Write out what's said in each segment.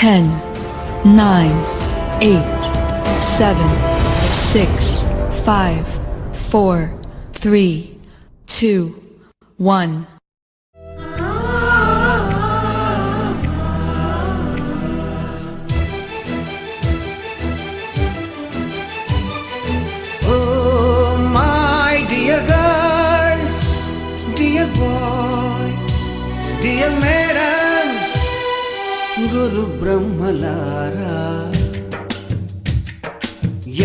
10, 9, 8, 7, 6, 5, 4, 3, 2, 1. Dear boys, dear madams, గురు బ్రహ్మలారా,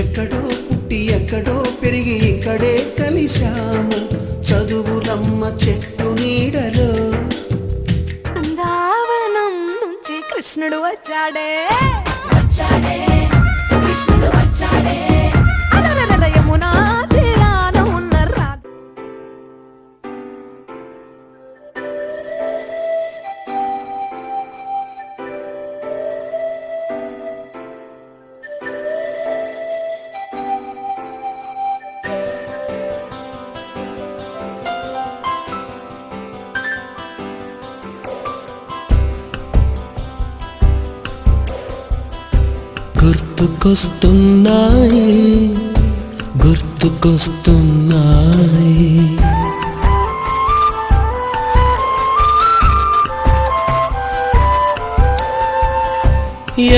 ఎక్కడో పుట్టి ఎక్కడో పెరిగి ఇక్కడే కలిశాము చదువులమ్మ చెట్టు నీడలో. బృందావనం నుంచి కృష్ణుడు వచ్చాడే కృష్ణుడు వచ్చాడే యమునా తీరాన ఉన్న గుర్తుకొస్తున్నాయి గుర్తుకొస్తున్నాయి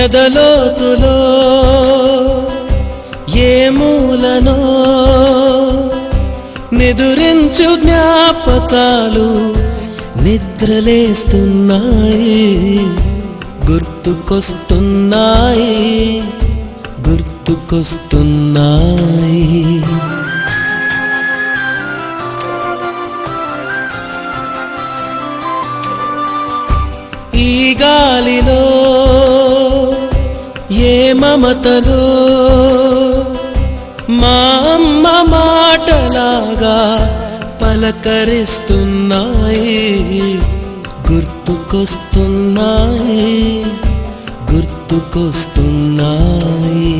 ఎదలోతులో ఏ మూలనో నిదురించు జ్ఞాపకాలు నిద్రలేస్తున్నాయి. గుర్తుకొస్తున్నాయి గుర్తుకొస్తున్నాయి. ఈ గాలిలో ఏ మమతలో మా అమ్మ మాటలాగా పలకరిస్తున్నాయి. గుర్తుకొస్తున్నాయి గుర్తుకొస్తున్నాయి.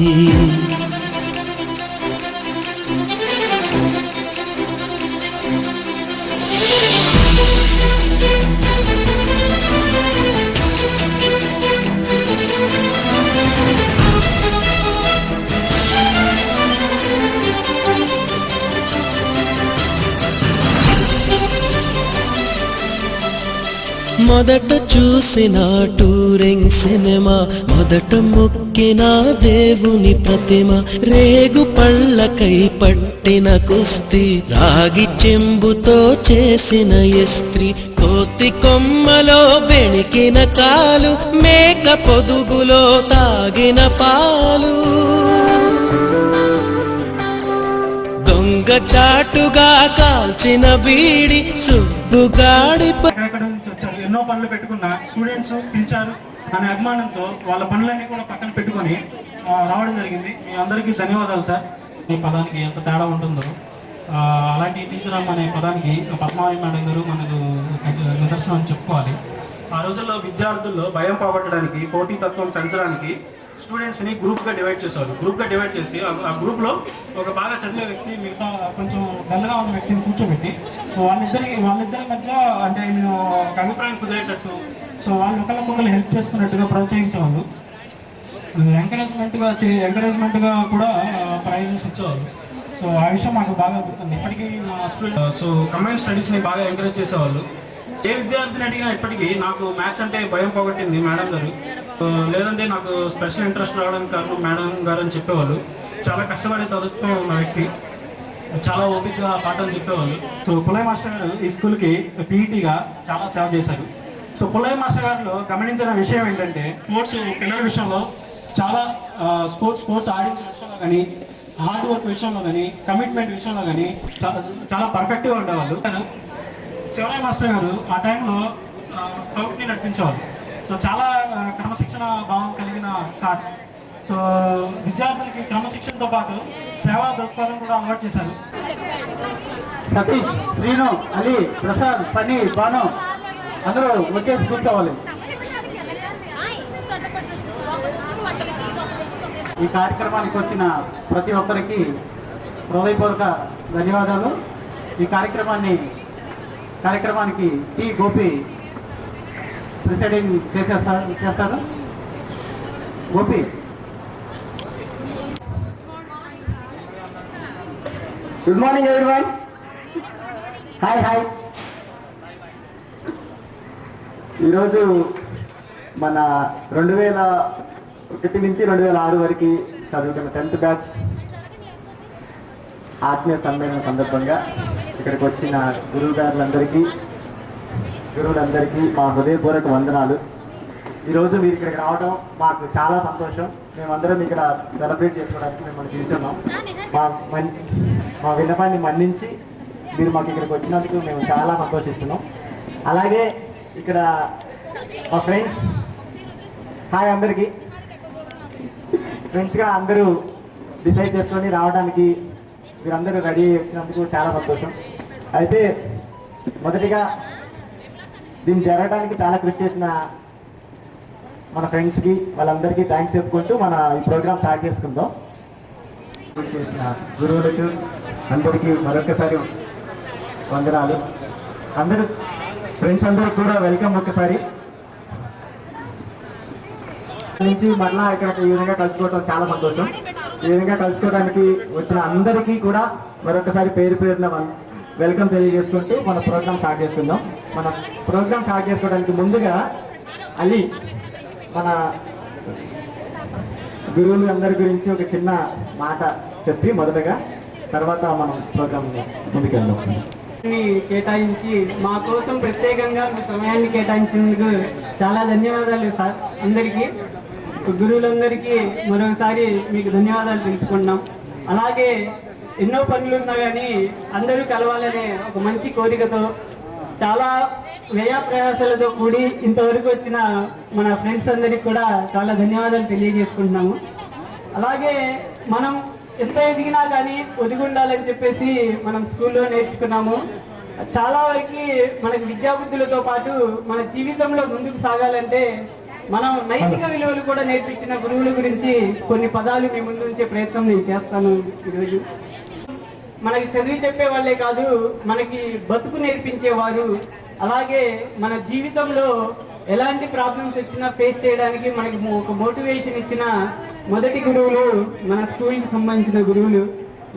మొదట చూసిన టూరింగ్ సినిమా, మొదట మొక్కిన దేవుని ప్రతిమ, రేగు పళ్ళకై పట్టిన కుస్తీ, రాగి చెంబుతో చేసిన ఇస్త్రీ, కోతి కొమ్మలో బెణికిన కాలు, మేక పొదుగులో తాగిన పాలు, దొంగ చాటుగా కాల్చిన బీడి, సుబ్బుగాడి ఎన్నో పనులు పెట్టుకున్న స్టూడెంట్స్ పిలిచారు అనే అభిమానంతో వాళ్ళ పనులన్నీ కూడా పక్కన పెట్టుకొని రావడం జరిగింది. మీ అందరికీ ధన్యవాదాలు సార్. ఈ పదానికి ఎంత తేడా ఉంటుందో అలాంటి టీచర్ అనే పదానికి పద్మావతి మేడం గారు మనకు నిదర్శనం అని చెప్పుకోవాలి. ఆ రోజుల్లో విద్యార్థుల్లో భయం పోగొట్టడానికి, పోటీతత్వం పెంచడానికి స్టూడెంట్స్ని గ్రూప్గా డివైడ్ చేసేవారు. గ్రూప్గా డివైడ్ చేసి ఆ గ్రూప్లో ఒక బాగా చదివే వ్యక్తి, మిగతా కొంచెం డల్గా ఉన్న వ్యక్తిని కూర్చోబెట్టి వాళ్ళిద్దరి మధ్య అంటే నేను ఒక అభిప్రాయం కుదిరేటట్టు, సో వాళ్ళు ఒకరికొకరు హెల్ప్ చేసుకున్నట్టుగా ప్రోత్సహించేవాళ్ళు. ఎంకరేజ్మెంట్గా కూడా ప్రైజెస్ ఇచ్చేవాళ్ళు. సో ఆ విషయం మాకు బాగా గుర్తుంది. ఇప్పటికీ మా స్టూడెంట్ సో కంబైన్ స్టడీస్ని బాగా ఎంకరేజ్ చేసేవాళ్ళు. ఏ విద్యార్థిని అడిగినా ఇప్పటికీ నాకు మ్యాథ్స్ అంటే భయం పోగొట్టింది మేడం గారు, లేదంటే నాకు స్పెషల్ ఇంట్రెస్ట్ రావడానికి కారణం మేడం గారు అని చెప్పేవాళ్ళు. చాలా కష్టపడి చదువుతూ ఉన్న వ్యక్తి, చాలా ఓపికగా పాఠాలు చెప్పేవాళ్ళు. సో పుల్లయ్య మాస్టర్ గారు ఈ స్కూల్కి పీఈటీగా చాలా సేవ చేశారు. సో పుల్లయ్య మాస్టర్ గారిలో గమనించిన విషయం ఏంటంటే స్పోర్ట్స్ పిల్లల విషయంలో చాలా స్పోర్ట్స్ ఆడించే విషయంలో కానీ, హార్డ్ వర్క్ విషయంలో కానీ, కమిట్మెంట్ విషయంలో కానీ చాలా పర్ఫెక్ట్గా ఉండేవాళ్ళు. శివరాయ మాస్టర్ గారు ఆ టైంలో స్కౌట్ని నడిపించేవాళ్ళు. సో చాలా క్రమశిక్షణ భావం కలిగిన సార్. సో విద్యార్థులకి క్రమశిక్షణతో పాటు సేవా దృక్పథం కూడా అలవాటు చేశారు. సతీష్, శ్రీను, అలీ, ప్రసాద్, పని, బాను అందరూ వచ్చేసి కూర్చోవాలి. ఈ కార్యక్రమానికి వచ్చిన ప్రతి ఒక్కరికి హృదయపూర్వక ధన్యవాదాలు. ఈ కార్యక్రమానికి టి గోపి ప్రిసైడింగ్ చేస్తారు. Gopi. Good morning everyone. Hi hi. ఈరోజు మన 2001 నుంచి 2006 వరకు చదువుకున్న 10th బ్యాచ్ ఆత్మీయ సమ్మేళనం సందర్భంగా ఇక్కడికి వచ్చిన గురువులందరికీ మా హృదయపూర్వక వందనాలు. ఈరోజు మీరు ఇక్కడికి రావడం మాకు చాలా సంతోషం. మేమందరం ఇక్కడ సెలబ్రేట్ చేసుకోవడానికి మిమ్మల్ని పిలుచున్నాం. మా విన్నపాన్ని మన్నించి మీరు మాకు ఇక్కడికి వచ్చినందుకు మేము చాలా సంతోషిస్తున్నాం. అలాగే ఇక్కడ మా ఫ్రెండ్స్, హాయ్ అందరికీ. ఫ్రెండ్స్గా అందరూ డిసైడ్ చేసుకొని రావడానికి మీరందరూ రెడీ వచ్చినందుకు చాలా సంతోషం. అయితే మొదటిగా దీన్ని జరగడానికి చాలా కృషి చేసిన మన ఫ్రెండ్స్కి వాళ్ళందరికీ థ్యాంక్స్ చెప్పుకుంటూ మన ఈ ప్రోగ్రామ్ స్టార్ట్ చేసుకుందాం. చేసిన గురువులకు అందరికీ మరొకసారి వందనాలు. అందరూ ఫ్రెండ్స్ అందరికి కూడా వెల్కమ్. ఒక్కసారి నుంచి మరలా ఇక్కడ ఈ విధంగా కలుసుకోవడం చాలా సంతోషం. ఈ విధంగా కలుసుకోవడానికి వచ్చిన అందరికీ కూడా మరొకసారి పేరు పేరున వెల్కమ్ తెలియజేసుకుంటూ మన ప్రోగ్రామ్ స్టార్ట్ చేసుకుందాం. మన ప్రోగ్రామ్ స్టార్ట్ చేసుకోవడానికి ముందుగా అలీ మన గురువులు అందరి గురించి ఒక చిన్న మాట చెప్పి మొదటగా తర్వాత మనం ప్రోగ్రామ్ ముందుకెళ్దాం. కేటాయించి మా కోసం ప్రత్యేకంగా మీ సమయాన్ని కేటాయించినందుకు చాలా ధన్యవాదాలు సార్. అందరికీ గురువులందరికీ మరొకసారి మీకు ధన్యవాదాలు తెలుపుకుంటున్నాం. అలాగే ఎన్నో పనులు ఉన్నా కానీ అందరూ కలవాలనే ఒక మంచి కోరికతో చాలా వ్యయ ప్రయాసాలతో కూడి ఇంతవరకు వచ్చిన మన ఫ్రెండ్స్ అందరికి కూడా చాలా ధన్యవాదాలు తెలియజేసుకుంటున్నాము. అలాగే మనం ఎంత ఎదిగినా కానీ ఒదిగి ఉండాలని చెప్పేసి మనం స్కూల్లో నేర్చుకున్నాము. చాలా వరకు మనకి విద్యాబుద్ధులతో పాటు మన జీవితంలో ముందుకు సాగాలంటే మనం నైతిక విలువలు కూడా నేర్పించిన గురువుల గురించి కొన్ని పదాలు మీ ముందు ఉంచే ప్రయత్నం నేను చేస్తాను. ఈరోజు మనకి చదివి చెప్పే వాళ్ళే కాదు, మనకి బతుకు నేర్పించేవారు. అలాగే మన జీవితంలో ఎలాంటి ప్రాబ్లమ్స్ వచ్చినా ఫేస్ చేయడానికి మనకి ఒక మోటివేషన్ ఇచ్చిన మొదటి గురువులు మన స్కూల్కి సంబంధించిన గురువులు.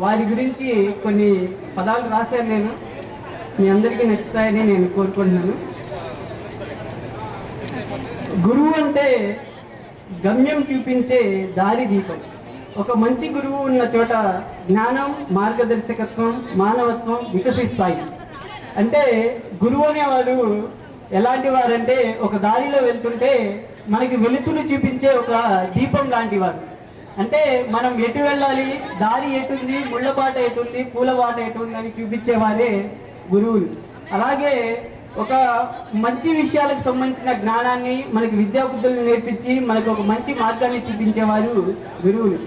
వారి గురించి కొన్ని పదాలు రాశాను నేను. మీ అందరికీ నచ్చుతాయని నేను కోరుకుంటున్నాను. గురువు అంటే గమ్యం చూపించే దారి దీపం. ఒక మంచి గురువు ఉన్న చోట జ్ఞానం, మార్గదర్శకత్వం, మానవత్వం వికసిస్తాయి. అంటే గురువు అనేవాడు ఎలాంటి వారంటే ఒక దారిలో వెళ్తుంటే మనకి వెలుతురు చూపించే ఒక దీపం లాంటి వారు. అంటే మనం ఎటు వెళ్ళాలి, దారి ఎటుంది, ముళ్ళబాట ఎటుంది, పూలబాట ఎటుంది అని చూపించేవారే గురువులు. అలాగే ఒక మంచి విషయాలకు సంబంధించిన జ్ఞానాన్ని మనకి విద్యాబుద్ధులను నేర్పించి మనకు ఒక మంచి మార్గాన్ని చూపించేవారు గురువులు.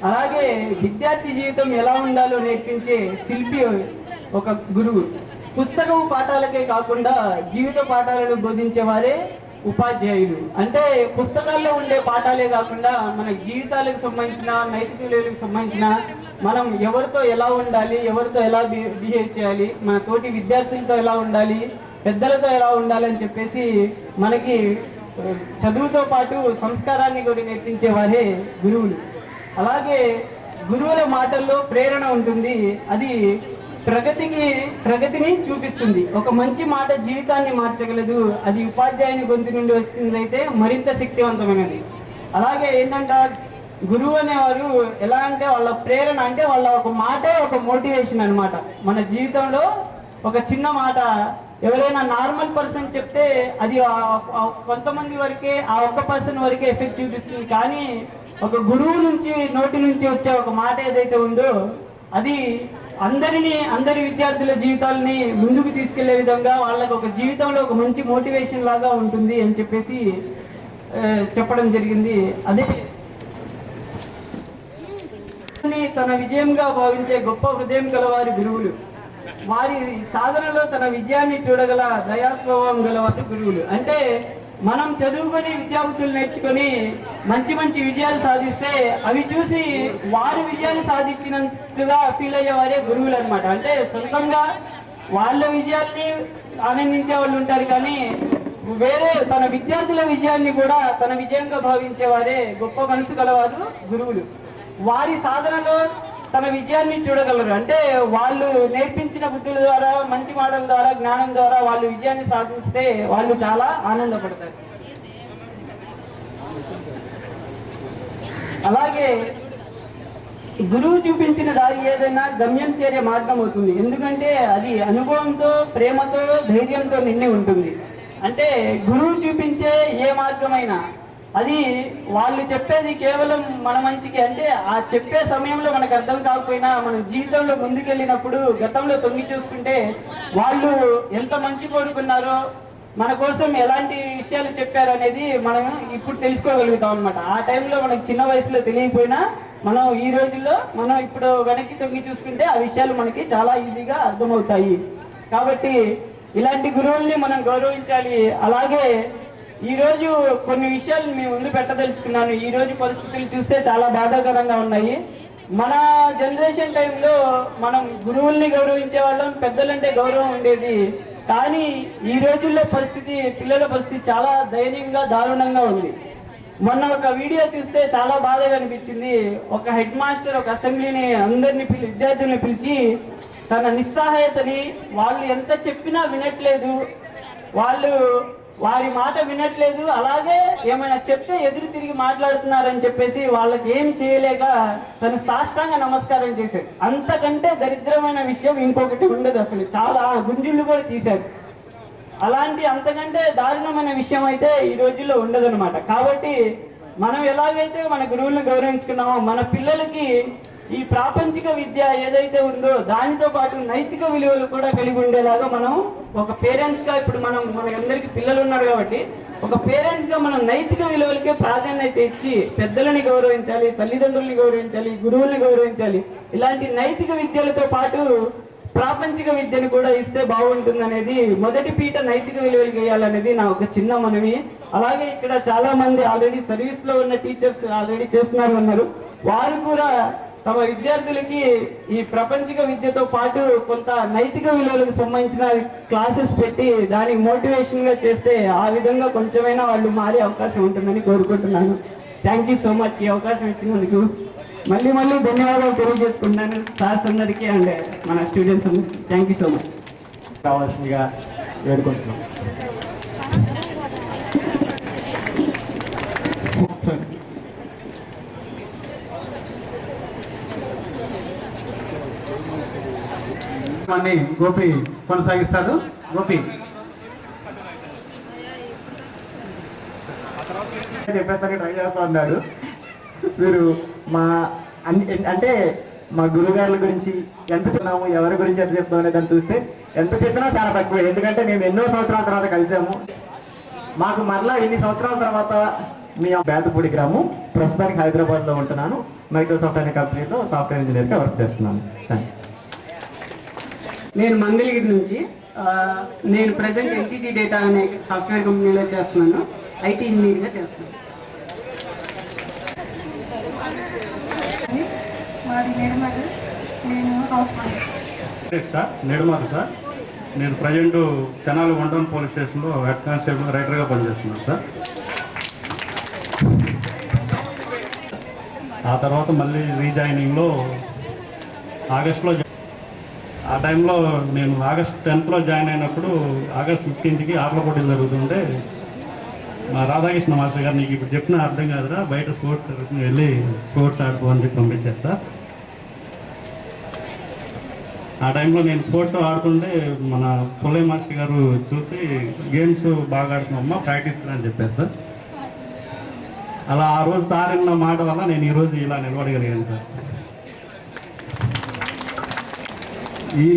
అలాగే విద్యార్థి జీవితం ఎలా ఉండాలో నేర్పించే శిల్పి ఒక గురువు. పుస్తకం పాఠాలకే కాకుండా జీవిత పాఠాలను బోధించేవారే ఉపాధ్యాయులు. అంటే పుస్తకాల్లో ఉండే పాఠాలే కాకుండా మన జీవితాలకు సంబంధించిన, నైతిక విలువలకు సంబంధించిన, మనం ఎవరితో ఎలా ఉండాలి, ఎవరితో ఎలా బిహేవ్ చేయాలి, మన తోటి విద్యార్థులతో ఎలా ఉండాలి, పెద్దలతో ఎలా ఉండాలని చెప్పేసి మనకి చదువుతో పాటు సంస్కారాన్ని కూడా నేర్పించేవారే గురువులు. అలాగే గురువుల మాటల్లో ప్రేరణ ఉంటుంది. అది ప్రగతిని చూపిస్తుంది. ఒక మంచి మాట జీవితాన్ని మార్చగలదు. అది ఉపాధ్యాయుని గొంతు నుండి వస్తుంది అయితే మరింత శక్తివంతమైనది. అలాగే ఏంటంటే గురువు అనేవారు ఎలా అంటే వాళ్ళ ప్రేరణ అంటే వాళ్ళ ఒక మాటే ఒక మోటివేషన్ అన్నమాట. మన జీవితంలో ఒక చిన్న మాట ఎవరైనా నార్మల్ పర్సన్ చెప్తే అది కొంతమంది వరకే, ఆ ఒక్క పర్సన్ వరకే ఎఫెక్ట్ చూపిస్తుంది. కానీ ఒక గురువు నుంచి నోటి నుంచి వచ్చే ఒక మాట ఏదైతే ఉందో అది అందరి విద్యార్థుల జీవితాలని ముందుకు తీసుకెళ్లే విధంగా వాళ్ళకి ఒక జీవితంలో ఒక మంచి మోటివేషన్ లాగా ఉంటుంది అని చెప్పేసి చెప్పడం జరిగింది. అదే తన విజయంగా భావించే గొప్ప హృదయం గల వారి గురువులు. వారి సాధనలో తన విజయాన్ని చూడగల దయాస్వభావం గలవారు గురువులు. అంటే మనం చదువుకొని విద్యాబుద్ధులు నేర్చుకొని మంచి మంచి విజయాలు సాధిస్తే అవి చూసి వారి విజయాన్ని సాధించినట్టుగా ఫీల్ అయ్యేవారే గురువులు అనమాట. అంటే సొంతంగా వాళ్ళ విజయాన్ని ఆనందించే వాళ్ళు ఉంటారు, కానీ వేరే తన విద్యార్థుల విజయాన్ని కూడా తన విజయంగా భావించేవారే గొప్ప మనసు గలవారు గురువులు. వారి సాధనలో తన విజయాన్ని చూడగలరు. అంటే వాళ్ళు నేర్పించిన బుద్ధుల ద్వారా, మంచి మాటల ద్వారా, జ్ఞానం ద్వారా వాళ్ళు విజయాన్ని సాధిస్తే వాళ్ళు చాలా ఆనందపడతారు. అలాగే గురువు చూపించిన దారి ఏదైనా గమ్యం చేరే మార్గం అవుతుంది. ఎందుకంటే అది అనుభవంతో, ప్రేమతో, ధైర్యంతో నిండి ఉంటుంది. అంటే గురువు చూపించే ఏ మార్గమైనా అది వాళ్ళు చెప్పేది కేవలం మన మంచికి. అంటే ఆ చెప్పే సమయంలో మనకు అర్థం కాకపోయినా మన జీవితంలో ముందుకెళ్ళినప్పుడు గతంలో తొంగి చూసుకుంటే వాళ్ళు ఎంత మంచి కోరుకున్నారో, మన కోసం ఎలాంటి విషయాలు చెప్పారు అనేది మనం ఇప్పుడు తెలుసుకోగలుగుతాం అనమాట. ఆ టైంలో మనకు చిన్న వయసులో తెలియకపోయినా మనం ఈ రోజుల్లో మనం ఇప్పుడు వెనక్కి తొంగి చూసుకుంటే ఆ విషయాలు మనకి చాలా ఈజీగా అర్థమవుతాయి. కాబట్టి ఇలాంటి గురువుల్ని మనం గౌరవించాలి. అలాగే ఈ రోజు కొన్ని విషయాలు మీ ముందు పెట్టదలుచుకున్నాను. ఈ రోజు పరిస్థితులు చూస్తే చాలా బాధాకరంగా ఉన్నాయి. మన జనరేషన్ టైంలో మనం గురువుల్ని గౌరవించే వాళ్ళం, పెద్దలంటే గౌరవం ఉండేది. కానీ ఈ రోజుల్లో పరిస్థితి, పిల్లల పరిస్థితి చాలా దయనీయంగా, దారుణంగా ఉంది. మొన్న ఒక వీడియో చూస్తే చాలా బాధగా అనిపించింది. ఒక హెడ్ మాస్టర్ ఒక అసెంబ్లీని అందరినీ విద్యార్థుల్ని పిలిచి తన నిస్సహాయతని, వాళ్ళు ఎంత చెప్పినా వినట్లేదు, వాళ్ళు వారి మాట వినట్లేదు, అలాగే ఏమైనా చెప్తే ఎదురు తిరిగి మాట్లాడుతున్నారని చెప్పేసి వాళ్ళకి ఏం చేయలేక తను సాష్టాంగ నమస్కారం చేశాడు. అంతకంటే దరిద్రమైన విషయం ఇంకొకటి ఉండదు. అసలు చాలా గుంజిళ్ళు కూడా తీశారు. అలాంటి అంతకంటే దారుణమైన విషయం అయితే ఈ రోజుల్లో ఉండదన్నమాట. కాబట్టి మనం ఎలాగైతే మన గురువులను గౌరవించుకున్నామో మన పిల్లలకి ఈ ప్రాపంచిక విద్య ఏదైతే ఉందో దానితో పాటు నైతిక విలువలు కూడా కలిగి ఉండేలాగా మనం ఒక పేరెంట్స్ గా, ఇప్పుడు మనకందరికి పిల్లలు ఉన్నారు కాబట్టి ఒక పేరెంట్స్ గా మనం నైతిక విలువలకే ప్రాధాన్యత ఇచ్చి పెద్దలని గౌరవించాలి, తల్లిదండ్రుల్ని గౌరవించాలి, గురువుల్ని గౌరవించాలి. ఇలాంటి నైతిక విద్యలతో పాటు ప్రాపంచిక విద్యను కూడా ఇస్తే బాగుంటుంది అనేది మొదటి పీట నైతిక విలువలు వేయాలనేది నా ఒక చిన్న మనవి. అలాగే ఇక్కడ చాలా మంది ఆల్రెడీ సర్వీస్ లో ఉన్న టీచర్స్ ఆల్రెడీ చేస్తున్నారు. వారు కూడా తమ విద్యార్థులకి ఈ ప్రపంచిక విద్యతో పాటు కొంత నైతిక విలువలకు సంబంధించిన క్లాసెస్ పెట్టి దానికి మోటివేషన్ గా చేస్తే ఆ విధంగా కొంచెమైనా వాళ్ళు మారే అవకాశం ఉంటుందని కోరుకుంటున్నాను. థ్యాంక్ యూ సో మచ్ ఈ అవకాశం ఇచ్చినందుకు. మళ్ళీ ధన్యవాదాలు తెలియజేసుకుంటున్నాను సార్స్ అందరికీ అండ్ మన స్టూడెంట్స్ అందరికీ. Thank you so much. కావాల్సిందిగా వేడుకుంటున్నాం. గోపి కొనసాగిస్తాడు. గోపి చెప్పేస్తానికి ట్రై చేస్తా ఉన్నాడు. మీరు అంటే మా గురుగారుల గురించి ఎంత చెప్తున్నాము, ఎవరి గురించి ఎంత చెప్తాము అనే దాన్ని చూస్తే ఎంత చెప్పినా చాలా తక్కువ. ఎందుకంటే మేము ఎన్నో సంవత్సరాల తర్వాత కలిసాము. మాకు మరలా ఎన్ని సంవత్సరాల తర్వాత మీ బేతపూడి గ్రామం, ప్రస్తుతానికి హైదరాబాద్లో ఉంటున్నాను. మైక్రోసాఫ్ట్ అనే కంపెనీలో సాఫ్ట్వేర్ ఇంజనీర్గా వర్క్ చేస్తున్నాను. Thank you. నేను మంగళగిరి నుంచి, నేను ప్రజెంట్ ఎల్టీటీ డేటా అనే సాఫ్ట్వేర్ కంపెనీలో చేస్తున్నాను. ఐటీ ఇంజనీర్గా చేస్తున్నాను. మాది నెడమది. నేను హౌస్ సార్ నెడమది సార్. నేను ప్రజెంట్ తెనాలి వండన్ పోలీస్ స్టేషన్లో హెడ్ కానిస్టేబుల్ రైటర్గా పనిచేస్తున్నాను సార్. ఆ తర్వాత మళ్ళీ రీజాయినింగ్లో ఆగస్టులో, ఆ టైంలో నేను ఆగస్ట్ 10th జాయిన్ అయినప్పుడు ఆగస్ట్ 15కి ఆటల పోటీలు జరుగుతుంటే మా రాధాకృష్ణ మాస్టర్ గారు, నీకు ఇప్పుడు చెప్పినా అర్థం కాదురా, బయట స్పోర్ట్స్ వెళ్ళి స్పోర్ట్స్ ఆడుకోవాలని పంపించారు సార్. ఆ టైంలో నేను స్పోర్ట్స్ ఆడుతుంటే మన పుల్లయ్య మాస్టర్ గారు చూసి గేమ్స్ బాగా ఆడుతున్నామ్మా, ప్రాక్టీస్ అని చెప్పారు సార్. అలా ఆ రోజు సార్ అన్న మాట వల్ల నేను ఈరోజు ఇలా నిలబడగలిగాను సార్. ఈ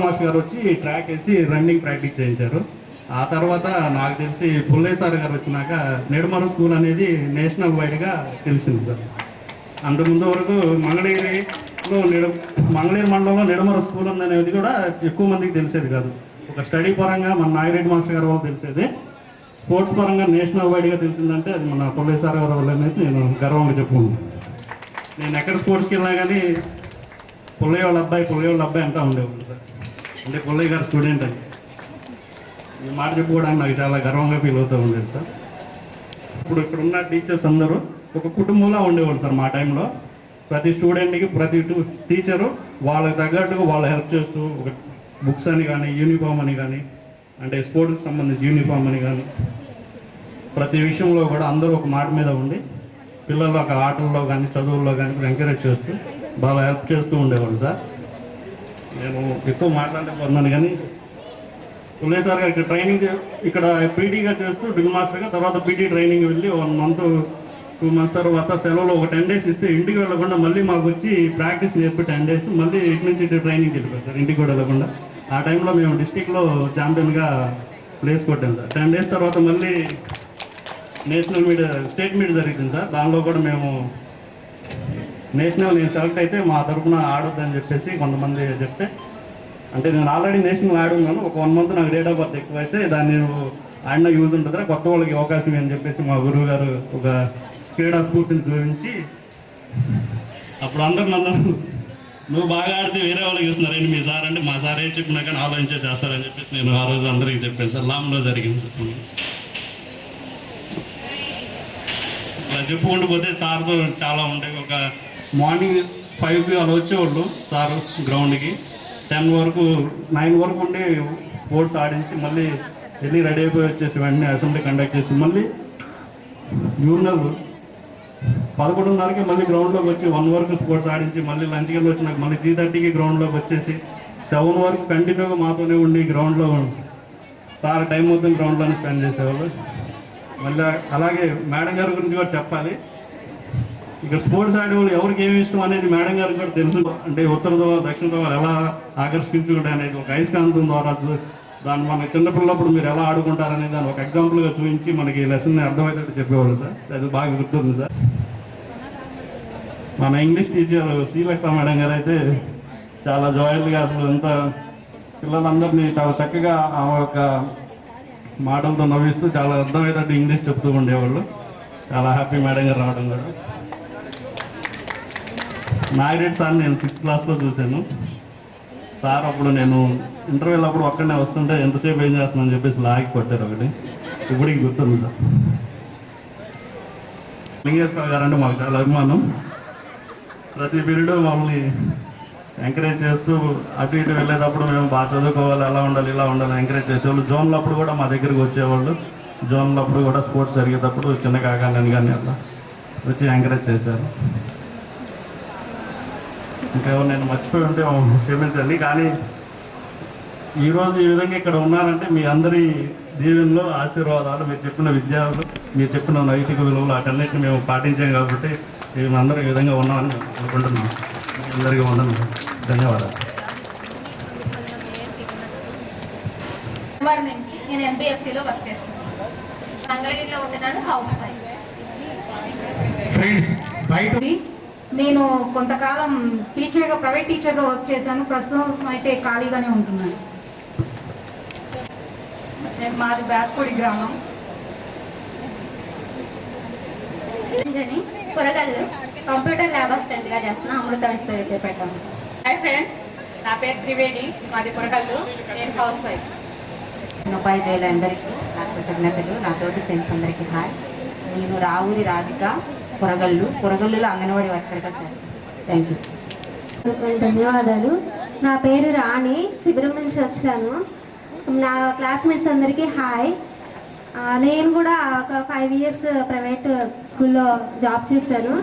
మాస్టర్ గారు వచ్చి ట్రాక్ వేసి రన్నింగ్ ప్రాక్టీస్ చేయించారు. ఆ తర్వాత నాకు తెలిసి పుల్లయ్య సార్ గారు వచ్చినాక నెడమరు స్కూల్ అనేది నేషనల్ వైడ్గా తెలిసింది సార్. అంతకుముందు వరకు మంగళగిరిలో మంగళగిరి మండలంలో నెడమరు స్కూల్ ఉందనేది కూడా ఎక్కువ మందికి తెలిసేది కాదు. ఒక స్టడీ పరంగా మన నాగిరెడ్డి మాస్టర్ గారు వాళ్ళు తెలిసేది, స్పోర్ట్స్ పరంగా నేషనల్ వైడ్గా తెలిసిందంటే అది మన పుల్లయ్య సార్ గారు వల్ల అనేది నేను గర్వంగా చెప్పుకున్నాను. నేను ఎక్కడ స్పోర్ట్స్కి వెళ్ళినా కానీ పుల్లయ్య వాళ్ళ అబ్బాయి అంటూ ఉండేవాళ్ళు సార్. అంటే పుల్లయ్య గారు స్టూడెంట్ అని. ఈ మాట చెప్పుకోవడానికి నాకు చాలా గర్వంగా ఫీల్ అవుతూ ఉండేది సార్. ఇప్పుడు ఇక్కడ ఉన్న టీచర్స్ అందరూ ఒక కుటుంబంలో ఉండేవాళ్ళు సార్. మా టైంలో ప్రతి స్టూడెంట్కి ప్రతి టీచరు వాళ్ళకి తగ్గట్టుగా వాళ్ళు హెల్ప్ చేస్తూ ఒక బుక్స్ అని కానీ యూనిఫామ్ అని కానీ అంటే స్పోర్ట్స్కి సంబంధించి యూనిఫామ్ అని కానీ ప్రతి విషయంలో కూడా అందరూ ఒక మాట మీద ఉండి పిల్లలు ఒక ఆటల్లో కానీ చదువుల్లో కానీ ఎంకరేజ్ చేస్తూ బాగా హెల్ప్ చేస్తూ ఉండేవాళ్ళు సార్. నేను ఎక్కువ మాట్లాడలేకపోతున్నాను కానీ పుల్లయ్య సార్ ఇక్కడ ట్రైనింగ్ ఇక్కడ పీటీగా చేస్తూ డ్రిల్ మాస్టర్గా తర్వాత పీటీ ట్రైనింగ్ వెళ్ళి 1 month 2 months తర్వాత సెలవులో ఒక 10 days ఇస్తే ఇంటికి వెళ్ళకుండా మళ్ళీ మాకు వచ్చి ప్రాక్టీస్ నేర్పి 10 days మళ్ళీ ఇటు నుంచి ఇటు ట్రైనింగ్ వెళ్ళిపోయారు సార్. ఇంటికి కూడా వెళ్ళకుండా ఆ టైంలో మేము డిస్టిక్లో ఛాంపియన్గా ప్లేస్ కొట్టాం సార్. 10 days తర్వాత మళ్ళీ నేషనల్ మీట్ స్టేట్ మీట్ జరిగింది సార్. దానిలో కూడా మేము నేషనల్ నేను సెలెక్ట్ అయితే మా తరఫున ఆడొద్దని చెప్పేసి కొంతమంది చెప్తే అంటే నేను ఆల్రెడీ నేషనల్ ఆడున్నాను. ఒక 1 month నాకు డేట్ ఆఫ్ బర్త్ ఎక్కువైతే దాన్ని ఆడిన యూజ్ ఉంటుందా కొత్త వాళ్ళకి అవకాశం అని చెప్పేసి మా గురువు గారు ఒక క్రీడా స్ఫూర్తిని చూపించి అప్పుడు అందరు నన్ను నువ్వు బాగా ఆడితే వేరే వాళ్ళకి చూస్తున్నారండి మీ సార్ అంటే మా సార్ ఏం చెప్పినా కానీ ఆలోచించే చేస్తారని చెప్పేసి నేను ఆ రోజు అందరికీ చెప్పాను సార్. లాంగ్లో జరిగింది సార్. ఇలా చెప్పుకుంటూ పోతే సార్తో చాలా ఉండేవి. ఒక మార్నింగ్ 5కి అలా వచ్చేవాళ్ళు సార్ గ్రౌండ్కి 10 వరకు 9 వరకు ఉండి స్పోర్ట్స్ ఆడించి మళ్ళీ వెళ్ళి రెడీ అయిపోయి వచ్చేసి వెంటనే అసెంబ్లీ కండక్ట్ చేసి మళ్ళీ యూనల్ 11:30కి మళ్ళీ గ్రౌండ్లోకి వచ్చి 1 వరకు స్పోర్ట్స్ ఆడించి మళ్ళీ లంచ్కి వెళ్ళి వచ్చినాక మళ్ళీ 3:30కి గ్రౌండ్లోకి వచ్చేసి 7 వరకు కంటిన్యూగా మాతోనే ఉండి గ్రౌండ్లో సార్ టైం మొత్తం గ్రౌండ్లోనే స్పెండ్ చేసేవాళ్ళు. మళ్ళీ అలాగే మేడం గారి గురించి కూడా చెప్పాలి. ఇక్కడ స్పోర్ట్స్ ఆడేవాళ్ళు ఎవరికి ఏమి ఇష్టం అనేది మేడం గారికి కూడా తెలుసు. అంటే ఉత్తర ద్వారా దక్షిణ ద్వారా ఎలా ఆకర్షించుకుంటాయి అనేది ఒక అయస్కాంతం ద్వారా దాన్ని మన చిన్నపిల్లప్పుడు మీరు ఎలా ఆడుకుంటారనే దాన్ని ఒక ఎగ్జాంపుల్గా చూపించి మనకి లెసన్ అర్థమయ్యేటట్టు చెప్పేవాళ్ళు సార్. అది బాగా గుర్తుంది సార్. మన ఇంగ్లీష్ టీచర్ శ్రీలక్ష్మ మేడం గారు అయితే చాలా జాయిల్గా అసలు ఎంత పిల్లలందరినీ చాలా చక్కగా ఆ యొక్క మాటలతో నవ్విస్తూ చాలా అర్థమయ్యేటట్టు ఇంగ్లీష్ చెప్తూ ఉండేవాళ్ళు. చాలా హ్యాపీ మేడం గారు రావడం కూడా. నాగిరెడ్డి సార్ నేను 6th క్లాస్లో చూశాను సార్. అప్పుడు నేను ఇంటర్వ్యూలో అప్పుడు ఒక్కడనే వస్తుంటే ఎంతసేపు ఏం చేస్తున్నాను చెప్పేసి లాగి కొట్టారు ఒకటి. ఇప్పటికి గుర్తుంది సార్. లింగేశ్వర గారు అంటే మాకు చాలా అభిమానం. ప్రతి పీరియడ్ మమ్మల్ని ఎంకరేజ్ చేస్తూ అటు ఇటు వెళ్ళేటప్పుడు మేము బాగా చదువుకోవాలి అలా ఉండాలి ఇలా ఉండాలి ఎంకరేజ్ చేసేవాళ్ళు. జోన్లో అప్పుడు కూడా మా దగ్గరికి వచ్చేవాళ్ళు. జోన్లో అప్పుడు కూడా స్పోర్ట్స్ జరిగేటప్పుడు చిన్న కాకాలని కానీ అట్లా వచ్చి ఎంకరేజ్ చేశారు. ఇంకా నేను మర్చిపోయి ఉంటే క్షమించండి. కానీ ఈరోజు ఈ విధంగా ఇక్కడ ఉన్నారంటే మీ అందరి దీవెనలో ఆశీర్వాదాలు, మీరు చెప్పిన విద్యార్థులు, మీరు చెప్పిన నైతిక విలువలు వాటన్నిటిని మేము పాటించాం కాబట్టి మేము అందరూ ఈ విధంగా ఉన్నామని అనుకుంటున్నాం. అందరికీ వందనం, ధన్యవాదాలు. వారి నుంచి నేను NBFCలో వర్క్ చేస్తున్నాను. మంగళగిరిలో ఉంటున్నాను, హౌస్ వైఫ్. నేను కొంతకాలం టీచర్గా ప్రైవేట్ టీచర్గా వర్క్ చేశాను. ప్రస్తుతం అయితే ఖాళీగానే ఉంటున్నాను. నేను మాది బ్యాక్పూడి గ్రామం. కూరగాయలు కంప్యూటర్ ల్యాబ్ అసిస్టెంట్గా చేస్తున్నా, అమృత విశ్వవిద్యాపీఠం. హాయ్ ఫ్రెండ్స్, నా పేరు త్రివేణి, మాది కొరకల్లు, నేను హౌస్ వైఫ్. ఉపాధ్యాయులందరికీ నా కృతజ్ఞతలు. నా తోటి ఫ్రెండ్స్ అందరికీ హాయ్. నేను రావురి రాధిక, కొరగల్లులో అంగన్వాడీ వర్కర్గా చేస్తాను. Thank you. ధన్యవాదాలు. నా పేరు రాణి, శిబిరం నుంచి వచ్చాను. నా క్లాస్మేట్స్ అందరికీ హాయ్. నేను కూడా ఒక 5 years ప్రైవేట్ స్కూల్లో జాబ్ చేశాను.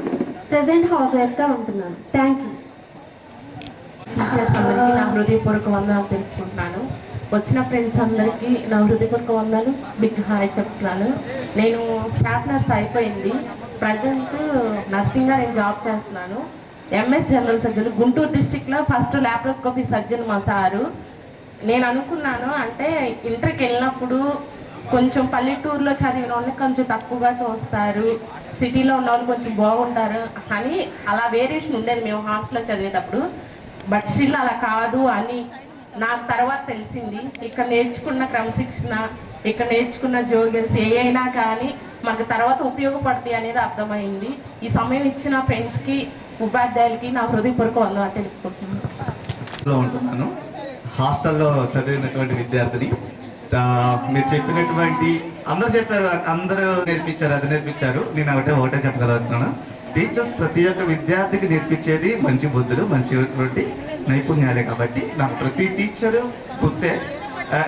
ప్రజెంట్ హౌస్ వైఫ్గా ఉంటున్నాను. Thank you. టీచర్స్ అందరికీ నా హృదయపూర్వక వందనాలు తెలుపుకుంటున్నాను. వచ్చిన ఫ్రెండ్స్ అందరికీ నా హృదయపూర్వక వందనాలు, బిగ్ హాయ్ చెప్తున్నాను. నేను స్టాఫ్ నర్స్ అయిపోయింది. ప్రజెంట్ నర్సింగ్గా నేను జాబ్ చేస్తున్నాను. MS జనరల్ సర్జన్, గుంటూరు డిస్టిక్లో ఫస్ట్ ల్యాప్రోస్కోపీ సర్జన్ మా సారు. నేను అనుకున్నాను అంటే ఇంటర్కి వెళ్ళినప్పుడు కొంచెం పల్లెటూరులో చదివిన వాళ్ళని కొంచెం తక్కువగా చూస్తారు, సిటీలో ఉన్న వాళ్ళు కొంచెం బాగుంటారు అని అలా వేరియేషన్ ఉండేది మేము హాస్టల్లో చదివేటప్పుడు. బట్ స్టిల్ అలా కాదు అని నాకు తర్వాత తెలిసింది. ఇక్కడ నేర్చుకున్న క్రమశిక్షణ, ఇక్కడ నేర్చుకున్న జోగల్స్ ఏ అయినా కానీ మనకు తర్వాత ఉపయోగపడతాయి అనేది అర్థమైంది. ఈ సమయం ఇచ్చిన ఫ్రెండ్స్కి, ఉపాధ్యాయులకి నా హృదయపూర్వక వందనాలు తెలుపుకుంటున్నాను. ఉంటున్నాను, హాస్టల్లో చదివినటువంటి విద్యార్థిని. మీరు చెప్పినటువంటి అందరూ చెప్పారు, అందరూ నేర్పించారు, అది నేర్పించారు. నేను ఒకటే చెప్పగలుగుతున్నాను. టీచర్స్ ప్రతి ఒక్క విద్యార్థికి నేర్పించేది మంచి బుద్ధులు, మంచి నైపుణ్యాలే. కాబట్టి నాకు ప్రతి టీచరు గుర్తే.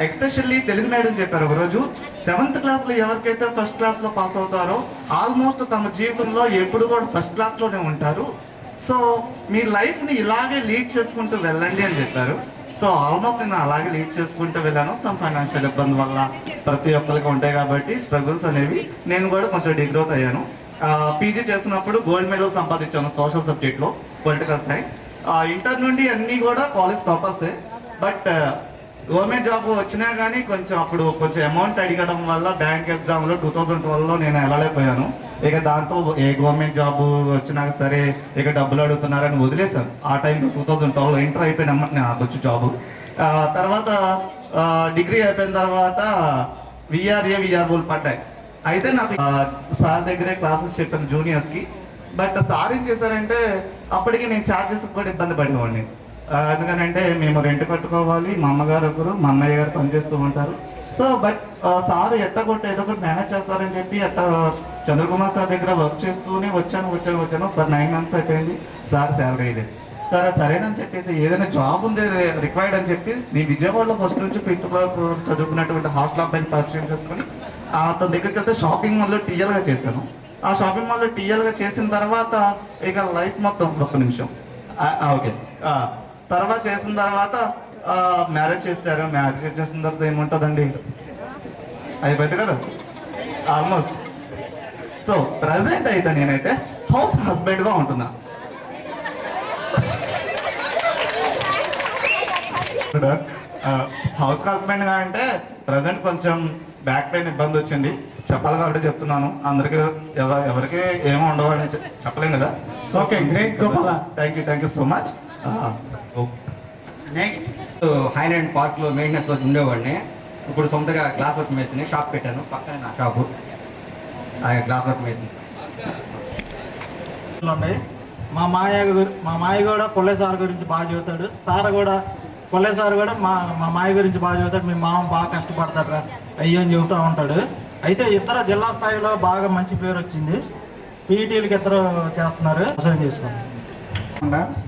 ఎస్పెషల్లీ తెలుగు మేడం చెప్పారు ఒకరోజు, 7th క్లాస్లో ఎవరికైతే ఫస్ట్ క్లాస్లో పాస్ అవుతారో ఆల్మోస్ట్ తమ జీవితంలో ఎప్పుడు కూడా ఫస్ట్ క్లాస్లోనే ఉంటారు. సో మీ లైఫ్ని ఇలాగే లీడ్ చేసుకుంటూ వెళ్ళండి అని చెప్పారు. సో ఆల్మోస్ట్ నేను అలాగే లీడ్ చేసుకుంటూ వెళ్ళాను. సమ్ ఫైనాన్షియల్ ఇబ్బంది వల్ల ప్రతి ఒక్కరికి ఉంటాయి కాబట్టి స్ట్రగుల్స్ అనేవి. నేను కూడా కొంచెం డిగ్రోత్ అయ్యాను. పీజీ చేస్తున్నప్పుడు గోల్డ్ మెడల్ సంపాదించాను సోషల్ సబ్జెక్ట్లో, పొలిటికల్ సైన్స్. ఇంటర్ నుండి అన్నీ కూడా కాలేజ్ టాపర్సే. బట్ గవర్నమెంట్ జాబ్ వచ్చినా కానీ అప్పుడు కొంచెం అమౌంట్ అడిగడం వల్ల బ్యాంక్ ఎగ్జామ్లో 2012లో నేను వెళ్ళలేకపోయాను. ఇక దాంతో ఏ గవర్నమెంట్ జాబ్ వచ్చినా సరే ఇక డబ్బులు అడుగుతున్నారని వదిలేశాను. ఆ టైంలో 2012లో ఇంటర్ అయిపోయిన నాకు వచ్చి జాబు. తర్వాత డిగ్రీ అయిపోయిన తర్వాత విఆర్ఓలు పడ్డాయి. అయితే నాకు సార్ దగ్గరే క్లాసెస్ చెప్పాను జూనియర్స్కి. బట్ సార్ ఏం చేశారంటే అప్పటికి నేను ఛార్జెస్ కూడా ఇబ్బంది పడినవాడిని. ఎందుకనంటే మేము రెంట్ కట్టుకోవాలి, మా అమ్మగారు ఒకరు, మా అన్నయ్య గారు పనిచేస్తూ ఉంటారు. సో బట్ సార్ ఏదో ఒకటి మేనేజ్ చేస్తారని చెప్పి చంద్రకుమార్ సార్ దగ్గర వర్క్ చేస్తూనే వచ్చాను. సార్ 9 months అయిపోయింది, సార్ శాలరీ లేదు. సరేనని చెప్పేసి ఏదైనా జాబ్ ఉంది రిక్వైర్డ్ అని చెప్పి నేను విజయవాడలో ఫస్ట్ నుంచి 5th క్లాస్ చదువుకున్నటువంటి హాస్టల్ అబ్బాయిని పరిచయం చేసుకుని అతని దగ్గరికి వెళ్తే షాపింగ్ మాల్లో టీఎల్గా చేశాను. ఆ షాపింగ్ మాల్లో టీఎల్గా చేసిన తర్వాత ఇక లైఫ్ మొత్తం ఒక్క నిమిషం ఓకే. తర్వాత చేసిన తర్వాత మ్యారేజ్ చేశారు. మ్యారేజ్ చేసిన తర్వాత ఏముంటుందండి, అయిపోయింది కదా ఆల్మోస్ట్. సో ప్రజెంట్ అయితే నేనైతే హౌస్ హస్బెండ్గా ఉంటున్నా. హౌస్ హస్బెండ్గా అంటే ప్రజెంట్ కొంచెం బ్యాక్ పెయిన్ ఇబ్బంది వచ్చింది, చెప్పాలి కాబట్టి చెప్తున్నాను. అందరికి ఎవరికి ఏమో ఉండవని చెప్పలేం కదా. So okay, great Gopala, thank you so much. Next Highland పార్క్లో మెయింటెనెన్స్లో ఉండేవాడిని. ఇప్పుడు సొంతగా గ్లాస్ వర్క్ మేసిని షాప్ పెట్టాను. పక్కన నా షాపు గ్లాస్ వర్క్ మేసిన్. మా మాయ కూడా కొల్లె సార్ గురించి బాగా చదువుతాడు. కొల్లె సార్ కూడా మా మాయ గురించి బాగా చదువుతాడు. మీ మామ బాగా కష్టపడతాడు అయ్యో అని చెబుతూ ఉంటాడు. అయితే ఇద్దరు జిల్లా స్థాయిలో బాగా మంచి పేరు వచ్చింది. పీఈటీలకి ఇద్దరు చేస్తున్నారు. చేసుకోండి.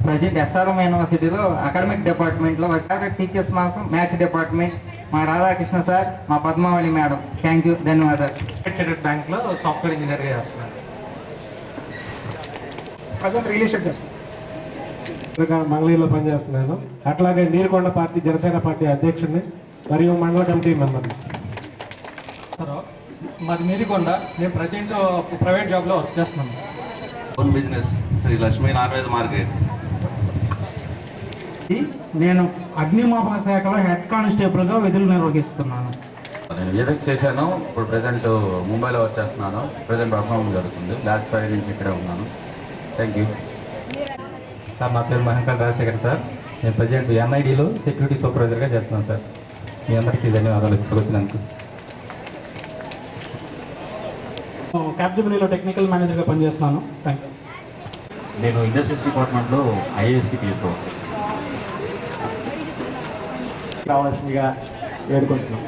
ప్రజెంట్ ఎస్ఆర్ఎం యూనివర్సిటీలో అకాడమిక్ డిపార్ట్మెంట్లో టీచర్స్ మాత్రం మ్యాథ్స్ డిపార్ట్మెంట్ మా రాధాకృష్ణ సార్, మా పద్మావళి మేడం. థ్యాంక్ యూ, ధన్యవాదాలు. బ్యాంక్లో సాఫ్ట్వేర్ ఇంజనీర్గా చేస్తున్నాను. ప్రజెంట్ రియల్ ఎస్టేట్ చేస్తున్నాను. మంగళగిరిలో పనిచేస్తున్నాను. అట్లాగే నీరుకొండ పార్టీ జనసేన పార్టీ అధ్యక్షుడిని మరియు మండల కమిటీ మెంబర్ని. మాది నీరుకొండ. నేను ప్రజెంట్ ప్రైవేట్ జాబ్లో వర్క్ చేస్తున్నాను. Own business Sri Lakshmi non-veg market. నేను అగ్నిమాపక శాఖలో హెడ్ కానిస్టేబుల్గా విధులు నిర్వహిస్తున్నాను. నేను విఎఫ్ఎక్స్ చేశాను. ఇప్పుడు ప్రజెంట్ ముంబైలో వర్క్ చేస్తున్నాను. ప్రజెంట్ పర్ఫార్మెన్స్ జరుగుతుంది. లాస్ట్ 5 నుంచి ఇక్కడే ఉన్నాను. Thank you sir. నా పేరు మహంకాళ రాజశేఖర్ సార్. నేను ప్రజెంట్ ఎన్ఐడిలో సెక్యూరిటీ సూపర్వైజర్గా చేస్తున్నాను సార్. మీ అందరికీ ధన్యవాదాలు ఇక్కడికి వచ్చినందుకు. క్యాప్జమినీలో టెక్నికల్ మేనేజర్గా పనిచేస్తున్నాను. థ్యాంక్స్. నేను ఇండస్ట్రీస్ డిపార్ట్మెంట్లో ఐఏఎస్కి తీసుకోవాలి. కావాల్సిందిగా వేడుకుంటున్నాం.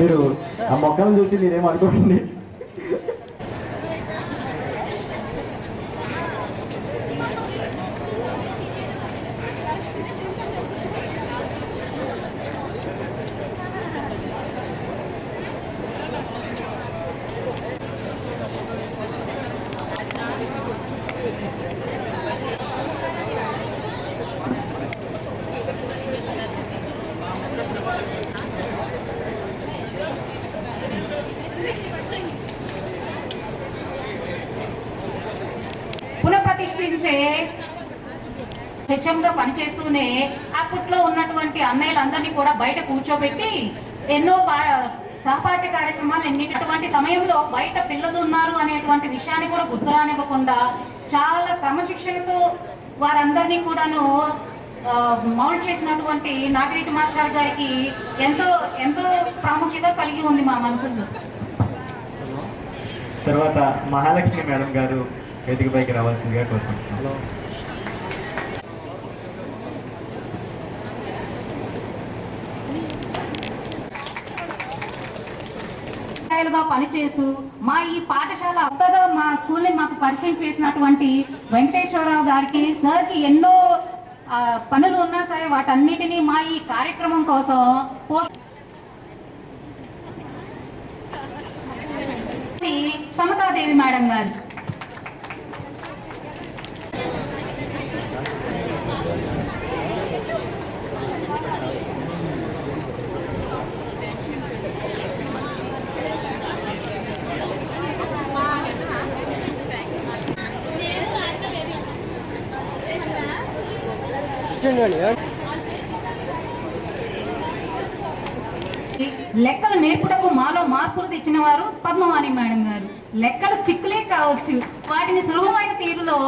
మీరు ఆ మొక్కలను చూసి మీరేమో అనుకోండి. పునఃప్రతిష్ఠించే హెచ్ఎంగా పనిచేస్తూనే అప్పట్లో ఉన్నటువంటి అన్నయ్యలందరినీ కూడా బయట కూర్చోబెట్టి ఎన్నో సహపాఠ్య కార్యక్రమాలు ఎన్నిటువంటి సమయంలో బయట పిల్లలు ఉన్నారు అనేటువంటి విషయాన్ని కూడా గుర్తురానివ్వకుండా చాలా క్రమశిక్షణతో వారందరినీ కూడాను మౌంట్ చేసినటువంటి నాగిరెడ్డి మాస్టర్ గారికి ఎంతో ఎంతో ప్రాముఖ్యత కలిగి ఉంది మా మనసులో. తర్వాత మహాలక్ష్మి మేడం గారు వేదికపైకి రావాల్సిందిగా కోరుకుంటున్నాను. పనిచేస్తూ మా ఈ పాఠశాల కొత్తగా మా స్కూల్ ని మాకు పరిచయం చేసినటువంటి వెంకటేశ్వరరావు గారికి, సార్కి ఎన్నో పనులు ఉన్నా సరే వాటన్నిటినీ మా ఈ కార్యక్రమం కోసం సమతాదేవి మేడం గారు, లెక్కలు నేర్పుటకు మాలో మార్పులు తెచ్చిన వారు పద్మవాణి మేడం గారు. లెక్కలు చిక్కులే కావచ్చు, వాటిని సులభమైన తీరులో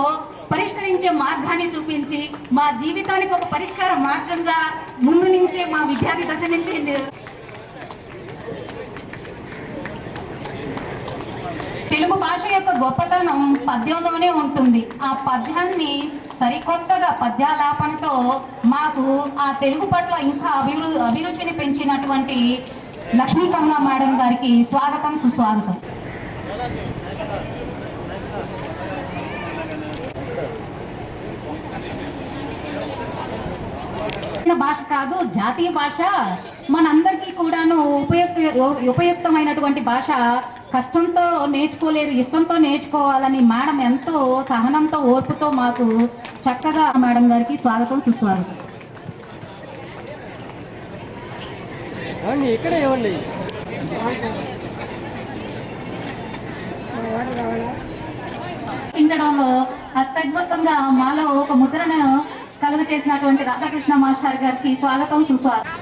పరిష్కరించే మార్గాన్ని చూపించి మా జీవితానికి ఒక పరిష్కార మార్గంగా ముందు నుంచే మా విద్యార్థి దశ నుంచి తెలుగు భాష యొక్క గొప్పతనం పద్యంలోనే ఉంటుంది. ఆ పద్యాన్ని సరికొత్తగా పద్యాలాపనతో మాకు ఆ తెలుగు పట్ల ఇంకా అభిరుచిని పెంచినటువంటి లక్ష్మీ కమలా మేడం గారికి స్వాగతం, సుస్వాగతం. భాష కాదు, జాతీయ భాష, మనందరికీ కూడాను ఉపయుక్తమైనటువంటి భాష. కష్టంతో నేర్చుకోలేరు, ఇష్టంతో నేర్చుకోవాలని మేడం ఎంతో సహనంతో ఓర్పుతో మాకు చక్కగా మేడం గారికి స్వాగతం, సుస్వాగతం. ఇక్కడ ఇవ్వండి. అత్యద్భుతంగా మాలో ఒక ముద్రను కలుగ చేసినటువంటి రాధాకృష్ణ మాస్టర్ గారికి స్వాగతం, సుస్వాగతం.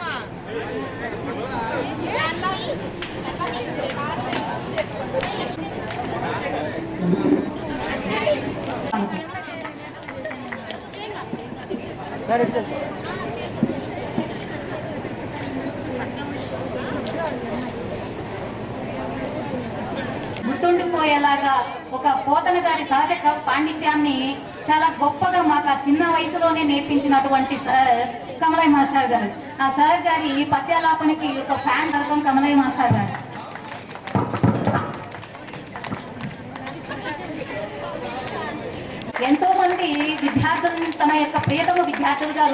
గుర్తుండిపోయేలాగా ఒక పోతన గారి సహజ పాండిత్యాన్ని చాలా గొప్పగా మాకు ఆ చిన్న వయసులోనే నేర్పించినటువంటి సార్ కమలయ్య మాస్టర్ గారు. ఆ సార్ గారి పద్యాలాపనకి ఒక ఫ్యాన్ దొరకం కమలయ్య మాస్టర్ గారు. ఎంతో మంది విద్యార్థులను తన యొక్క ప్రియతమ విద్యార్థులుగా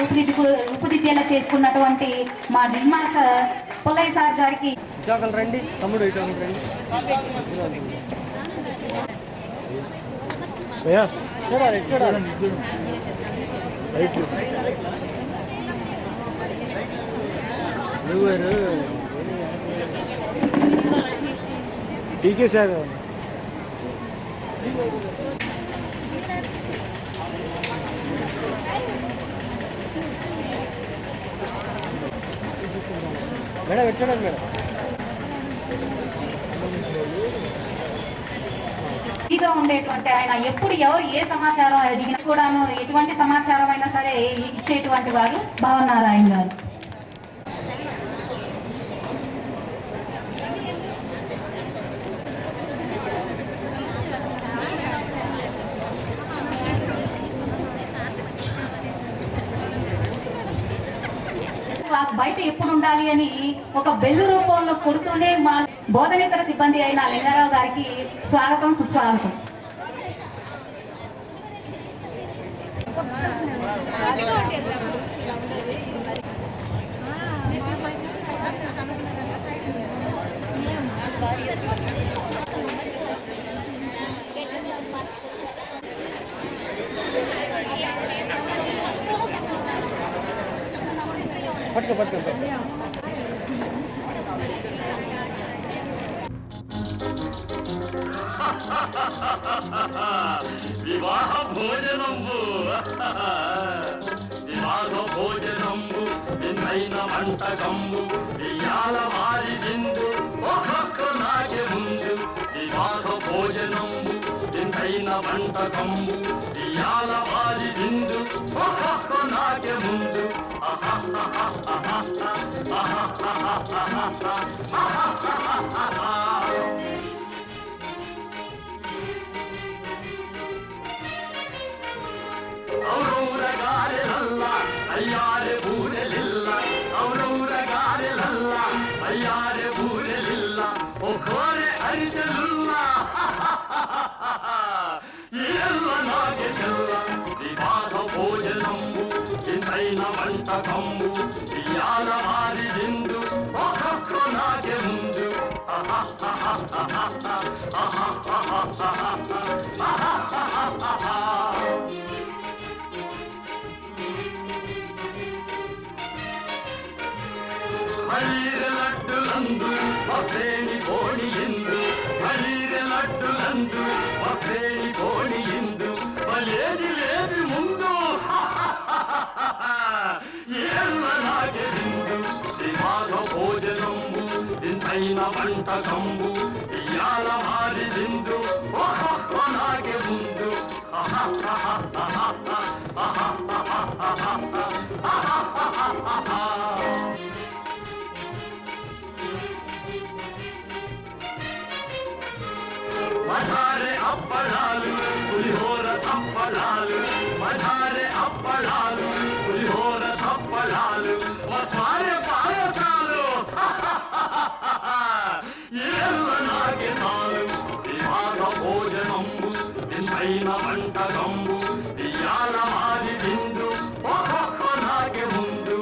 రూపుదిద్దేలా చేసుకున్నటువంటి మా డ్రిల్ మాస్టర్ పుల్లయ్య సార్ గారికి రండి తమ్ముడు, రండి. టీకే సార్ మేడం ఎట్లా మేడం ఇదిగా ఉండేటువంటి ఆయన ఎప్పుడు ఎవరు ఏ సమాచారం అడిగినా కూడాను ఎటువంటి సమాచారం అయినా సరే ఇచ్చేటువంటి వారు భావనారాయణ గారు. క్లాస్ బయట ఎప్పుడు ఉండాలి అని ఒక బెల్లు రూపంలో కొడుతూనే మా బోధనేతర సిబ్బంది అయిన లింగారావు గారికి స్వాగతం, సుస్వాగతం. వివాహ భోజనంబు వివాహ భోజనంబు విన్నైన వంటకంబు ఇయాల వారి విందు ఒక్కొక్క నాటి ముందు వివాహ భోజనంబు విన్నైన ఎంతైన వంటకంబు ఇయాల వారి విందు నాకే ముందు ఔరగారెలల్ల అయ్యారే బూరెలిల్ల ఔరగారెలల్ల అయ్యారే బూరెలిల్ల ఒక్కోరే అరిసెలుల్ల ఎల్ల నాగే చెల్ల వివాహ భోజనంబు ఇంతైన వంటకంబు ఇయాల వారి విందు ఒక్కొక్క నాగే ముందు మలీరె లడ్డులందు మఫేని కోణి ఇందు మలీరె లడ్డులందు మఫేని కోణి ఇందు మలేది లేది ముందు ఏళ్ళ నాగే విందు వివాహ భోజనంబు ఇంతైన వంటకంబు ఇయాల వారి విందు ఒక్కొక్క నాగే ముందు మధారే అప్పడాలు పులిహోర తప్పడాలు మధారే అప్పడాలు పులిహోర తప్పడాలు మధారే పాయసాలు ఏళ్ళ నాగే నాలు వివాహ భోజనంబు ఇంతైన వంటకంబు ఇయాల వారి విందు ఒక్కొక్క నాగే ముందు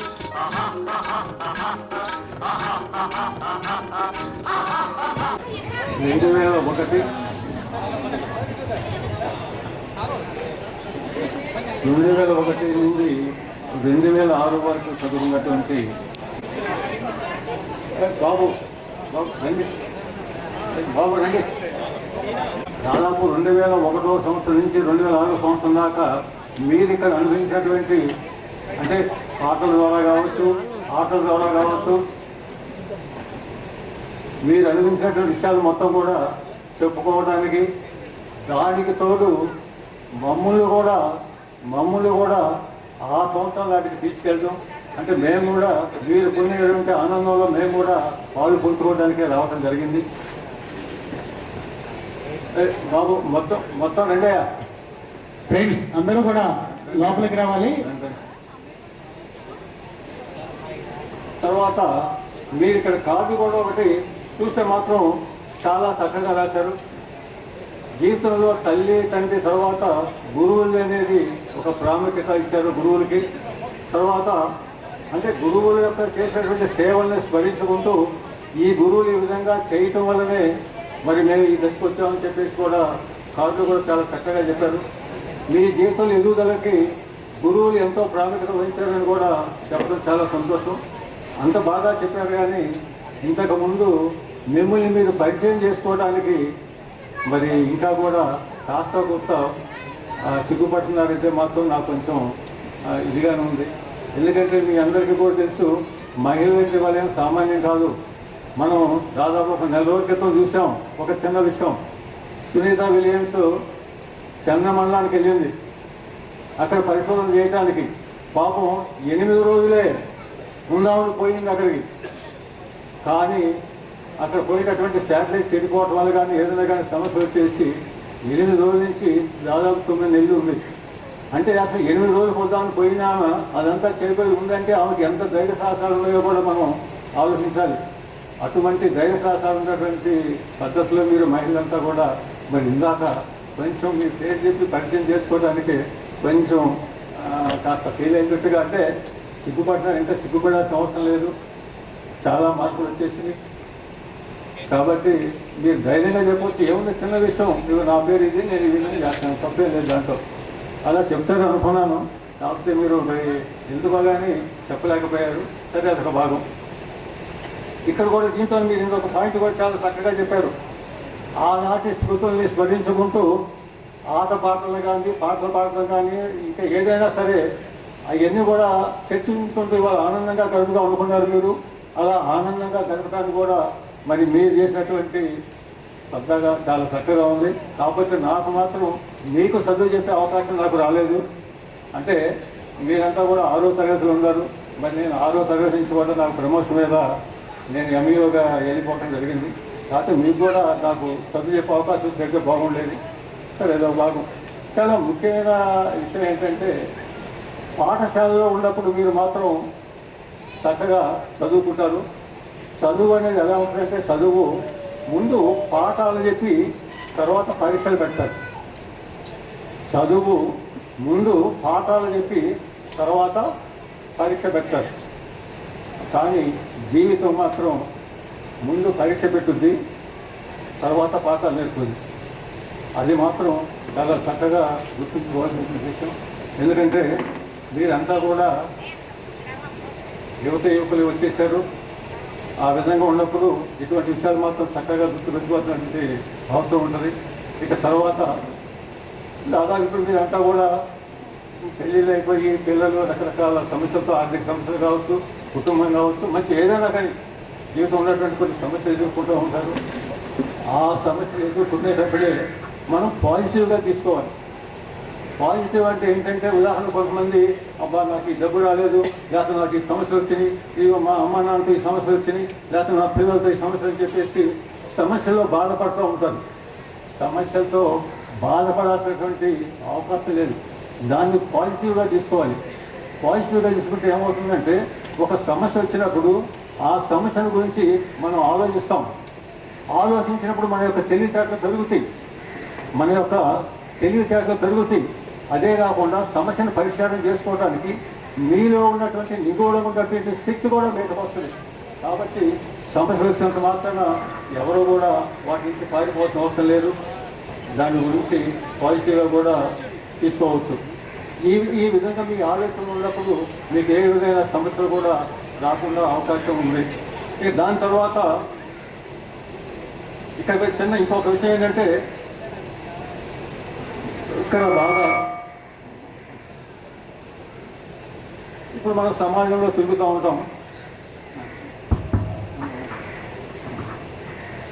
2001 నుండి 2006 వరకు చదువుకున్నటువంటి బాబు రండి దాదాపు 2001 సంవత్సరం నుంచి 2006 సంవత్సరం దాకా మీరు ఇక్కడ అనుభవించినటువంటి అంటే పాటల ద్వారా కావచ్చు ఆటల ద్వారా కావచ్చు మీరు అనుభవించినటువంటి విషయాలు మొత్తం కూడా చెప్పుకోవడానికి దానికి తోడు మమ్మల్ని కూడా ఆ సంవత్సరం వాటికి తీసుకెళ్ళడం అంటే మేము కూడా మీరు పొందినటువంటి ఆనందంలో మేము కూడా పాలు పొందుకోవడానికి రావడం జరిగింది. బాబు మొత్తం రెండయ్య ఫ్రెండ్స్ అందరూ కూడా లోపలికి రావాలి. తర్వాత మీరు ఇక్కడ కాపీ కూడా ఒకటి చూస్తే మాత్రం చాలా చక్కగా రాశారు. జీవితంలో తల్లి తండ్రి తర్వాత గురువులు అనేది ఒక ప్రాముఖ్యత ఇచ్చారు గురువులకి. తర్వాత అంటే గురువుల యొక్క చేసినటువంటి సేవల్ని స్మరించుకుంటూ ఈ గురువులు ఈ విధంగా చేయటం వల్లనే మరి మేము ఈ దశకు వచ్చామని చెప్పేసి కూడా కాదు కూడా చాలా చక్కగా చెప్పారు. మీ జీవితంలో ఎదుగుదలకి గురువులు ఎంతో ప్రాముఖ్యత వహించారని కూడా చెప్పడం చాలా సంతోషం. అంత బాగా చెప్పారు. కానీ ఇంతకుముందు మిమ్మల్ని మీరు పరిచయం చేసుకోవడానికి మరి ఇంకా కూడా కాస్త కూస్త సిగ్గుపడుతున్నారంటే మాత్రం నాకు కొంచెం ఇదిగానే ఉంది. ఎందుకంటే మీ అందరికీ కూడా తెలుసు మహిళల వలయం సామాన్యం కాదు. మనం దాదాపు ఒక 4 రోజుల క్రితం చూసాం ఒక చిన్న విషయం. సునీత విలియమ్స్ చెన్న మండలానికి వెళ్ళింది అక్కడ పరిశోధన చేయడానికి. పాపం 8 రోజులే ఉందామని పోయింది అక్కడికి. కానీ అక్కడ పోయినటువంటి శాటిలైట్ చెడిపోవటం వల్ల కానీ ఏదైనా కానీ సమస్య వచ్చేసి 8 రోజుల నుంచి దాదాపు 9 నెలలు ఉంది. అంటే అసలు 8 రోజులు పోదామని పోయినా అదంతా చెడిపోయి ఉందంటే ఆమెకి ఎంత ధైర్య సాహసాలు ఉన్నాయో కూడా మనం ఆలోచించాలి. అటువంటి ధైర్య సాహసాలు ఉన్నటువంటి పద్ధతిలో మీరు మహిళలంతా కూడా మరి ఇందాక కొంచెం మీ పేరు చెప్పి పరిచయం చేసుకోవడానికి కొంచెం కాస్త ఫీల్ అయినట్టుగా అంటే సిగ్గుపడ్డారంటే సిగ్గుపడాల్సిన అవసరం లేదు. చాలా మార్పులు వచ్చేసింది. కాబట్టి మీరు ధైర్యంగా చెప్పవచ్చు. ఏముంది చిన్న విషయం, ఇవి నా పేరు ఇది, నేను ఇది చేస్తాను, తప్పేం లేదు దాంట్లో. అలా చెప్తాను అనుకున్నాను. కాకపోతే మీరు మరి ఎందుకు కానీ చెప్పలేకపోయారు. సరే అదొక భాగం. ఇక్కడ కూడా దీంతో మీరు ఇంకొక పాయింట్ కూడా చాలా చక్కగా చెప్పారు. ఆనాటి స్మృతుల్ని స్మరించుకుంటూ పాటలు కానీ పాటలు పాడటం కానీ ఇంకా ఏదైనా సరే అవన్నీ కూడా చర్చించుకుంటూ ఇవాళ ఆనందంగా గడుపుదాం అనుకున్నారు మీరు. అలా ఆనందంగా గడపడానికి కూడా మరి మీరు చేసినటువంటి సరదాగా చాలా చక్కగా ఉంది. కాకపోతే నాకు మాత్రం మీకు చదువు చెప్పే అవకాశం నాకు రాలేదు. అంటే మీరంతా కూడా 6వ తరగతిలో ఉన్నారు. మరి నేను 6వ తరగతి నుంచి కూడా నాకు ప్రమోషన్ మీద నేను ఎంఈఓగా వెళ్ళిపోవడం జరిగింది. కాకపోతే మీకు కూడా నాకు చదువు చెప్పే అవకాశం సరిగ్గా బాగుండేది. సరే ఏదో భాగం. చాలా ముఖ్యమైన విషయం ఏంటంటే పాఠశాలలో ఉన్నప్పుడు మీరు మాత్రం చక్కగా చదువుకుంటారు. చదువు అనేది ఎలా ఉంటుందంటే చదువు ముందు పాఠాలు చెప్పి తర్వాత పరీక్షలు పెడతారు. చదువు ముందు పాఠాలు చెప్పి తర్వాత పరీక్ష పెడతారు. కానీ జీవితం మాత్రం ముందు పరీక్ష పెట్టుద్ది, తర్వాత పాఠాలు నేర్పుద్ది. అది మాత్రం చాలా చక్కగా గుర్తుంచుకోవాల్సిన విషయం. ఎందుకంటే మీరంతా కూడా యువకులు వచ్చేసారు. ఆ విధంగా ఉన్నప్పుడు ఇటువంటి విషయాలు మాత్రం చక్కగా గుర్తుపెట్టుకోవాల్సినటువంటి అవసరం ఉంటుంది. ఇక తర్వాత దాదాపు ఇప్పుడు మీరంతా కూడా పెళ్ళిళ్ళు అయిపోయి పిల్లలు రకరకాల సమస్యలతో, ఆర్థిక సమస్యలు కావచ్చు, కుటుంబం కావచ్చు, మంచి ఏదైనా కానీ జీవితం ఉన్నటువంటి కొన్ని సమస్యలు ఎదుర్కొంటూ ఉంటారు. ఆ సమస్యలు ఎదుర్కొనేటప్పుడే మనం పాజిటివ్గా తీసుకోవాలి. పాజిటివ్ అంటే ఏంటంటే ఉదాహరణ కొంతమంది అబ్బా నాకు ఈ డబ్బు రాలేదు, లేకపోతే నాకు ఈ సమస్యలు వచ్చినాయి, ఇవి మా అమ్మ నాన్నతో ఈ సమస్యలు వచ్చినాయి, లేకపోతే నా పిల్లలతో ఈ సమస్యలు అని చెప్పేసి సమస్యల్లో బాధపడుతూ ఉంటారు. సమస్యలతో బాధపడాల్సినటువంటి అవకాశం లేదు. దాన్ని పాజిటివ్గా తీసుకోవాలి. పాజిటివ్గా తీసుకుంటే ఏమవుతుందంటే ఒక సమస్య వచ్చినప్పుడు ఆ సమస్యల గురించి మనం ఆలోచిస్తాం. ఆలోచించినప్పుడు మన యొక్క తెలివితేటలు పెరుగుతాయి. అదే కాకుండా సమస్యను పరిష్కారం చేసుకోవడానికి మీలో ఉన్నటువంటి నిగూఢంగా ఉన్నటువంటి శక్తి కూడా బయటకు వస్తుంది. కాబట్టి సమస్య వచ్చినంత మాత్రాన ఎవరు కూడా వాటి నుంచి పారిపోవాల్సిన అవసరం లేదు. దాని గురించి పాజిటివ్గా కూడా తీసుకోవచ్చు. ఈ విధంగా మీ ఆలోచన ఉన్నప్పుడు మీకు ఏ విధమైన సమస్యలు కూడా రాకుండా అవకాశం ఉంది. దాని తర్వాత ఇక్కడ చిన్న ఇంకొక విషయం ఏంటంటే ఇక్కడ బాగా ఇప్పుడు మనం సమాజంలో తిరుగుతూ ఉంటాం.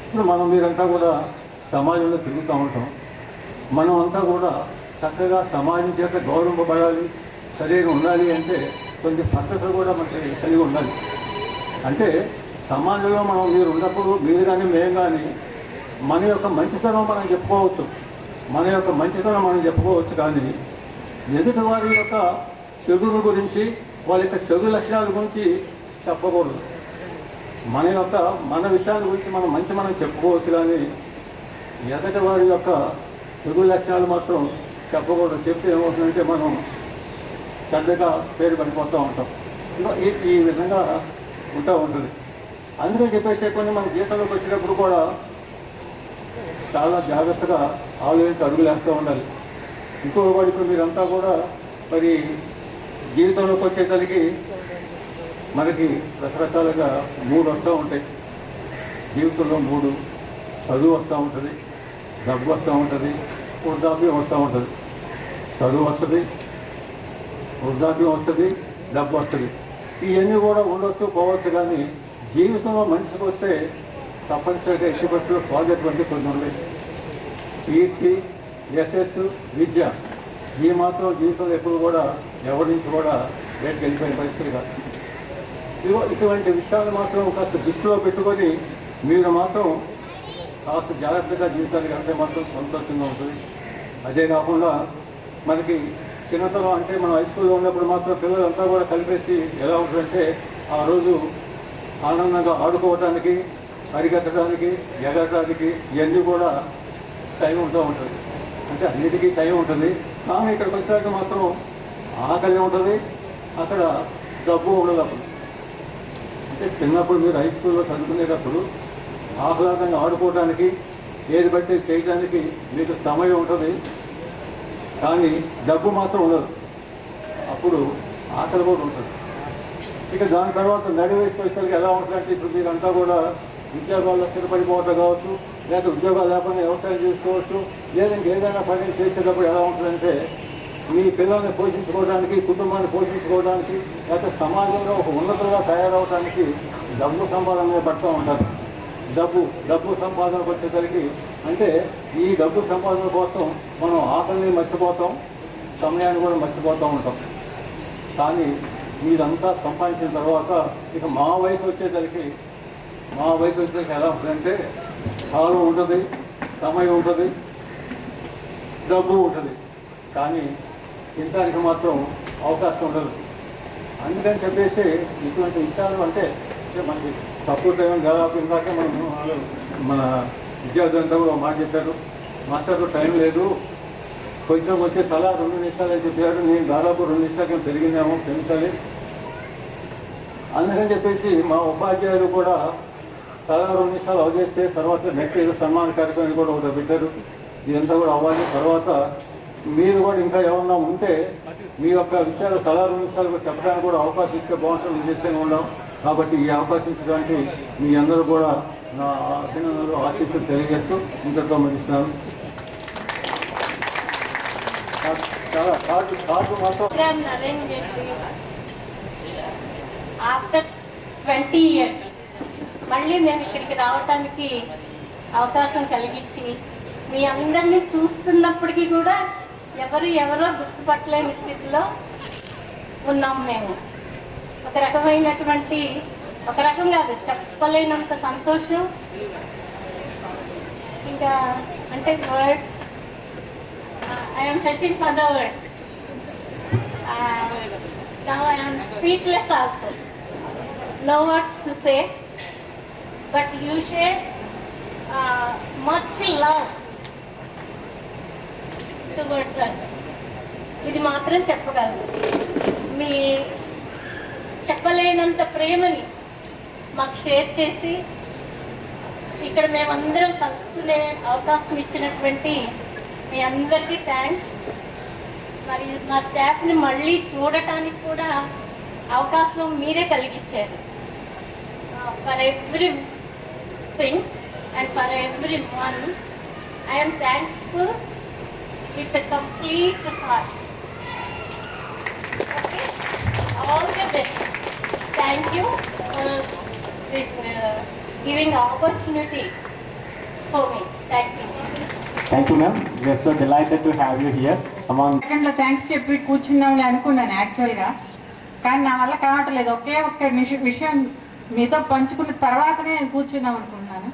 ఇప్పుడు మీరంతా కూడా సమాజంలో తిరుగుతూ ఉంటాం. మనం అంతా కూడా చక్కగా సమాజం చేత గౌరవింపబడాలి, సరిగా ఉండాలి అంటే కొన్ని పద్ధతులు కూడా మనకి కలిగి ఉండాలి. అంటే సమాజంలో మీరు ఉన్నప్పుడు మీరు కానీ మేము కానీ మన యొక్క మంచితనం మనం చెప్పుకోవచ్చు. కానీ ఎదుటి వారి యొక్క చెడుల గురించి, వాళ్ళ యొక్క చెడు లక్షణాల గురించి చెప్పకూడదు. మన విషయాల గురించి మనం చెప్పుకోవచ్చు. కానీ ఎదుటి వారి యొక్క చెడు లక్షణాలు మాత్రం చెప్పకూడదు. చెప్తే ఏమవుతుందంటే మనం చెడ్డగా పేరు పడిపోతూ ఉంటాం. ఈ విధంగా ఉంటుంది. అందుకే చెప్పేసే కొన్ని మన జీవితంలోకి వచ్చేటప్పుడు కూడా చాలా జాగ్రత్తగా ఆలోచించి అడుగులేస్తూ ఉండాలి. ఇంకొకటి ఇప్పుడు మీరంతా కూడా మరి జీవితంలోకి వచ్చేసరికి మనకి రకరకాలుగా 3 వస్తూ ఉంటాయి. జీవితంలో 3: చదువు వస్తూ ఉంటుంది, డబ్బు వస్తూ ఉంటుంది, వృద్ధాప్యం వస్తూ ఉంటుంది. చదువు వస్తుంది, వృద్ధాప్యం వస్తుంది, డబ్బు వస్తుంది. ఇవన్నీ కూడా ఉండొచ్చు పోవచ్చు. కానీ జీవితంలో మనిషికి వస్తే తప్పనిసరిగా ఎట్టి పరిస్థితుల్లో పోయేటువంటి కొన్ని ఉన్నాయి. కీర్తి, యశస్సు, విద్య ఈ మాత్రం జీవితంలో ఎప్పుడు కూడా ఎవరి నుంచి కూడా బయటకు వెళ్ళిపోయిన పరిస్థితి కాదు. ఇటువంటి విషయాలు మాత్రం కాస్త దృష్టిలో పెట్టుకొని మీరు మాత్రం కాస్త జాగ్రత్తగా జీవితానికి అంటే మాత్రం సంతోషంగా ఉంటుంది. అదే కాకుండా మనకి చిన్నతనం అంటే మనం హై స్కూల్లో ఉన్నప్పుడు మాత్రం పిల్లలంతా కూడా కలిపేసి ఎలా ఉంటుందంటే ఆ రోజు ఆనందంగా ఆడుకోవడానికి, పరిగెత్తడానికి, ఎగరడానికి ఇవన్నీ కూడా టైం ఉంటూ ఉంటుంది. అంటే అన్నిటికీ టైం ఉంటుంది. కానీ ఇక్కడికి వచ్చేసరికి మాత్రం ఆకలి ఉంటుంది, అక్కడ డబ్బు ఉండదు. అప్పుడు అంటే చిన్నప్పుడు మీరు హై స్కూల్లో చదువుకునేటప్పుడు ఆహ్లాదంగా ఆడుకోవడానికి, ఏది బట్టి చేయడానికి మీకు సమయం ఉంటుంది. కానీ డబ్బు మాత్రం ఉండదు. అప్పుడు ఆకలి కూడా ఉంటుంది. ఇక దాని తర్వాత నడి వయసుకు వచ్చేసరికి ఎలా ఉంటుందంటే ఇప్పుడు మీరంతా కూడా ఉద్యోగాల్లో స్థిరపడిపోవటం కావచ్చు, లేదా ఉద్యోగాలు లేకపోతే వ్యవసాయం చేసుకోవచ్చు, లేదా ఏదైనా పని చేసేటప్పుడు ఎలా ఉంటుందంటే మీ పిల్లల్ని పోషించుకోవడానికి, కుటుంబాన్ని పోషించుకోవడానికి, లేకపోతే సమాజంలో ఒక ఉన్నతులుగా తయారవడానికి డబ్బు సంపాదన పడుతూ ఉంటారు. డబ్బు సంపాదనకు వచ్చేసరికి అంటే ఈ డబ్బు సంపాదన కోసం మనం ఆకలిని మర్చిపోతాం, సమయాన్ని కూడా మర్చిపోతూ ఉంటాం. కానీ మీరంతా సంపాదించిన తర్వాత ఇక మా వయసు వచ్చేసరికి ఎలా ఉంటుందంటే కాలం ఉంటుంది, సమయం ఉంటుంది, డబ్బు ఉంటుంది, కానీ తినడానికి మాత్రం అవకాశం ఉండదు. అందుకని చెప్పేసి ఇటువంటి విషయాలు అంటే మనకి తక్కువ టైం దాదాపు ఇందాక మన విద్యార్థులంతా కూడా మాట చెప్పారు, మాస్టర్కు టైం లేదు, కొంచెం వచ్చే తలా 2 నిమిషాలు అని చెప్పారు. నేను దాదాపు 2 నిమిషాలకి పెరిగిందేమో పెంచాలి. అందుకని చెప్పేసి మా ఉపాధ్యాయులు కూడా తలా 2 నిమిషాలు అవజేస్తే తర్వాత నెక్స్ట్ ఏదో సన్మాన కార్యక్రమం కూడా ఒకటి పెట్టారు. ఇదంతా కూడా అవ్వాలి. తర్వాత మీరు కూడా ఇంకా ఏమన్నా ఉంటే మీ యొక్క విషయాలు తలా 2 నిమిషాలు చెప్పడానికి కూడా అవకాశం ఇస్తే బాగుంటుంది ఉద్దేశంగా ఉన్నాం. కాబట్టి ఈ అవకాశం ఇచ్చడానికి మీ అందరూ కూడా నా అభినందనలు, ఆశీస్సులు తెలియజేస్తూ ఇంతతో ముగిస్తున్నాను. చాలా కార్డు మాత్రం ఆఫ్టర్ 20 years మళ్ళీ మేము ఇక్కడికి రావటానికి అవకాశం కలిగించి మీ అందరినీ చూస్తున్నప్పటికీ కూడా ఎవరో గుర్తుపట్టలేని స్థితిలో ఉన్నాం మేము. ఒక రకం కాదు, చెప్పలేనంత సంతోషం. ఇంకా అంటే words, I am searching for the words. Now I am speechless also. No words to say, but you share much love towards us. ఇది మాత్రం చెప్పగలను. మీ చెప్పలేనంత ప్రేమని మాకు షేర్ చేసి ఇక్కడ మేమందరం కలుసుకునే అవకాశం ఇచ్చినటువంటి మీ అందరికీ థ్యాంక్స్. మరియు మా స్టాఫ్ని మళ్ళీ చూడటానికి కూడా అవకాశం మీరే కలిగించారు. For every thing and for every one I am thankful with a complete heart. Okay, all the best. Thank you for this giving opportunity for me. Thank you. Thank you, ma'am. We are so delighted to have you here among. సెకండ్లో thanks చెప్పి కూర్చున్నామని అనుకున్నాను యాక్చువల్గా, కానీ నా వల్ల కావట్లేదు. ఒక్క విషయం మీతో పంచుకున్న తర్వాతనే నేను కూర్చున్నాం అనుకున్నాను.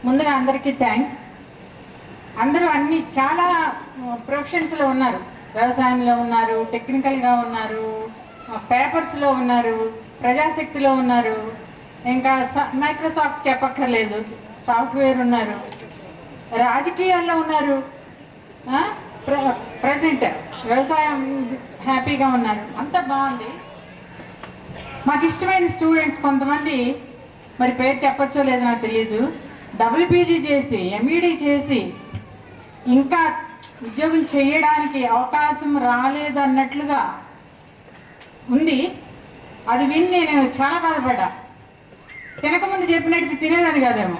ముందుగా అందరికీ థ్యాంక్స్. అందరూ అన్ని చాలా ప్రొఫెషన్స్లో ఉన్నారు. వ్యవసాయంలో ఉన్నారు, టెక్నికల్గా ఉన్నారు, పేపర్స్లో ఉన్నారు, ప్రజాశక్తిలో ఉన్నారు, ఇంకా మైక్రోసాఫ్ట్ చెప్పక్కర్లేదు, సాఫ్ట్వేర్ ఉన్నారు, రాజకీయాల్లో ఉన్నారు, ప్రజెంట్ వ్యవసాయం హ్యాపీగా ఉన్నారు. అంత బాగుంది. మాకు ఇష్టమైన స్టూడెంట్స్ కొంతమంది, మరి పేరు చెప్పచ్చో లేదో నాకు తెలియదు, డబుల్ పీజీ చేసి ఎంఈడి చేసి ఇంకా ఉద్యోగం చేయడానికి అవకాశం రాలేదు అన్నట్లుగా ఉంది. అది విని నేను చాలా బాధపడ్డా. తినకముందు చెప్పినట్టు తినేదని కాదేమో,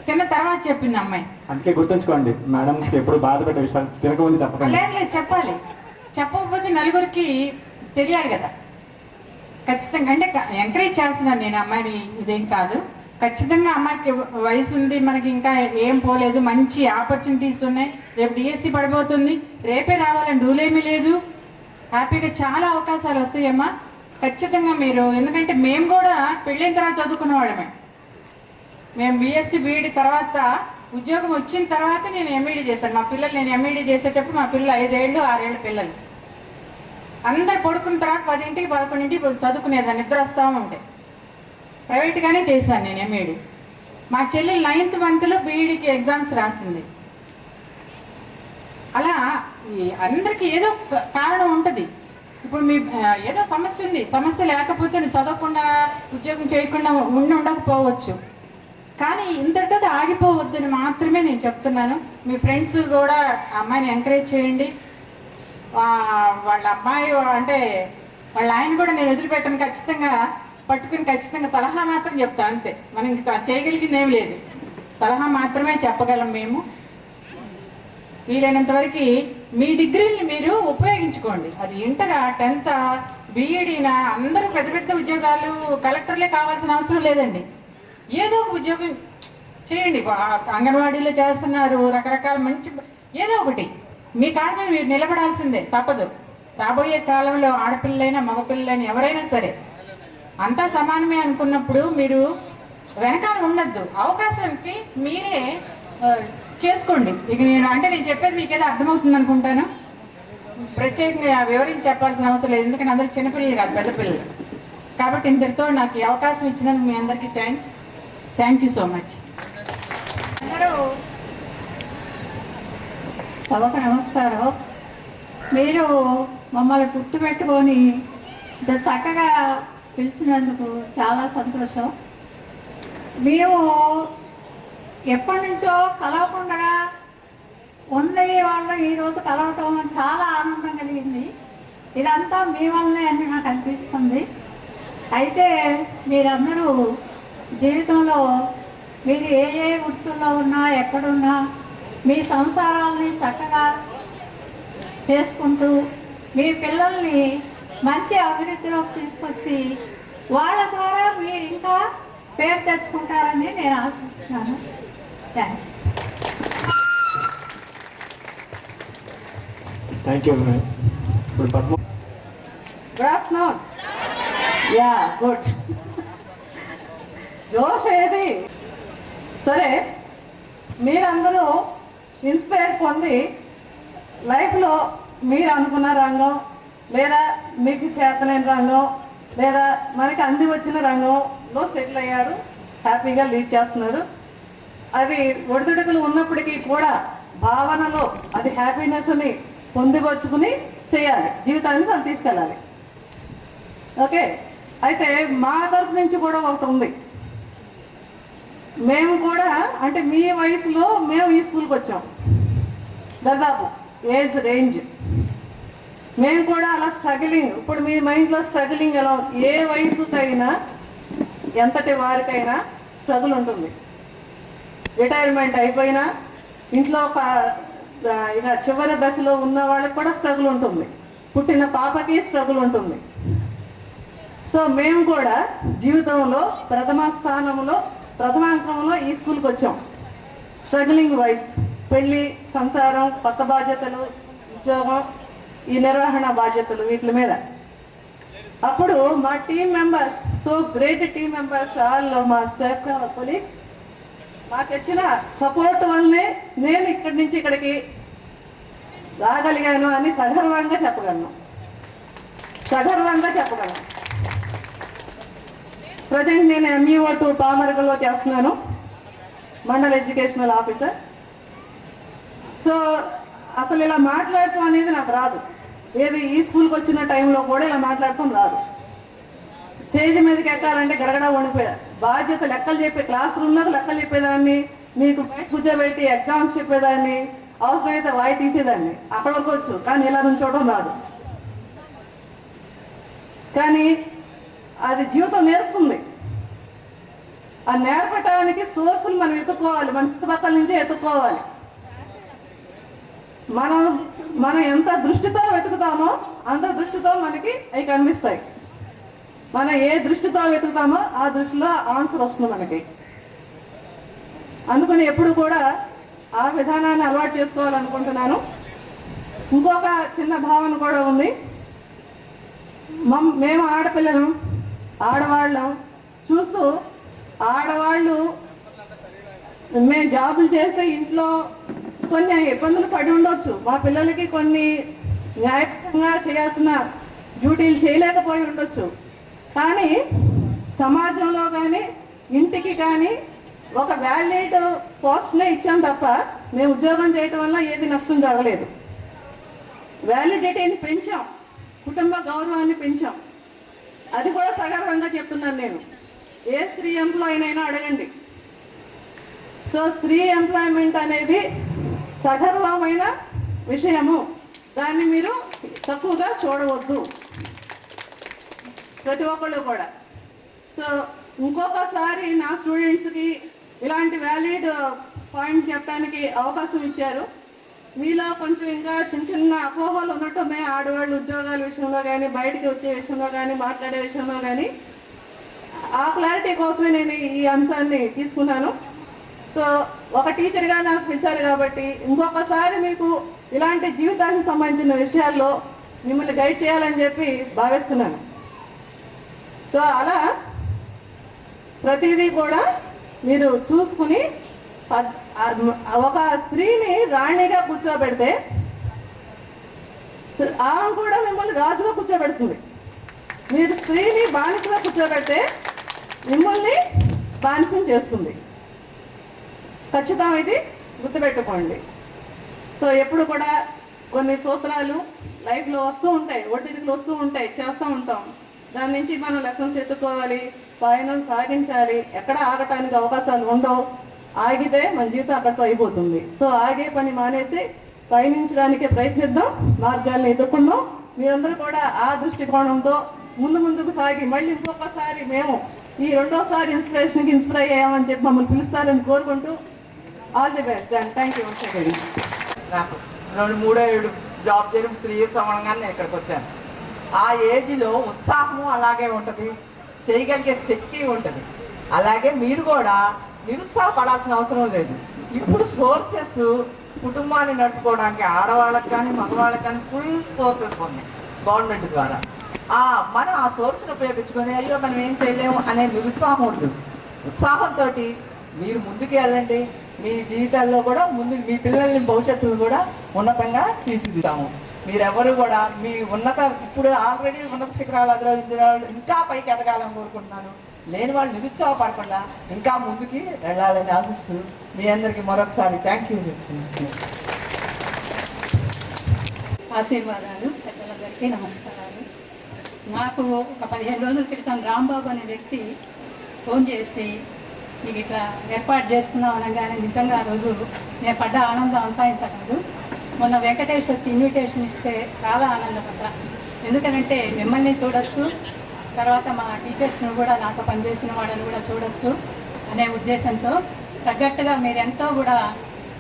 తిన్న తర్వాత చెప్పింది అమ్మాయి. అందుకే గుర్తుంచుకోండి మేడం, ఎప్పుడు బాధపడే విషయాలు తినకముందు చెప్పండి. లేదు చెప్పాలి, చెప్పకపోతే నలుగురికి తెలియాలి కదా. ఖచ్చితంగా అంటే ఎంకరేజ్ చేస్తున్నాను నేను అమ్మాయిని, ఇదేం కాదు. ఖచ్చితంగా అమ్మాయికి వయసు ఉంది, మనకి ఇంకా ఏం పోలేదు, మంచి ఆపర్చునిటీస్ ఉన్నాయి. రేపు డిఎస్సి పడిపోతుంది, రేపే రావాలని రూల్ ఏమీ లేదు. హ్యాపీగా చాలా అవకాశాలు వస్తాయమ్మా. ఖచ్చితంగా మీరు, ఎందుకంటే మేము కూడా పెళ్ళైన తర్వాత చదువుకున్న వాళ్ళమే. మేము బిఎస్సి బీఈడి తర్వాత ఉద్యోగం వచ్చిన తర్వాత నేను ఎంఈడి చేశాను. మా పిల్లలు, నేను ఎంఈడి చేసేటప్పుడు మా పిల్లలు 5 ఏళ్ళు 6 ఏళ్ళ పిల్లలు. అందరు పడుకున్న తర్వాత 10ంటికి 11ంటికి చదువుకునేదాన్ని, నిద్ర వస్తూ ఉంటే. ప్రైవేట్గానే చేశాను నేను ఎంఈడి. మా చెల్లి 9th monthలో బీఈడికి ఎగ్జామ్స్ రాసింది. అలా అందరికీ ఏదో కారణం ఉంటుంది. ఇప్పుడు మీ ఏదో సమస్య ఉంది, సమస్య లేకపోతే నువ్వు చదవకుండా ఉద్యోగం చేయకుండా ఉండకపోవచ్చు. కానీ ఇంతటితో ఆగిపోవద్దని మాత్రమే నేను చెప్తున్నాను. మీ ఫ్రెండ్స్ కూడా అమ్మాయిని ఎంకరేజ్ చేయండి. వాళ్ళ అమ్మాయి అంటే వాళ్ళ ఆయన కూడా నేను వదిలిపెట్టను, ఖచ్చితంగా పట్టుకుని ఖచ్చితంగా సలహా మాత్రం చెప్తాను అంతే. మనం ఇంకా చేయగలిగింది ఏం లేదు, సలహా మాత్రమే చెప్పగలం మేము. వీలైనంత వరకు మీ డిగ్రీని మీరు ఉపయోగించుకోండి. అది ఇంటరా 10th బీఈడీనా అందరూ పెద్ద పెద్ద ఉద్యోగాలు కలెక్టర్లే కావాల్సిన అవసరం లేదండి. ఏదో ఒక ఉద్యోగం చేయండి. అంగన్వాడీలో చేస్తున్నారు, రకరకాల మంచి ఏదో ఒకటి మీ కాళ్ళ మీద మీరు నిలబడాల్సిందే, తప్పదు. రాబోయే కాలంలో ఆడపిల్లలైనా మగపిల్లలైనా ఎవరైనా సరే అంతా సమానమే అనుకున్నప్పుడు మీరు వెనకాల ఉండద్దు, అవకాశానికి మీరే చేసుకోండి. ఇక నేను చెప్పేది మీకేదో అర్థమవుతుంది అనుకుంటాను. ప్రత్యేకంగా వివరించి చెప్పాల్సిన అవసరం లేదు, ఎందుకంటే అందరూ చిన్నపిల్లలు కాదు, పెద్ద పిల్లలు. కాబట్టి ఇంతటితో నాకు ఈ అవకాశం ఇచ్చినందుకు మీ అందరికీ థ్యాంక్ యూ సో మచ్. అందరూ సభకు నమస్కారం. మీరు మమ్మల్ని గుర్తుపెట్టుకొని ఇంత చక్కగా పిలిచినందుకు చాలా సంతోషం. మేము ఎప్పటి నుంచో కలవకుండా ఉన్న వాళ్ళు ఈరోజు కలవటం చాలా ఆనందం కలిగింది. ఇదంతా మీ వల్లనే అని నాకు అనిపిస్తుంది. అయితే మీరందరూ జీవితంలో మీరు ఏ వృత్తుల్లో ఉన్నా ఎక్కడున్నా మీ సంసారాలని చక్కగా చేసుకుంటూ మీ పిల్లల్ని మంచి అభివృద్ధిలోకి తీసుకొచ్చి వాళ్ళ ద్వారా మీరు ఇంకా పేరు తెచ్చుకుంటారని నేను ఆశిస్తున్నాను. థ్యాంక్స్. Thank you. ఇప్పుడు Padma. Good afternoon. Yeah good. జోష్ ఏది సరే, మీరందరూ ఇన్స్పైర్ పొంది లైఫ్లో మీరు అనుకున్న రంగం లేదా మీకు చేతనైన రంగం లేదా మనకి అంది వచ్చిన రంగంలో సెటిల్ అయ్యారు, హ్యాపీగా లీడ్ చేస్తున్నారు. అది ఒడిదుడుకులు ఉన్నప్పటికీ కూడా భావనలో అది హ్యాపీనెస్ని పొందిపరుచుకుని చేయాలి, జీవితాన్ని తీసుకెళ్ళాలి. ఓకే, అయితే మా తరఫు నుంచి కూడా ఒకటి ఉంది. మేము కూడా అంటే మీ వయసులో మేము ఈ స్కూల్కి వచ్చాం, దాదాపు ఏజ్ రేంజ్. మేము కూడా అలా స్ట్రగిలింగ్, ఇప్పుడు మీ మైండ్లో స్ట్రగిలింగ్ ఎలా, ఏ వయసుకైనా ఎంతటి వారికైనా స్ట్రగుల్ ఉంటుంది. రిటైర్మెంట్ అయిపోయినా ఇంట్లో ఇక చివరి దశలో ఉన్న వాళ్ళకి కూడా స్ట్రగుల్ ఉంటుంది, పుట్టిన పాపకి స్ట్రగుల్ ఉంటుంది. సో మేము కూడా జీవితంలో ప్రథమాంకంలో ఈ స్కూల్కి వచ్చాం. స్ట్రగ్లింగ్ వైజ్ పెళ్ళి, సంసారం, కొత్త బాధ్యతలు, ఉద్యోగం, ఈ నిర్వహణ బాధ్యతలు వీటి మీద. అప్పుడు మా team members, so great team members, all మా స్టాఫ్ కొలీగ్స్ మాకు ఇచ్చిన సపోర్ట్ వల్లనే నేను ఇక్కడి నుంచి ఇక్కడికి రాగలిగాను అని సగర్వంగా చెప్పగలను. ప్రజెంట్ నేను MEO2 పామరకలో చేస్తున్నాను, మండల్ ఎడ్యుకేషనల్ ఆఫీసర్. సో అసలు ఇలా మాట్లాడటం అనేది నాకు రాదు, ఏది ఈ స్కూల్కి వచ్చిన టైంలో కూడా ఇలా మాట్లాడటం రాదు. స్టేజ్ మీదకి ఎక్కాలంటే గడగడ వణిపోయా. బాధ్యత లెక్కలు చెప్పే క్లాస్ రూమ్లో లెక్కలు చెప్పేదాన్ని, మీకు బయట కూర్చోబెట్టి ఎగ్జామ్స్ చెప్పేదాన్ని, అవసరమైతే వాయి తీసేదాన్ని, అక్కడ వరకు వచ్చు. కానీ ఇలా నుంచోవడం రాదు. కానీ అది జీవితం నేర్పుతుంది. ఆ నేర్పటానికి సోర్సులు మనం ఎత్తుక్కోవాలి, మన చుట్టుపక్కల నుంచే ఎత్తుక్కోవాలి. మనం ఎంత దృష్టితో వెతుకుతామో అంత దృష్టితో మనకి అవి కనిపిస్తాయి. మనం ఏ దృష్టితో వెతుకుతామో ఆ దృష్టిలో ఆన్సర్ వస్తుంది మనకి. అందుకని ఎప్పుడు కూడా ఆ విధానాన్ని అలవాటు చేసుకోవాలనుకుంటున్నాను. ఇంకొక చిన్న భావన కూడా ఉంది. మేము ఆడపిల్లలు, ఆడవాళ్ళం చూస్తూ ఆడవాళ్ళు మేము జాబులు చేస్తే ఇంట్లో కొన్ని ఇబ్బందులు పడి ఉండొచ్చు, మా పిల్లలకి కొన్ని న్యాయంగా చేయాల్సిన డ్యూటీలు చేయలేకపోయి ఉండొచ్చు. కానీ సమాజంలో కానీ ఇంటికి కానీ ఒక వ్యాలిడ్ పోస్ట్నే ఇచ్చాం తప్ప మేము ఉద్యోగం చేయటం వల్ల ఏది నష్టం జరగలేదు. వ్యాలిడిటీని పెంచాం, కుటుంబ గౌరవాన్ని పెంచాం. అది కూడా సగర్వంగా చెప్తున్నాను నేను. ఏ స్త్రీ ఎంప్లాయీనైనా అడగండి. సో స్త్రీ ఎంప్లాయ్మెంట్ అనేది సగర్వమైన విషయము, దాన్ని మీరు తక్కువగా చూడవద్దు ప్రతి ఒక్కళ్ళు కూడా. సో ఇంకొకసారి నా స్టూడెంట్స్కి ఇలాంటి వ్యాలిడ్ పాయింట్ చెప్పడానికి అవకాశం ఇచ్చారు. మీలో కొంచెం ఇంకా చిన్న చిన్న అపోహలు ఉన్నట్టున్నాయి ఆడవాళ్ళు ఉద్యోగాల విషయంలో కానీ, బయటికి వచ్చే విషయంలో కానీ, మాట్లాడే విషయంలో కానీ. ఆ క్లారిటీ కోసమే నేను ఈ అంశాన్ని తీసుకున్నాను. సో ఒక టీచర్గా నాకు పిలిచారు కాబట్టి ఇంకొకసారి మీకు ఇలాంటి జీవితానికి సంబంధించిన విషయాల్లో మిమ్మల్ని గైడ్ చేయాలని చెప్పి భావిస్తున్నాను. సో అలా ప్రతిదీ కూడా మీరు చూసుకుని ఒక స్త్రీని రాణిగా కూర్చోబెడితే ఆమె కూడా మిమ్మల్ని రాజుగా కూర్చోబెడుతుంది. మీరు స్త్రీని బానిసగా కూర్చోబెడితే మిమ్మల్ని బానిసం చేస్తుంది. ఖచ్చితంగా ఇది గుర్తుపెట్టుకోండి. సో ఎప్పుడు కూడా కొన్ని సూత్రాలు లైఫ్లో వస్తూ ఉంటాయి, ఒడిదుడుకులు వస్తూ ఉంటాయి, చేస్తూ ఉంటాం. దాని నుంచి మనం లెసన్స్ ఎత్తుకోవాలి, పయనం సాగించాలి. ఎక్కడ ఆగటానికి అవకాశాలు ఉండవు. ఆగితే మన జీవితం అక్కడితో అయిపోతుంది. సో ఆగే పని మానేసి పయనించడానికి ప్రయత్నిద్దాం, మార్గాలను ఎదుర్కొందాం. మీరందరూ కూడా ఆ దృష్టికోణంతో ముందుకు సాగి మళ్ళీ ఇంకొకసారి మేము ఈ రెండోసారి ఇన్స్పిరేషన్కి ఇన్స్పైర్ అయ్యామని చెప్పి మమ్మల్ని పిలుస్తారని కోరుకుంటూ all the best and thank you. నాకు 3 జాబ్ చేయడం 3 years అవ్వగానే నేను ఇక్కడికి వచ్చాను. ఆ ఏజ్లో ఉత్సాహము అలాగే ఉంటుంది, చేయగలిగే శక్తి ఉంటుంది. అలాగే మీరు కూడా నిరుత్సాహపడాల్సిన అవసరం లేదు. ఇప్పుడు సోర్సెస్ కుటుంబాన్ని నడుపుకోవడానికి ఆడవాళ్ళకి కానీ మగవాళ్ళకి కానీ ఫుల్ సోర్సెస్ ఉన్నాయి గవర్నమెంట్ ద్వారా. మనం ఆ సోర్స్ని ఉపయోగించుకొని అయ్యో మనం ఏం చేయలేము అనే నిరుత్సాహం వద్దు. ఉత్సాహంతో మీరు ముందుకు వెళ్ళండి. మీ జీవితాల్లో కూడా ముందు మీ పిల్లల్ని భవిష్యత్తును కూడా ఉన్నతంగా తీర్చిదిద్దాము. మీరెవరు కూడా మీ ఇప్పుడు ఆల్రెడీ ఉన్నత శిఖరాలు అధిరోహించిన ఇంకా పైకి ఎదగాలని కోరుకుంటున్నాను. లేని వాళ్ళు నిరుత్సాహపడకుండా ఇంకా ముందుకి వెళ్ళాలని ఆశిస్తూ మీ అందరికీ మరొకసారి థ్యాంక్ యూ చెప్తున్నాను. ఆశీర్వాదాలు. పెద్దలందరికీ నమస్కారాలు. నాకు ఒక 15 రోజుల క్రితం రాంబాబు అనే వ్యక్తి ఫోన్ చేసి నీకు ఇట్లా ఏర్పాటు చేస్తున్నాం అనగానే నిజంగా ఆ రోజు నేను పడ్డ ఆనందం అంతా ఇంత కాదు. మొన్న వెంకటేష్ వచ్చి ఇన్విటేషన్ ఇస్తే చాలా ఆనందపడ్డా. ఎందుకనంటే మిమ్మల్ని చూడొచ్చు, తర్వాత మా టీచర్స్ను కూడా నాతో పనిచేసిన వాళ్ళని కూడా చూడొచ్చు అనే ఉద్దేశంతో తగ్గట్టుగా మీరెంతో కూడా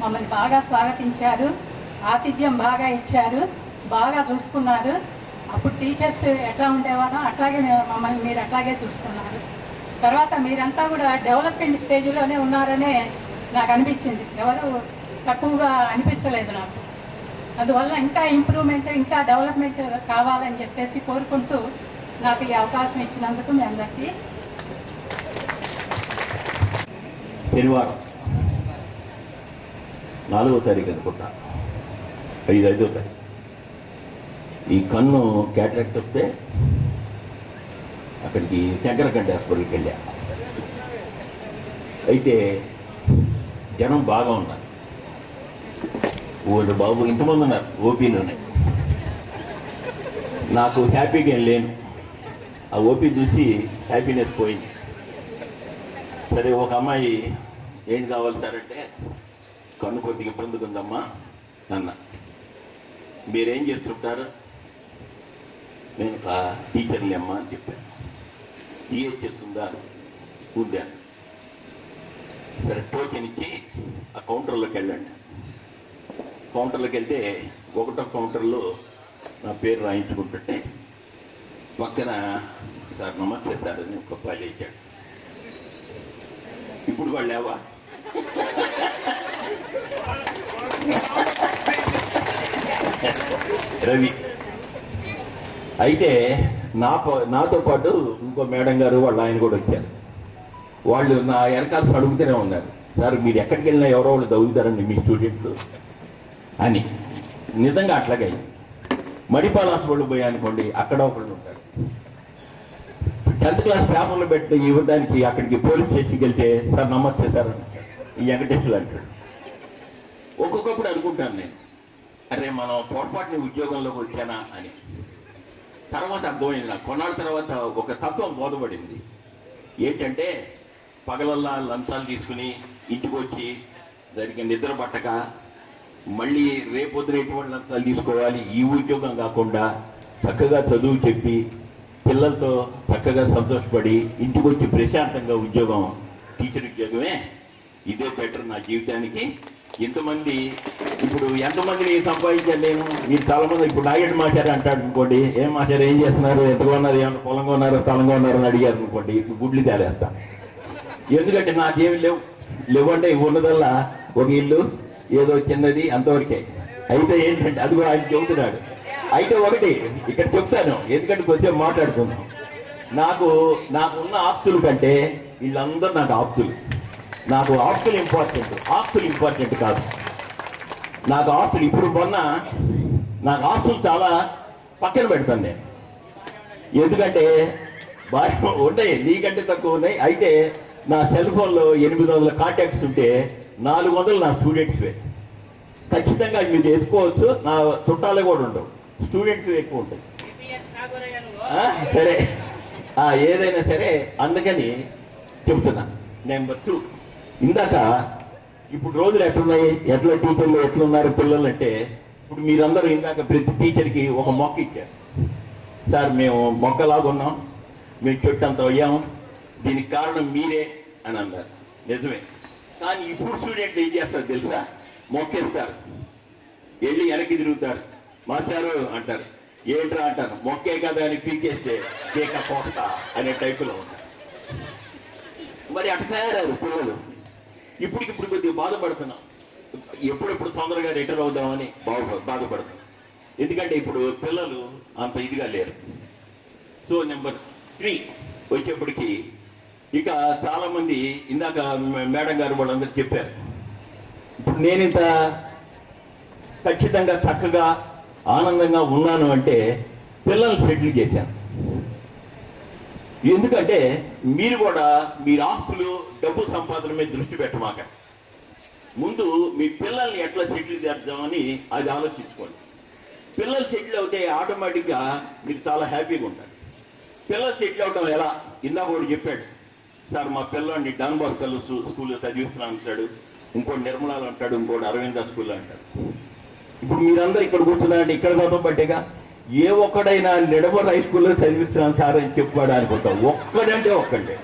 మమ్మల్ని బాగా స్వాగతించారు, ఆతిథ్యం బాగా ఇచ్చారు, బాగా చూసుకున్నారు. అప్పుడు టీచర్స్ ఎట్లా ఉండేవారో అట్లాగే మమ్మల్ని మీరు అట్లాగే చూసుకున్నారు. తర్వాత మీరంతా కూడా డెవలప్మెంట్ స్టేజ్లోనే ఉన్నారనే నాకు అనిపించింది. ఎవరు తక్కువగా అనిపించలేదు నాకు. అందువల్ల ఇంకా ఇంప్రూవ్మెంట్, ఇంకా డెవలప్మెంట్ కావాలని చెప్పేసి కోరుకుంటూ నాకు ఈ అవకాశం ఇచ్చినందుకు మీ అందరికీ శనివారం 4వ తారీఖు అనుకుంటా, 5వ తారీఖు ఈ కన్ను క్యాటరాక్ట్ వస్తే అక్కడికి శంకరకంటి హాస్పిటల్కి వెళ్ళా. అయితే జనం బాగా ఉన్నారు. ఓళ్ళు బాబు ఇంతమంది ఉన్నారు ఓపీలోనే. నాకు హ్యాపీగా ఏం లేను. ఆ ఓపీ చూసి హ్యాపీనెస్ పోయింది. సరే ఒక అమ్మాయి ఏం కావాలి సార్ అంటే కన్ను కొద్దిగా ఇబ్బందిగా ఉందమ్మా అన్న. మీరేం చేస్తుంటారు? నేను ఒక టీచర్ని అమ్మా అని చెప్పాను. ఈహెచ్ఎస్ ఉందా? ఉందా. సరే టోకెన్ ఇచ్చి ఆ కౌంటర్లోకి వెళ్ళండి. కౌంటర్లోకి వెళ్తే 1వ కౌంటర్లో నా పేరు రాయించుకుంటుంటే పక్కన సార్ నమస్తే సార్ అని ఒక ఫైల్ ఇచ్చాడు. ఇప్పుడు వాళ్ళు లేవా? రవి. అయితే నాతో పాటు ఇంకో మేడం గారు వాళ్ళు ఆయన కూడా వచ్చారు. వాళ్ళు నా వెనకాల అడుగుతూనే ఉన్నారు, సార్ మీరు ఎక్కడికి వెళ్ళినా ఎవరో వాళ్ళు దవ్వుతారండి మీ స్టూడెంట్లు అని. నిజంగా అట్లాగే మడిపాల హాస్పిటల్ పోయా అనుకోండి, అక్కడ ఒకళ్ళు ఉంటారు. 10th క్లాస్ పేపర్లో పెట్టి ఇవ్వడానికి అక్కడికి పోలీస్ స్టేషన్కి వెళ్తే సార్ నమస్తే సార్ అంటాడు, ఈ వెంకటేశ్వరు అంటాడు. ఒక్కొక్కప్పుడు అనుకుంటాను నేను, అరే మనం పొరపాటుని ఉద్యోగంలోకి వచ్చానా అని. తర్వాత అర్థమైంది నాకు. కొన్నాళ్ళ తర్వాత ఒక తత్వం బోధపడింది. ఏంటంటే పగలల్లా లంచాలు తీసుకుని ఇంటికి వచ్చి దానికి నిద్ర పట్టక మళ్ళీ రేపొద్దున ఎటువంటి లంచాలు తీసుకోవాలి, ఈ ఉద్యోగం కాకుండా చక్కగా చదువు చెప్పి పిల్లలతో చక్కగా సంతోషపడి ఇంటికి వచ్చి ప్రశాంతంగా ఉద్యోగం, టీచర్ ఉద్యోగమే ఇదే బెటర్ నా జీవితానికి ఇంతమంది ఇప్పుడు ఎంతమందిని సంపాదించాను నేను. మీరు చాలా మంది ఇప్పుడు నాగేడు మాచారు అంటాడు అనుకోండి, ఏం మాచారు ఏం చేస్తున్నారు, ఎంతగా ఉన్నారు, ఏమన్నా పొలంగా ఉన్నారు స్థలంగా ఉన్నారు అని అడిగారు అనుకోండి, ఇప్పుడు గుడ్లు తేలేస్తా. ఎందుకంటే నాకేమి లేవు అంటే ఉన్నదల్లా ఒక ఇల్లు ఏదో చిన్నది అంతవరకే. అయితే ఏంటంటే అది కూడా ఆయన చెబుతున్నాడు. అయితే ఒకటి ఇక్కడ చెప్తాను, ఎందుకంటే కొంచెం మాట్లాడుకుందాం. నాకున్న ఆస్తుల కంటే వీళ్ళందరూ నాకు ఆప్తులు. నాకు ఆస్తులు ఇంపార్టెంట్ కాదు. నాకు ఆస్తులు ఇప్పుడు నాకు ఆస్తులు చాలా పక్కన పెడతాను నేను. ఎందుకంటే బాగా ఉన్నాయి, నీకంటే తక్కువ ఉన్నాయి. అయితే నా సెల్ ఫోన్లో 800 కాంటాక్ట్స్ ఉంటే 400 నా స్టూడెంట్స్వే. ఖచ్చితంగా మీరు ఎత్తుకోవచ్చు, నా చుట్టాలే కూడా ఉండవు, స్టూడెంట్స్ ఎక్కువ ఉంటాయి. సరే ఏదైనా సరే అందుకని చెప్తున్నా. నెంబర్ 2, ఇందాక ఇప్పుడు రోజులు ఎట్లున్నాయి, ఎట్లా టీచర్లు ఎట్లున్నారు పిల్లలు అంటే, ఇప్పుడు మీరందరూ ఇందాక ప్రతి టీచర్కి ఒక మొక్క ఇచ్చారు. సార్ మేము మొక్కలాగున్నాం, మేము చెట్టు అంత అయ్యాము, దీనికి కారణం మీరే అని అన్నారు. నిజమే. కానీ ఇప్పుడు స్టూడెంట్లు ఏం చేస్తారు తెలుసా, మొక్కేస్తారు, వెళ్ళి వెనక్కి తిరుగుతారు, మాస్టారు అంటారు, ఏంట్రా అంటారు, మొక్కే కదా అని పీకేస్తే కేక కోస్తా అనే టైపులో ఉంటారు. మరి అట్లా తయారారు పిల్లలు. ఇప్పుడు కొద్దిగా బాధపడుతున్నాం, ఎప్పుడెప్పుడు తొందరగా రిటైర్ అవుదామని బాధపడుతున్నాం. ఎందుకంటే ఇప్పుడు పిల్లలు అంత ఇదిగా లేరు. సో నెంబర్ 3 వచ్చేప్పటికి ఇక చాలా మంది ఇందాక మేడం గారు వాళ్ళందరూ చెప్పారు. ఇప్పుడు నేను ఇంత ఖచ్చితంగా చక్కగా ఆనందంగా ఉన్నాను అంటే పిల్లల్ని సెటిల్ చేశాను. ఎందుకంటే మీరు కూడా మీరు ఆస్తులు డబ్బు సంపాదన మీద దృష్టి పెట్టమాక, ముందు మీ పిల్లల్ని ఎట్లా సెటిల్ చేద్దామని అది ఆలోచించుకోండి. పిల్లలు సెటిల్ అవుతే ఆటోమేటిక్గా మీరు చాలా హ్యాపీగా ఉంటారు. పిల్లలు సెటిల్ అవడం ఎలా, ఇందాక కూడా చెప్పాడు సార్, మా పిల్లల్ని డాన్ బాస్కల్ స్కూల్లో చదివిస్తున్నాను అంటాడు, ఇంకోటి నిర్మలాలు అంటాడు, ఇంకోటి అరవింద స్కూల్లో అంటాడు. ఇప్పుడు మీరందరూ ఇక్కడ కూర్చున్నారంటే ఇక్కడ చదవబట్టేగా, ఏ ఒక్కడైనా నిడమర్ హై స్కూల్లో చదివిస్తున్నాను సార్ అని చెప్పాడు అనుకుంటాం. ఒక్కడంటే ఒక్కడే.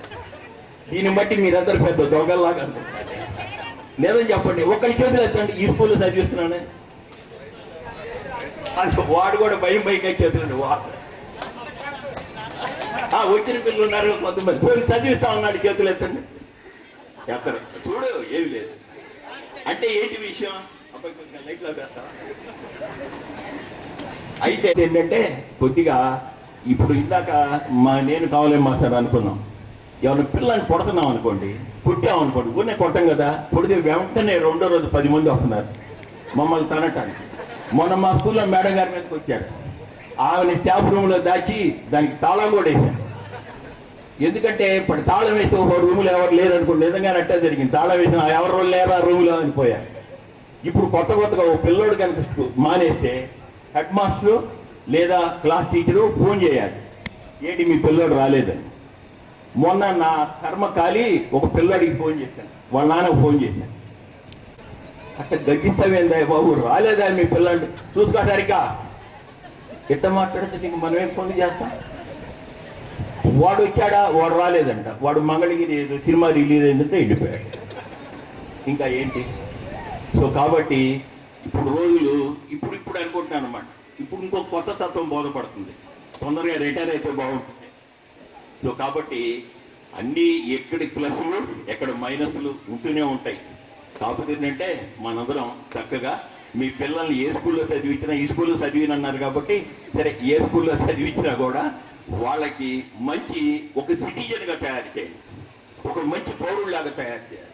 దీన్ని బట్టి మీరందరూ పెద్ద దొంగల్లాగా అనుకుంటారు. లేదని చెప్పండి, ఒక్కడి చేతులు ఎత్తండి ఈ స్కూల్లో చదివిస్తున్నాను అంటే వాడు కూడా భయం చేతులండి. వచ్చిన పిల్లలు ఉన్నారు కొంతమంది, పోయి చదివిస్తా ఉన్నాడు, చేతులు ఎత్తండి. ఎత్తరు, చూడు ఏమి లేదు అంటే ఏంటి విషయం. లైట్లో వేస్తా. అయితే ఏంటంటే కొద్దిగా ఇప్పుడు ఇందాక నేను కావాలేం మాస్టర్ అనుకున్నాం, ఎవరైనా పిల్లల్ని కొడుతున్నాం అనుకోండి, పుట్టామనుకోండి, ఊరినే కొట్టాం కదా, పుడితే వెంటనే 2వ రోజు 10 మంది వస్తున్నారు మమ్మల్ని తనటానికి. మొన్న మా స్కూల్లో మేడం గారి మీదకి వచ్చాడు, ఆమెని స్టాఫ్ రూమ్లో దాచి దానికి తాళం కూడా వేశాను. ఎందుకంటే ఇప్పుడు తాళం వేస్తే ఒక రూములో ఎవరు లేరనుకోండి, నిజంగానే అట్టే జరిగింది. తాళం వేసిన ఎవరు లేరా రూములో అని పోయారు. ఇప్పుడు కొత్తగా ఓ పిల్లోడు కనుక మానేస్తే హెడ్ మాస్టరు లేదా క్లాస్ టీచరు ఫోన్ చేయాలి, ఏంటి మీ పిల్లోడు రాలేదని. మొన్న నా కర్మ కాలి ఒక పిల్లోడికి ఫోన్ చేశాను, వాళ్ళ నాన్నకు ఫోన్ చేశాను. అట్లా గగ్గిస్తామేందా బాబు, రాలేదా మీ పిల్లాడు చూసుకోటారికా, ఎట్లా మాట్లాడితే నీకు మనమేం ఫోన్ చేస్తాం. వాడు వచ్చాడా, వాడు రాలేదంట, వాడు మంగళగిరి సినిమా రిలీజ్ అయిందంటే వెళ్ళిపోయాడు. ఇంకా ఏంటి. సో కాబట్టి ఇప్పుడు రోజులు ఇప్పుడు అనుకుంటున్నాను అన్నమాట. ఇప్పుడు ఇంకో కొత్త తత్వం బోధపడుతుంది, తొందరగా రిటైర్ అయితే బాగుంటుంది. సో కాబట్టి అన్నీ ఎక్కడి ప్లస్లు ఎక్కడ మైనస్లు ఉంటూనే ఉంటాయి. కాకపోతే ఏంటంటే మనందరం చక్కగా మీ పిల్లల్ని ఏ స్కూల్లో చదివించినా, ఈ స్కూల్లో చదివినన్నారు కాబట్టి సరే, ఏ స్కూల్లో చదివించినా కూడా వాళ్ళకి మంచి ఒక సిటిజన్గా తయారు చేయండి, ఒక మంచి పౌరుల్లాగా తయారు చేయాలి.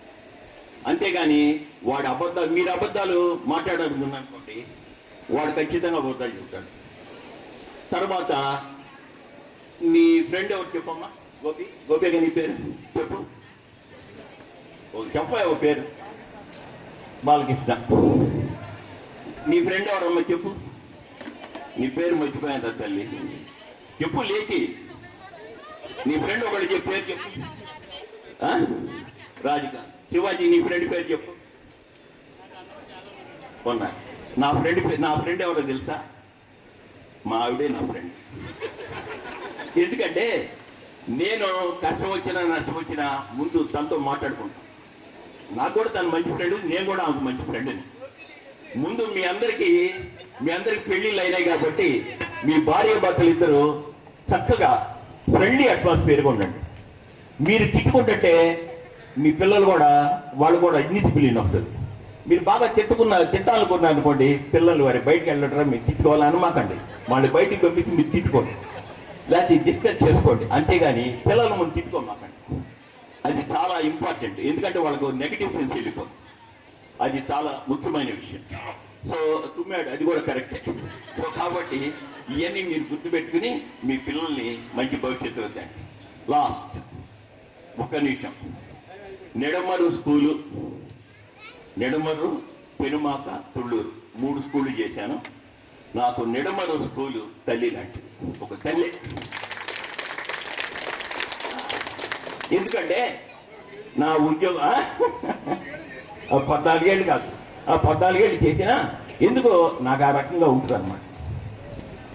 అంతేగాని వాడు మీరు అబద్ధాలు మాట్లాడాలనుకోండి, వాడు ఖచ్చితంగా అబద్ధాలు చెప్తాడు. తర్వాత నీ ఫ్రెండ్ ఎవరు చెప్పమ్మా, గోపిగా నీ పేరు చెప్పు, చెప్పా ఓ పేరు, బాలకృష్ణ. నీ ఫ్రెండ్ ఎవరమ్మా చెప్పు, నీ పేరు మర్చిపోయాను తల్లి, చెప్పు లేచి. నీ ఫ్రెండ్ ఒకటి చెప్పు, పేరు చెప్పు. రాధిక. శివాజీ నీ ఫ్రెండ్ పేరు చెప్పు. కొన్నా. నా ఫ్రెండ్ ఎవరో తెలుసా, మా ఆవిడే నా ఫ్రెండ్. ఎందుకంటే నేను కష్టం వచ్చినా నష్టం వచ్చినా ముందు తనతో మాట్లాడుకుంటాను. నాకు కూడా తను మంచి ఫ్రెండ్, నేను కూడా ఆమెకు మంచి ఫ్రెండ్ని. ముందు మీ అందరికి పెళ్లిళ్ళు అయినాయి కాబట్టి మీ భార్య భర్తలు ఇద్దరు చక్కగా ఫ్రెండ్లీ అట్మాస్ఫియర్గా ఉండండి. మీరు తిట్టుకుంటుంటే మీ పిల్లలు కూడా వాళ్ళు కూడా ఇన్డిసిప్లిన్ వస్తుంది. మీరు బాగా తిట్టాలనుకున్నారు అనుకోండి, పిల్లలు వారి బయటకు వెళ్ళటం మీరు తిట్టుకోవాలని మాకండి. వాళ్ళు బయటికి పంపించి మీరు తిట్టుకోండి, లేకపోతే డిస్కస్ చేసుకోండి, అంతేగాని పిల్లలు మనం తిట్టుకోమాకండి. అది చాలా ఇంపార్టెంట్, ఎందుకంటే వాళ్ళకు నెగిటివ్ సెన్స్ వెళ్ళిపోతుంది. అది చాలా ముఖ్యమైన విషయం. సో తుమ్మాడు, అది కూడా కరెక్టే. సో కాబట్టి ఇవన్నీ మీరు గుర్తుపెట్టుకుని మీ పిల్లల్ని మంచి భవిష్యత్తులో తేండి. లాస్ట్ ఒక్క నిమిషం. నెడమరు స్కూలు, నెడమరు, పెనుమాక, తుళ్ళూరు 3 స్కూళ్ళు చేశాను. నాకు నెడమరు స్కూలు తల్లి లాంటిది, ఒక తల్లి. ఎందుకంటే నా ఉద్యోగం 14 ఏళ్ళు కాదు, 14 ఏళ్ళు చేసినా ఎందుకో నాకు ఆ రకంగా ఉంటుంది అన్నమాట.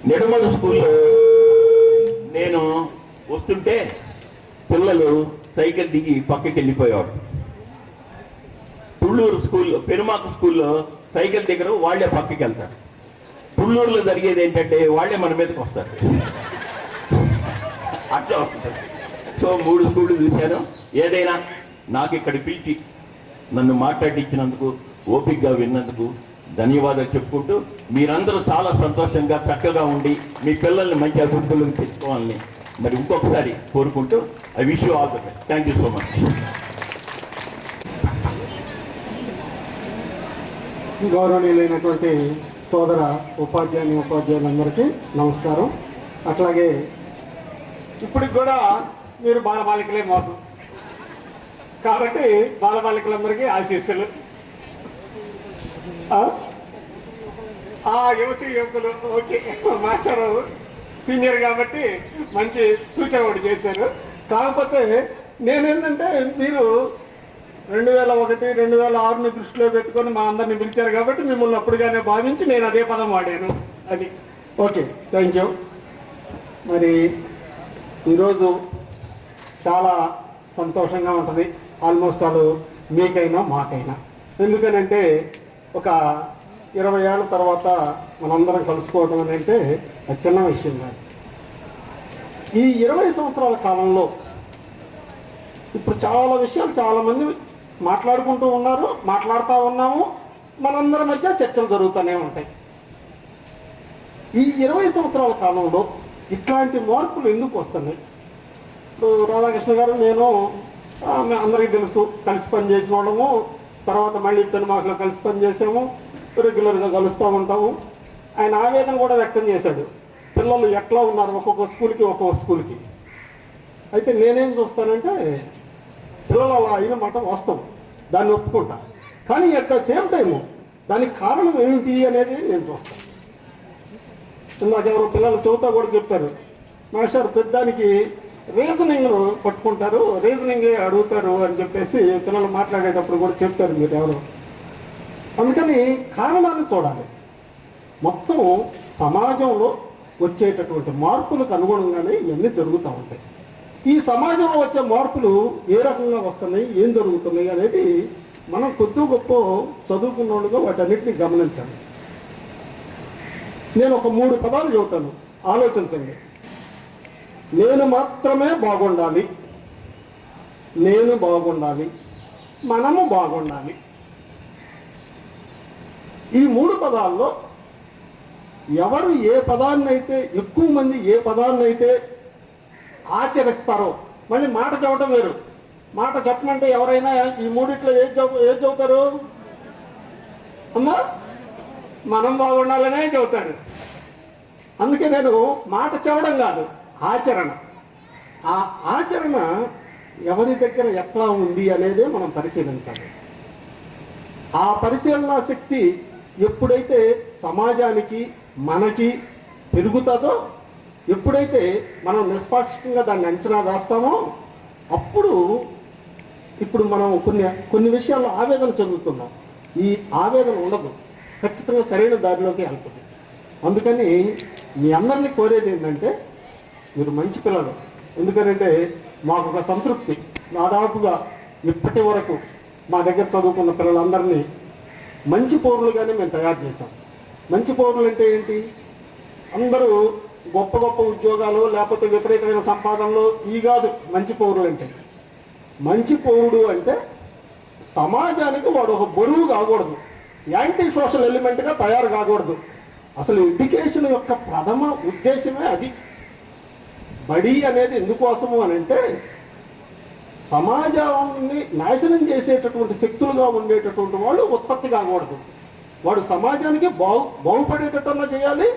నెడమరు స్కూల్లో నేను వస్తుంటే పిల్లలు సైకిల్ దిగి పక్కకి వెళ్ళిపోయేవాడు. తుళ్ళూరు స్కూల్లో, పెనుమాక స్కూల్లో సైకిల్ దగ్గర వాళ్లే పక్కకి వెళ్తారు. తుళ్ళూరులో జరిగేది ఏంటంటే వాళ్లే మన మీదకి వస్తారు. అట్లా ఉంటుంది. సో 3 స్కూళ్ళు చూశాను. ఏదైనా నాకు ఇక్కడ పిలిచి నన్ను మాట్లాడించినందుకు, ఓపికగా విన్నందుకు ధన్యవాదాలు చెప్పుకుంటూ, మీరందరూ చాలా సంతోషంగా చక్కగా ఉండి మీ పిల్లల్ని మంచి అభివృద్ధిలోకి తెచ్చుకోవాలని మరి ఇంకొకసారి కోరుకుంటూ I wish you all the best. Thank you so much. గౌరవనీయులైనటువంటి సోదర ఉపాధ్యాయులందరికీ నమస్కారం. అట్లాగే ఇప్పటికి కూడా మీరు బాలబాలికలే మాకు, కాబట్టి బాలబాలికలందరికీ ఆశీస్సులు. యువతి యువకులు ఓకే, మాస్టర్ సీనియర్ కాబట్టి మంచి సూచన ఒకటి చేశారు. కాకపోతే నేనేంటంటే మీరు 2001, 2006ని దృష్టిలో పెట్టుకొని మా అందరిని పిలిచారు కాబట్టి మిమ్మల్ని అప్పుడుగానే భావించి నేను అదే పదం వాడాను. అది ఓకే, థ్యాంక్ యూ. మరి ఈరోజు చాలా సంతోషంగా ఉంటుంది, ఆల్మోస్ట్ ఆల్ మీకైనా మాకైనా. ఎందుకనంటే ఒక 20 ఏళ్ళ తర్వాత మనందరం కలుసుకోవడం అని అంటే అది చిన్న విషయం కాదు. ఈ 20 సంవత్సరాల కాలంలో ఇప్పుడు చాలా విషయాలు చాలామంది మాట్లాడుకుంటూ ఉన్నారు, మాట్లాడుతూ ఉన్నాము, మనందరి మధ్య చర్చలు జరుగుతూనే ఉంటాయి. ఈ 20 సంవత్సరాల కాలంలో ఇట్లాంటి మార్పులు ఎందుకు వస్తున్నాయి? ఇప్పుడు రాధాకృష్ణ గారు, నేను అందరికీ తెలుసు, కలిసి పని చేసిన వాళ్ళము, తర్వాత మళ్ళీ పెనుమాకలో కలిసి పని చేసాము, రెగ్యులర్గా కలుస్తూ ఉంటాము. ఆయన ఆవేదన కూడా వ్యక్తం చేశాడు, పిల్లలు ఎట్లా ఉన్నారు ఒక్కొక్క స్కూల్కి. అయితే నేనేం చూస్తానంటే పిల్లలు అలా అయిన మాట వాస్తవం, దాన్ని ఒప్పుకుంటా. కానీ అట్ ద సేమ్ టైము దానికి కారణం ఏంటి అనేది నేను చూస్తాను. ఇందాక ఎవరు పిల్లలు చదువుతా కూడా చెప్పారు, మాస్టర్ పెద్దానికి రీజనింగ్ పట్టుకుంటారు, రీజనింగ్ అడుగుతారు అని చెప్పేసి పిల్లలు మాట్లాడేటప్పుడు కూడా చెప్పారు మీరు ఎవరు. అందుకని కారణాన్ని చూడాలి. మొత్తం సమాజంలో వచ్చేటటువంటి మార్పులకు అనుగుణంగానే ఇవన్నీ జరుగుతూ ఉంటాయి. ఈ సమాజంలో వచ్చే మార్పులు ఏ రకంగా వస్తున్నాయి, ఏం జరుగుతున్నాయి అనేది మనం కొద్ది గొప్ప చదువుకున్నోళ్ళుగా వాటన్నిటిని గమనించాలి. నేను ఒక 3 పదాలు చెబుతాను, ఆలోచించండి. నేను మాత్రమే బాగుండాలి, నేను బాగుండాలి, మనము బాగుండాలి. ఈ 3 పదాల్లో ఎవరు ఏ పదాన్నైతే, ఎక్కువ మంది ఏ పదాన్నైతే ఆచరిస్తారో, మళ్ళీ మాట చెప్పడం వేరు, మాట చెప్పమంటే ఎవరైనా ఈ 3 ఏది చెబుతారు? అమ్మా మనం బాగుండాలనే చెబుతారు. అందుకే నేను మాట చెప్పడం కాదు, ఆచరణ. ఆ ఆచరణ ఎవరి దగ్గర ఎట్లా ఉంది అనేదే మనం పరిశీలించాలి. ఆ పరిశీలనా శక్తి ఎప్పుడైతే సమాజానికి మనకి పెరుగుతుందో, ఎప్పుడైతే మనం నిష్పాక్షికంగా దాన్ని అంచనా వేస్తామో, అప్పుడు ఇప్పుడు మనం కొన్ని విషయాల్లో ఆవేదన చెందుతున్నాం. ఈ ఆవేదన ఉండదు, ఖచ్చితంగా సరైన దారిలోకి వెళ్తుంది. అందుకని మీ అందరినీ కోరేది ఏంటంటే మీరు మంచి పిల్లలు. ఎందుకంటే మాకు ఒక సంతృప్తి, దాదాపుగా ఇప్పటి వరకు మా దగ్గర చదువుకున్న పిల్లలందరినీ మంచి పౌరులుగానే మేము తయారు చేశాం. మంచి పౌరులు అంటే ఏంటి? అందరూ గొప్ప గొప్ప ఉద్యోగాలు లేకపోతే విపరీతమైన సంపాదనలు ఈ కాదు మంచి పౌరులు అంటే. మంచి పౌరుడు అంటే సమాజానికి వాడు ఒక బరువు కాకూడదు, యాంటీ సోషల్ ఎలిమెంట్గా తయారు కాకూడదు. అసలు ఎడ్యుకేషన్ యొక్క ప్రథమ ఉద్దేశమే అది. బడి అనేది ఎందుకోసము అని అంటే సమాజాన్ని నాశనం చేసేటటువంటి శక్తులుగా ఉండేటటువంటి వాళ్ళు ఉత్పత్తి కాకూడదు. వాడు సమాజానికి బాగుపడేటట్టున్నా చేయాలి,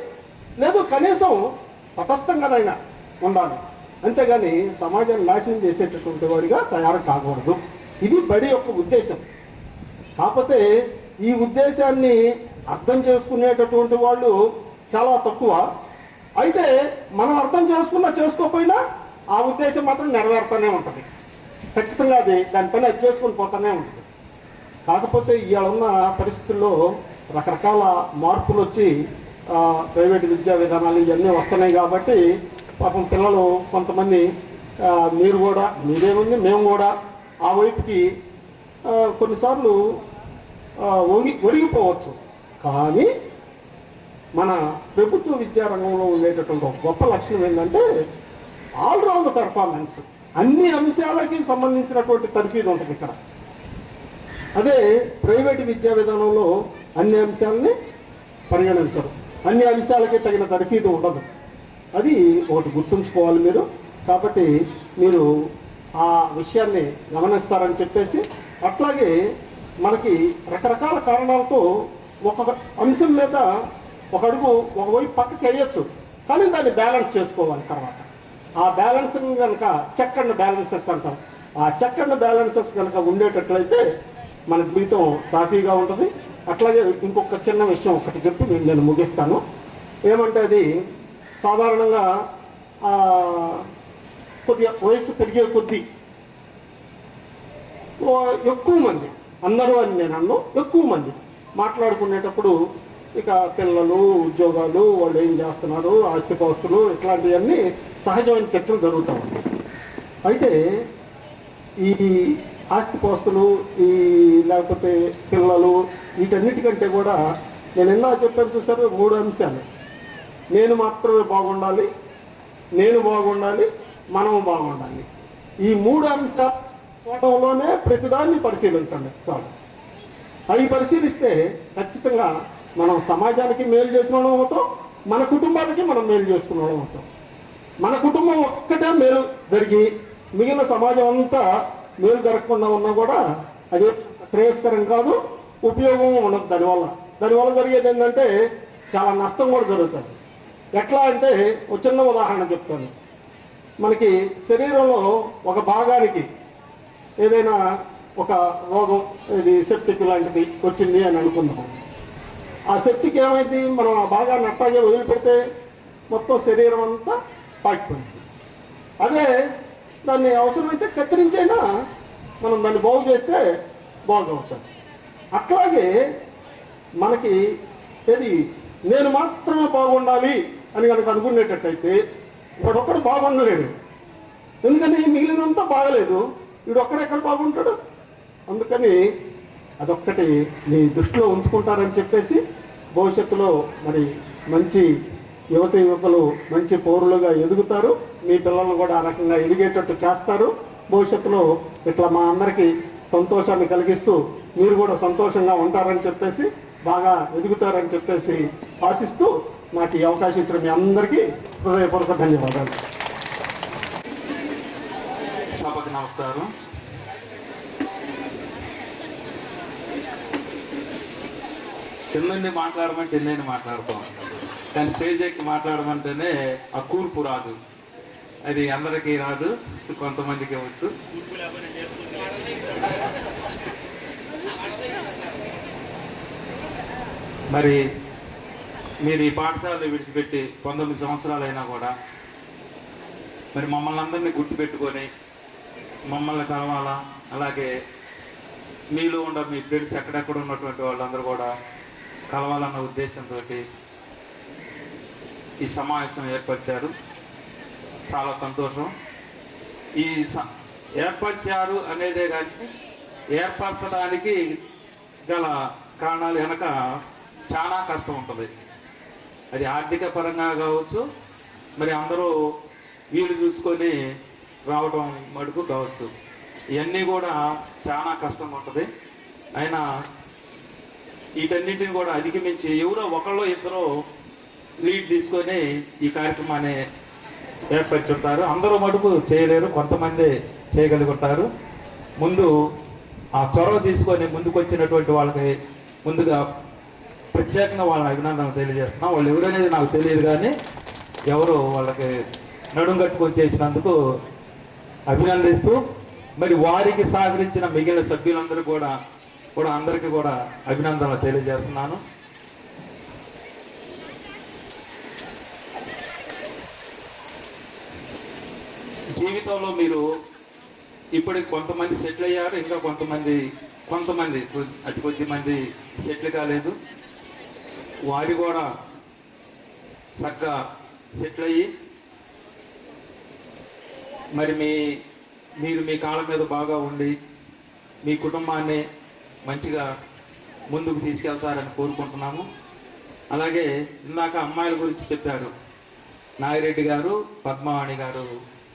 లేదు కనీసం తటస్థంగానైనా ఉండాలి. అంతేగాని సమాజాన్ని నాశనం చేసేటటువంటి వాడిగా తయారు కాకూడదు. ఇది బడి యొక్క ఉద్దేశం. కాకపోతే ఈ ఉద్దేశాన్ని అర్థం చేసుకునేటటువంటి వాళ్ళు చాలా తక్కువ. అయితే మనం అర్థం చేసుకోకపోయినా ఆ ఉద్దేశం మాత్రం నెరవేరుతూనే ఉంటుంది. ఖచ్చితంగా అది దానిపైన అది చేసుకుని పోతూనే ఉంటుంది. కాకపోతే ఇవాళ ఉన్న పరిస్థితుల్లో రకరకాల మార్పులు వచ్చి ప్రైవేట్ విద్యా విధానాలు ఇవన్నీ వస్తున్నాయి కాబట్టి పాపం పిల్లలు కొంతమంది మీరు కూడా మీరేముంది మేము కూడా ఆ వైపుకి కొన్నిసార్లు ఒరిగిపోవచ్చు. కానీ మన ప్రభుత్వ విద్యారంగంలో ఉండేటటువంటి ఒక గొప్ప లక్షణం ఏంటంటే ఆల్రౌండ్ పెర్ఫార్మెన్స్. అన్ని అంశాలకి సంబంధించినటువంటి తర్ఫీదు ఉంటుంది ఇక్కడ. అదే ప్రైవేట్ విద్యా విధానంలో అన్ని అంశాలని పరిగణించరు, అన్ని అంశాలకి తగిన తర్ఫీదు ఉండదు. అది ఒకటి గుర్తుంచుకోవాలి మీరు. కాబట్టి మీరు ఆ విషయాన్ని గమనిస్తారని చెప్పేసి, అట్లాగే మనకి రకరకాల కారణాలతో ఒక్కొక్క అంశం మీద ఒక అడుగు ఒకవైపు పక్కకి వేయచ్చు, కానీ దాన్ని బ్యాలెన్స్ చేసుకోవాలి. తర్వాత ఆ బ్యాలెన్సింగ్ కనుక చెక్ అండ్ బ్యాలెన్సెస్ అంటాం. ఆ చెక్ అండ్ బ్యాలెన్సెస్ కనుక ఉండేటట్లయితే మన జీవితం సాఫీగా ఉంటుంది. అట్లాగే ఇంకొక చిన్న విషయం ఒకటి చెప్పి నేను ముగిస్తాను. ఏమంటే అది సాధారణంగా కొద్దిగా వయసు పెరిగే కొద్దీ ఎక్కువ మంది, అందరూ అని నేను అన్ను, ఎక్కువ మంది మాట్లాడుకునేటప్పుడు ఇక పిల్లలు, ఉద్యోగాలు, వాళ్ళు ఏం చేస్తున్నారు, ఆస్తిపాస్తులు, ఇట్లాంటివన్నీ సహజమైన చర్చలు జరుగుతూ ఉంటాయి. అయితే ఈ ఆస్తిపాస్తులు, ఈ లేకపోతే పిల్లలు, వీటన్నిటికంటే కూడా నేను ఎన్నో చెప్పాను చూసారు, 3 అంశాలు. నేను మాత్రమే బాగుండాలి, నేను బాగుండాలి, మనం బాగుండాలి. ఈ 3 అంశాలలోనే ప్రతిదాన్ని పరిశీలించండి చాలు. అవి పరిశీలిస్తే ఖచ్చితంగా మనం సమాజానికి మేలు చేసిన వాళ్ళం అవుతాం, మన కుటుంబానికి మనం మేలు చేసుకున్న వాళ్ళం అవుతాం. మన కుటుంబం ఒక్కటే మేలు జరిగి మిగిలిన సమాజం అంతా మేలు జరగకుండా ఉన్నా కూడా అది శ్రేయస్కరం కాదు, ఉపయోగం ఉండదు. దానివల్ల జరిగేది ఏంటంటే చాలా నష్టం కూడా జరుగుతుంది. ఎట్లా అంటే ఒక చిన్న ఉదాహరణ చెప్తాను. మనకి శరీరంలో ఒక భాగానికి ఏదైనా ఒక రోగం, ఇది సెప్టిక్ లాంటిది వచ్చింది అని అనుకుందాం. ఆ సెప్టిక్ ఏమైంది, మనం ఆ భాగాన్ని అట్టాగే వదిలిపెడితే మొత్తం శరీరం అంతా పాకిపోయింది. అదే దాన్ని అవసరమైతే కత్తిరించైనా మనం దాన్ని బాగు చేస్తే బాగవుతుంది. అట్లాగే మనకి ఏది నేను మాత్రమే బాగుండాలి అని కనుక అనుకునేటట్టయితే వాడొక్కడు బాగుండలేడు. ఎందుకని మిగిలినంతా బాగలేదు, వీడు ఒక్కడెక్కడ బాగుంటాడు. అందుకని అదొక్కటి మీ దృష్టిలో ఉంచుకుంటారని చెప్పేసి భవిష్యత్తులో మరి మంచి యువకులు మంచి పౌరులుగా ఎదుగుతారు. మీ పిల్లలను కూడా ఆ రకంగా ఎదిగేటట్టు చేస్తారు. భవిష్యత్తులో ఇట్లా మా అందరికీ సంతోషాన్ని కలిగిస్తూ మీరు కూడా సంతోషంగా ఉంటారని చెప్పేసి, బాగా ఎదుగుతారని చెప్పేసి ఆశిస్తూ నాకు ఈ అవకాశం ఇచ్చిన మీ అందరికీ హృదయపూర్వక ధన్యవాదాలు. సభకు నమస్కారం. కిందండి మాట్లాడమంటే ఎన్నైనా మాట్లాడతాం, కానీ స్టేజ్ ఎక్కి మాట్లాడమంటేనే ఆ కూర్పు రాదు. అది అందరికీ రాదు, కొంతమందికి వచ్చు. మరి మీరు ఈ పాఠశాలను విడిచిపెట్టి 19 సంవత్సరాలైనా కూడా మరి మమ్మల్ని అందరినీ గుర్తుపెట్టుకొని మమ్మల్ని కలవాలా, అలాగే మీలో ఉన్న మీ ఫ్రెండ్స్ ఎక్కడెక్కడ ఉన్నటువంటి వాళ్ళందరూ కూడా కలవాలన్న ఉద్దేశంతో ఈ సమావేశం ఏర్పరిచారు. చాలా సంతోషం. ఈ ఏర్పరిచారు అనేదే కానీ ఏర్పరచడానికి గల కారణాలు వెనక చాలా కష్టం ఉంటుంది. అది ఆర్థిక పరంగా కావచ్చు, మరి అందరూ వీలు చూసుకొని రావడం మటుకు కావచ్చు. ఇవన్నీ కూడా చాలా కష్టంగా ఉంటుంది. అయినా వీటన్నింటిని కూడా అధిగమించి ఎవరో ఒకళ్ళు ఇద్దరు లీడ్ తీసుకొని ఈ కార్యక్రమాన్ని ఏర్పరుచుంటారు. అందరూ మటుకు చేయలేరు, కొంతమంది చేయగలుగుతారు. ముందు ఆ చొరవ తీసుకొని ముందుకు వచ్చినటువంటి వాళ్ళకి ముందుగా ప్రత్యేకంగా వాళ్ళని అభినందనలు తెలియజేస్తున్నాం. వాళ్ళు ఎవరనేది నాకు తెలియదు, కానీ ఎవరు వాళ్ళకి నడుం కట్టుకొని చేసినందుకు అభినందిస్తూ, మరి వారికి సహకరించిన మిగిలిన సభ్యులందరూ కూడా అందరికీ కూడా అభినందనలు తెలియజేస్తున్నాను. జీవితంలో మీరు ఇప్పటికి కొంతమంది సెటిల్ అయ్యారు, ఇంకా కొంతమంది అతి కొద్ది మంది సెటిల్ కాలేదు. వారి కూడా చక్కగా సెటిల్ అయ్యి మరి మీరు మీ కాళ్ళ మీద బాగా ఉండి మీ కుటుంబాన్ని మంచిగా ముందుకు తీసుకెళ్తారని కోరుకుంటున్నాము. అలాగే ఇందాక అమ్మాయిల గురించి చెప్పారు, నాగిరెడ్డి గారు, పద్మావాణి గారు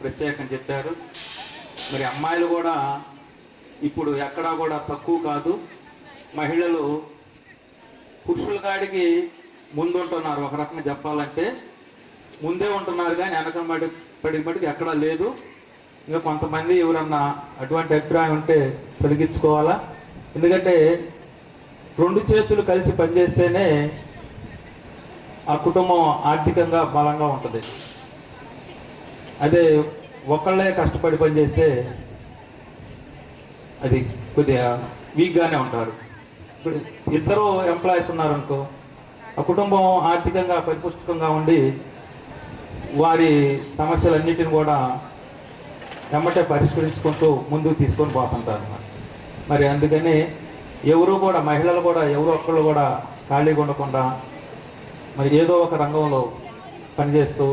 ప్రత్యేకం చెప్పారు. మరి అమ్మాయిలు కూడా ఇప్పుడు ఎక్కడా కూడా తక్కువ కాదు. మహిళలు పురుషుల కాడికి ముందుంటున్నారు. ఒక రకంగా చెప్పాలంటే ముందే ఉంటున్నారు, కానీ వెనక పడికి ఎక్కడా లేదు. ఇంకా కొంతమంది ఎవరన్నా అటువంటి అభిప్రాయం ఉంటే తొలగించుకోవాలా. ఎందుకంటే రెండు చేతులు కలిసి పనిచేస్తేనే ఆ కుటుంబం ఆర్థికంగా బలంగా ఉంటుంది. అదే ఒకళ్ళే కష్టపడి పనిచేస్తే అది కొద్దిగా వీక్గానే ఉంటారు. ఇప్పుడు ఇద్దరు ఎంప్లాయీస్ ఉన్నారనుకో, ఆ కుటుంబం ఆర్థికంగా పరిపుష్టంగా ఉండి వారి సమస్యలన్నిటిని కూడా వెంబటే పరిష్కరించుకుంటూ ముందుకు తీసుకొని పోతుంటారు. మరి అందుకని ఎవరు కూడా మహిళలు కూడా ఎవరో ఒక్కళ్ళు కూడా ఖాళీగా ఉండకుండా మరి ఏదో ఒక రంగంలో పనిచేస్తూ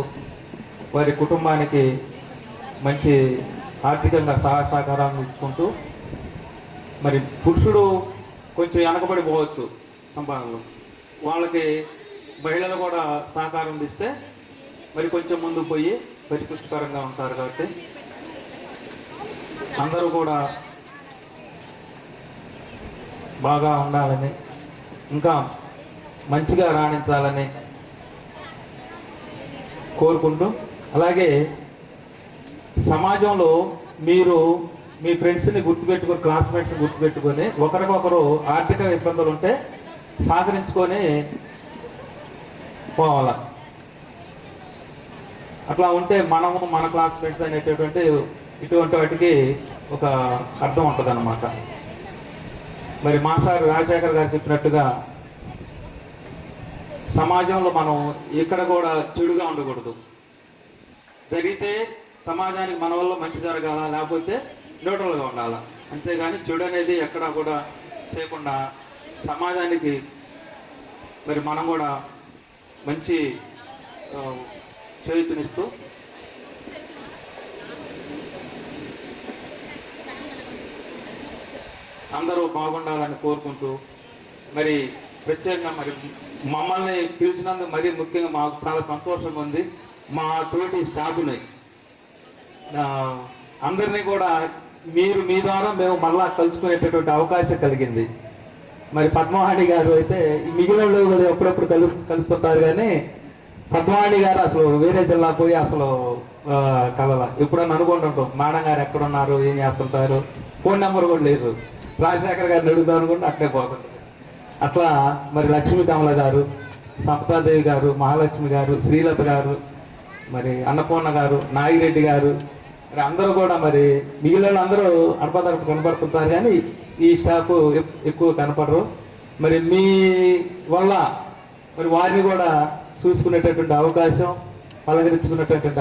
వారి కుటుంబానికి మంచి ఆర్థికంగా సహకారాన్ని ఇచ్చుకుంటూ, మరి పురుషుడు కొంచెం వెనకబడిపోవచ్చు సంపాదనలో, వాళ్ళకి మహిళలు కూడా సహకారం ఇస్తే మరి కొంచెం ముందుకు పోయి పరిపుష్టకరంగా ఉంటారు. కాబట్టి అందరూ కూడా బాగా ఉండాలని, ఇంకా మంచిగా రాణించాలని కోరుకుంటూ, అలాగే సమాజంలో మీరు మీ ఫ్రెండ్స్ని గుర్తుపెట్టుకొని, క్లాస్మేట్స్ని గుర్తుపెట్టుకొని ఒకరికొకరు ఆర్థిక ఇబ్బందులు ఉంటే సహకరించుకొని పోవాలా. అట్లా ఉంటే మనము మన క్లాస్మేట్స్ అనేటటువంటి ఇటువంటి వాటికి ఒక అర్థం ఉంటుంది అన్నమాట. మరి మాస్టర్ రాజశేఖర్ గారు చెప్పినట్టుగా సమాజంలో మనం ఎక్కడ కూడా చెడుగా ఉండకూడదు. జరిగితే సమాజానికి మన వల్ల మంచి జరగాల, లేకపోతే న్యూట్రల్గా ఉండాలి. అంతేగాని చెడు అనేది ఎక్కడా కూడా చేయకుండా సమాజానికి మరి మనం కూడా మంచి చేయూతనిస్తూ అందరూ బాగుండాలని కోరుకుంటూ, మరి ప్రత్యేకంగా మరి మమ్మల్ని పిలిచినందుకు మరీ ముఖ్యంగా మాకు చాలా సంతోషంగా ఉంది. మా తోటి స్టాఫ్ని అందరినీ కూడా మీ ద్వారా మేము మళ్ళా కలుసుకునేటటువంటి అవకాశం కలిగింది. మరి పద్మవాణి గారు అయితే మిగిలిన వాళ్ళు ఎప్పుడప్పుడు కలుస్తుంటారు, కానీ పద్మవాణి గారు అసలు వేరే జిల్లా పోయి అసలు కలవ. ఎప్పుడన్నా అనుకుంటుంటాం మేడం గారు ఎక్కడున్నారు, ఏం చేస్తుంటారు, ఫోన్ నెంబర్ కూడా లేదు. రాజశేఖర్ గారిని అడుగుదాం అనుకుంటే అక్కడే పోతుంటారు. అట్లా మరి లక్ష్మీ కమల గారు, సంపదాదేవి గారు, మహాలక్ష్మి గారు, శ్రీలత గారు, మరి అన్నపూర్ణ గారు, నాగిరెడ్డి గారు, మరి అందరూ కూడా మరి మిగిలిన అందరూ అడపదడప కనపడుతుంటారు, కానీ ఈ స్టాఫ్ ఎక్కువ కనపడరు. మరి మీ వల్ల మరి వారిని కూడా చూసుకునేటటువంటి అవకాశం, పలకరించుకునేటటువంటి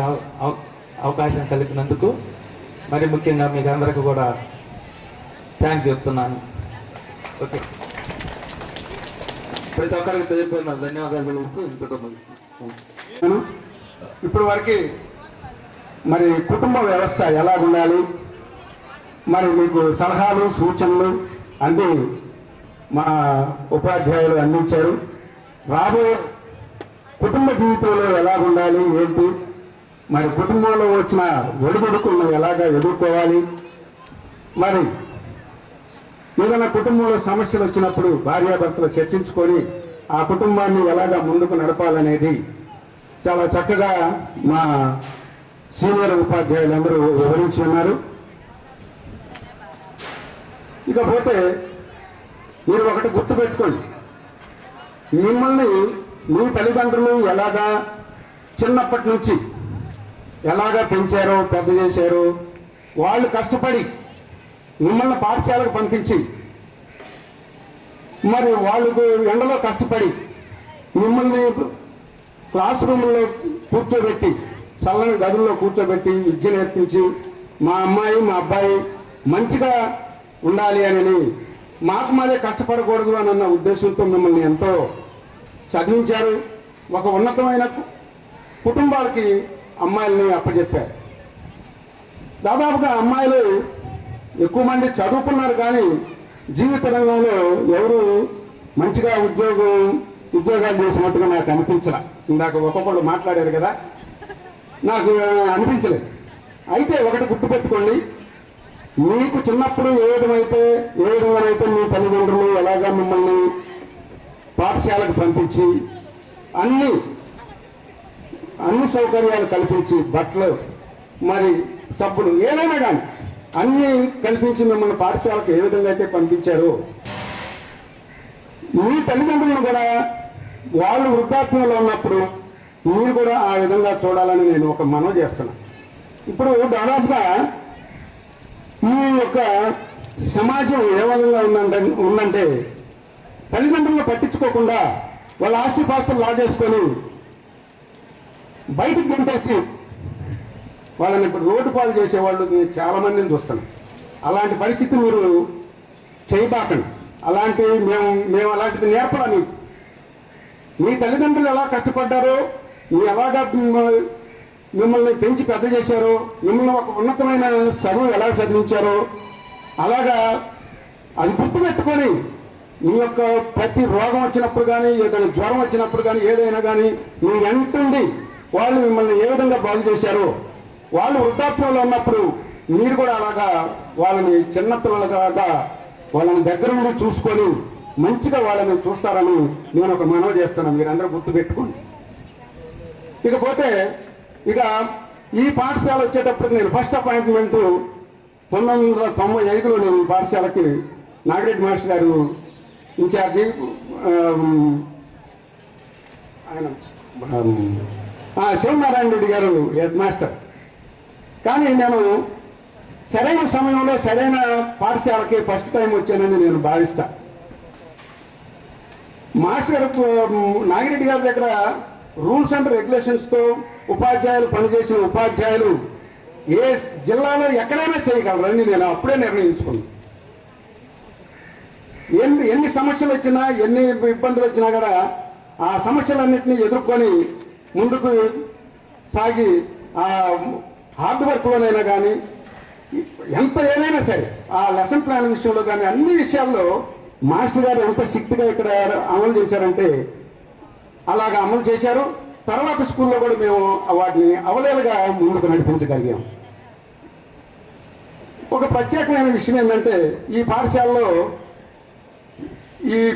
అవకాశం కలిగినందుకు మరి ముఖ్యంగా మీకు అందరికీ కూడా థ్యాంక్స్ చెప్తున్నాను. ఓకే, ప్రతి ఒక్కరికి తెలియపోయిన ధన్యవాదాలు తెలుస్తూ ఇంతతో ముగిస్తున్నాను. ఇప్పటి వరకు మరి కుటుంబ వ్యవస్థ ఎలా ఉండాలి, మరి మీకు సలహాలు సూచనలు అన్నీ మా ఉపాధ్యాయులు అందించారు. రాబోయే కుటుంబ జీవితంలో ఎలా ఉండాలి ఏంటి, మరి కుటుంబంలో వచ్చిన ఒడిదుడుకులను ఎలాగా ఎదుర్కోవాలి, మరి ఏదైనా కుటుంబంలో సమస్యలు వచ్చినప్పుడు భార్యాభర్తలు చర్చించుకొని ఆ కుటుంబాన్ని ఎలాగా ముందుకు నడపాలనేది చాలా చక్కగా మా సీనియర్ ఉపాధ్యాయులందరూ వివరించి ఉన్నారు. ఇకపోతే మీరు ఒకటి గుర్తుపెట్టుకోండి, మిమ్మల్ని మీ తల్లిదండ్రులు ఎలాగా చిన్నప్పటి నుంచి ఎలాగా పెంచారో పెద్ద చేశారో, వాళ్ళు కష్టపడి మిమ్మల్ని పాఠశాలకు పంపించి మరి వాళ్ళకు ఎండలో కష్టపడి మిమ్మల్ని క్లాస్ రూమ్లో కూర్చోబెట్టి చల్లని గదుల్లో కూర్చోబెట్టి విద్య నేర్పించి మా అమ్మాయి మా అబ్బాయి మంచిగా ఉండాలి అని మాకు మాదే కష్టపడకూడదు అన్న ఉద్దేశంతో మిమ్మల్ని ఎంతో చదివించారు. ఒక ఉన్నతమైన కుటుంబాలకి అమ్మాయిల్ని అప్పచెప్పారు. దాదాపుగా అమ్మాయిలు ఎక్కువ మంది చదువుకున్నారు కానీ జీవిత రంగంలో ఎవరు మంచిగా ఉద్యోగాలు చేసినట్టుగా నాకు అనిపించలే. ఇందాక ఒక్కొక్కళ్ళు మాట్లాడారు కదా, నాకు అనిపించలేదు. అయితే ఒకటి గుర్తుపెట్టుకోండి, మీకు చిన్నప్పుడు ఏ విధంగానైతే మీ తల్లిదండ్రులు ఎలాగా మిమ్మల్ని పాఠశాలకు పంపించి అన్ని సౌకర్యాలు కల్పించి బట్టలు మరి సబ్బులు ఏదైనా కానీ అన్నీ కల్పించి మిమ్మల్ని పాఠశాలకు ఏ విధంగా అయితే పంపించారో మీ తల్లిదండ్రులను కూడా వాళ్ళు వృద్ధాప్యంలో ఉన్నప్పుడు మీరు కూడా ఆ విధంగా చూడాలని నేను ఒక మనవి చేస్తున్నా. ఇప్పుడు దాదాపుగా ఈ యొక్క సమాజం ఏ విధంగా ఉందంటే తల్లిదండ్రులను పట్టించుకోకుండా వాళ్ళ ఆస్తిపాస్తులు లాగేసుకొని బయటికి గంటేసి వాళ్ళని ఇప్పుడు రోడ్డు పాలు చేసేవాళ్ళు చాలా మందిని చూస్తున్నాం. అలాంటి పరిస్థితి మీరు చేయబాకండి. మేము అలాంటిది నేర్పడా. మీ తల్లిదండ్రులు ఎలా కష్టపడ్డారో, మీరు ఎలాగా మిమ్మల్ని పెంచి పెద్ద చేశారో, మిమ్మల్ని ఒక ఉన్నతమైన చదువు ఎలా చదివించారో అలాగా అది గుర్తుపెట్టుకొని మీ యొక్క ప్రతి రోగం వచ్చినప్పుడు కానీ ఏదైనా జ్వరం వచ్చినప్పుడు కానీ ఏదైనా కానీ మీ వెంటుండి వాళ్ళు మిమ్మల్ని ఏ విధంగా బాగు చేశారో, వాళ్ళు వృద్ధాప్యంలో ఉన్నప్పుడు మీరు కూడా అలాగా వాళ్ళని చిన్నపిల్లలుగా వాళ్ళని దగ్గర నుండి చూసుకొని మంచిగా వాళ్ళని చూస్తారని నేను ఒక మనవి చేస్తాను. మీరందరూ గుర్తుపెట్టుకోండి. ఇకపోతే ఈ పాఠశాల వచ్చేటప్పటికి నేను ఫస్ట్ అపాయింట్మెంట్ 1995లో నేను ఈ పాఠశాలకి నాగిరెడ్డి మాస్టర్ గారు ఇన్ఛార్జి, ఆయన శివనారాయణ రెడ్డి గారు హెడ్ మాస్టర్. కానీ నేను సరైన సమయంలో సరైన పాఠశాలకి ఫస్ట్ టైం వచ్చానని నేను భావిస్తా. మాస్టర్ గారు నాగిరెడ్డి గారి దగ్గర రూల్స్ అండ్ రెగ్యులేషన్స్తో ఉపాధ్యాయులు పనిచేసిన ఉపాధ్యాయులు ఏ జిల్లాలో ఎక్కడైనా చేయగలరని నేను అప్పుడే నిర్ణయించుకున్నాను. ఎన్ని సమస్యలు వచ్చినా ఎన్ని ఇబ్బందులు వచ్చినా కూడా ఆ సమస్యలన్నింటినీ ఎదుర్కొని ముందుకు సాగి ఆ హార్డ్ వర్క్లోనైనా కానీ ఎంత ఏదైనా సరే ఆ లెసన్ ప్లాన్ విషయంలో కానీ అన్ని విషయాల్లో మాస్టర్ గారు ఎంత స్ట్రిక్ట్గా ఇక్కడ అమలు చేశారంటే అలాగా అమలు చేశారు. తర్వాత స్కూల్లో కూడా మేము వాటిని అవలేలుగా ముందుకు నడిపించగలిగాం. ఒక ప్రత్యేకమైన విషయం ఏంటంటే ఈ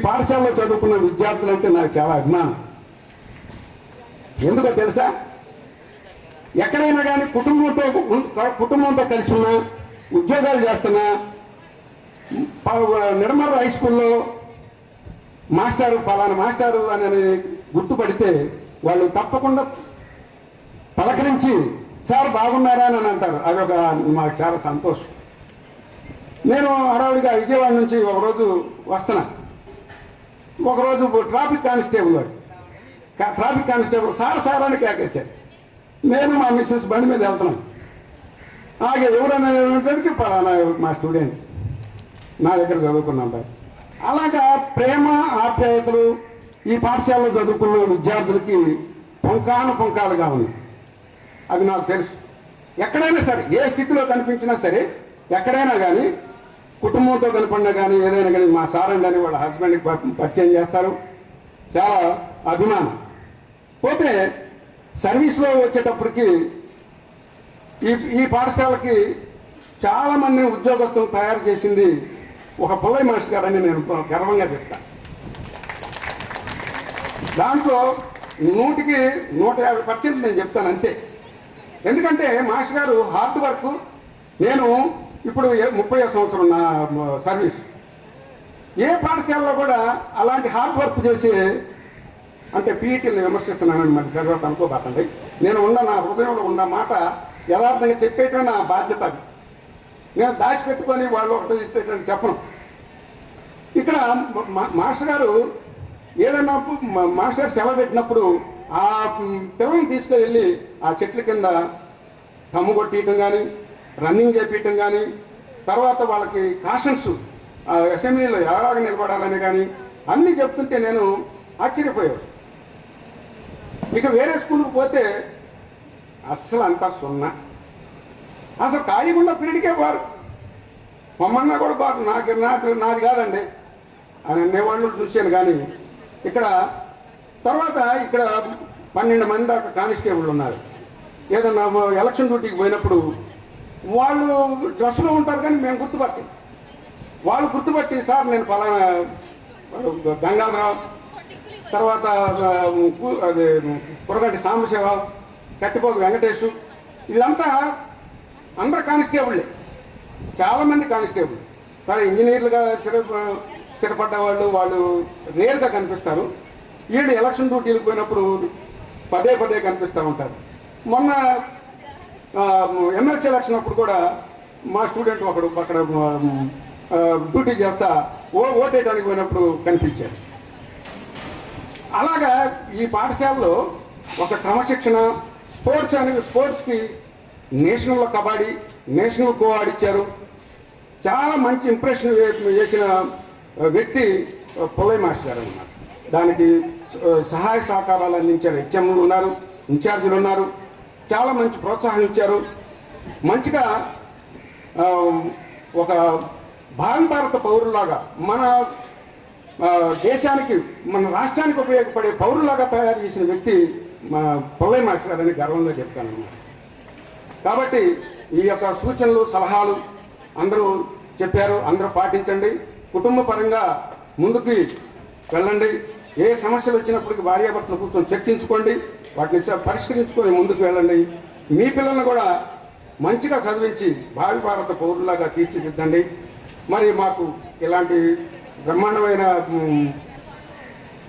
పాఠశాలలో చదువుకున్న విద్యార్థులంటే నాకు చాలా అభిమానం. ఎందుకో తెలుసా, ఎక్కడైనా కానీ కుటుంబంతో కలిసి ఉన్నా, ఉద్యోగాలు చేస్తున్నా, నిర్మల్ హై స్కూల్లో పలానా మాస్టారు అని గుర్తుపడితే వాళ్ళు తప్పకుండా పలకరించి సార్ బాగున్నారా అని అంటారు. అదొక మాకు చాలా సంతోషం. నేను హడావుడిగా విజయవాడ నుంచి ఒకరోజు వస్తున్నా. ఒకరోజు ట్రాఫిక్ కానిస్టేబుల్ సార్ అని కేకేశారు. నేను మా మిస్సెస్ బండి మీద వెళ్తున్నాను. అలాగే ఎవరనేటికి పలానా మా స్టూడెంట్ నా దగ్గర చదువుకున్నాం. అలాగా ప్రేమ ఆప్యాయతలు ఈ పాఠశాలలో చదువుకున్న విద్యార్థులకి పొంకాలుగా ఉంది. అది నాకు తెలుసు. ఎక్కడైనా సరే ఏ స్థితిలో కనిపించినా సరే ఎక్కడైనా కానీ కుటుంబంతో కనపడినా కానీ ఏదైనా కానీ మా సారం కానీ వాళ్ళ హస్బెండ్కి పరిచయం చేస్తారు. చాలా అభిమానం. పోతే సర్వీస్లో వచ్చేటప్పటికి ఈ పాఠశాలకి చాలామంది ఉద్యోగస్తులు తయారు చేసింది ఒక పుల్లయ్య మాస్టర్ గారని నేను గర్వంగా చెప్తాను. దాంట్లో 100కి 150% నేను చెప్తాను అంతే. ఎందుకంటే మాస్టర్ గారు హార్డ్ వర్క్. నేను ఇప్పుడు 30వ సంవత్సరం నా సర్వీస్. ఏ పాఠశాలలో కూడా అలాంటి హార్డ్ వర్క్ చేసి అంటే పీఈటీని విమర్శిస్తున్నానని మరి తర్వాత అనుకోబాకండి. నేను నా హృదయంలో ఉన్న మాట యథార్థంగా చెప్పేయటం నా బాధ్యత. అది నేను దాచిపెట్టుకొని వాళ్ళు ఒకటి చెప్పేటని చెప్పను. ఇక్కడ మాస్టర్ గారు ఏదైనా మాస్టర్ సెలవు పెట్టినప్పుడు ఆ పిల్లల్ని తీసుకువెళ్ళి ఆ చెట్ల కింద కమ్ము కొట్టియటం కానీ, రన్నింగ్ చేపించడం కానీ, తర్వాత వాళ్ళకి కాషన్స్ అసెంబ్లీలో ఎలాగ నిలబడాలని కానీ అన్నీ చెప్తుంటే నేను ఆశ్చర్యపోయాను. ఇక వేరే స్కూల్కి పోతే అస్సలు అంతా సున్నా. అసలు ఖాళీగుండా పీరియడ్కే వారు మమ్మల్ని కూడా బాగు నాది కాదండి అని అనేవాళ్ళు చూశాను. కానీ ఇక్కడ తర్వాత ఇక్కడ 12 మంది దాకా కానిస్టేబుల్ ఉన్నారు. ఏదన్నా ఎలక్షన్ డ్యూటీకి పోయినప్పుడు వాళ్ళు డ్రెస్లో ఉంటారు కానీ మేము గుర్తుపట్టాం. వాళ్ళు గుర్తుపట్టి సార్ నేను పలానా గంగాధరరావు, తర్వాత అది పురగంటి సాంబశివ, కట్టిపోగు వెంకటేశు, ఇదంతా అందరు కానిస్టేబుల్లే. చాలామంది కానిస్టేబుల్. సరే ఇంజనీర్లుగా స్థిరపడ్డ వాళ్ళు రేర్గా కనిపిస్తారు. వీళ్ళు ఎలక్షన్ డ్యూటీలకు పోయినప్పుడు పదే కనిపిస్తూ ఉంటారు. మొన్న ఎమ్మెల్సీ ఎలక్షన్ అప్పుడు కూడా మా స్టూడెంట్ ఒకడు అక్కడ డ్యూటీ చేస్తా ఓటేయడానికి పోయినప్పుడు కనిపించారు. అలాగా ఈ పాఠశాలలో ఒక క్రమశిక్షణ స్పోర్ట్స్కి నేషనల్లో కబడ్డీ, నేషనల్ కో ఆడిచ్చారు. చాలా మంచి ఇంప్రెషన్ చేసిన వ్యక్తి పుల్లయ్య మాస్టర్ గారు ఉన్నారు. దానికి సహాయ సహకారాలు అందించారు. హెచ్ఎంలు ఉన్నారు, ఇన్ఛార్జీలు ఉన్నారు. చాలా మంచి ప్రోత్సాహం ఇచ్చారు. మంచిగా ఒక భారత పౌరులాగా మన దేశానికి మన రాష్ట్రానికి ఉపయోగపడే పౌరులాగా తయారు చేసిన వ్యక్తి మా పుల్లయ్య మాస్టర్ గారని గర్వంగా చెప్తాను. కాబట్టి ఈ యొక్క సూచనలు సలహాలు అందరూ చెప్పారు, అందరూ పాటించండి. కుటుంబ పరంగా ముందుకు వెళ్ళండి. ఏ సమస్యలు వచ్చినప్పటికీ భార్యాభర్తలు కూర్చొని చర్చించుకోండి, వాటిని పరిష్కరించుకొని ముందుకు వెళ్ళండి. మీ పిల్లల్ని కూడా మంచిగా చదివించి భారత పౌరులాగా తీర్చిదిద్దండి. మరి మాకు ఇలాంటి బ్రహ్మాండమైన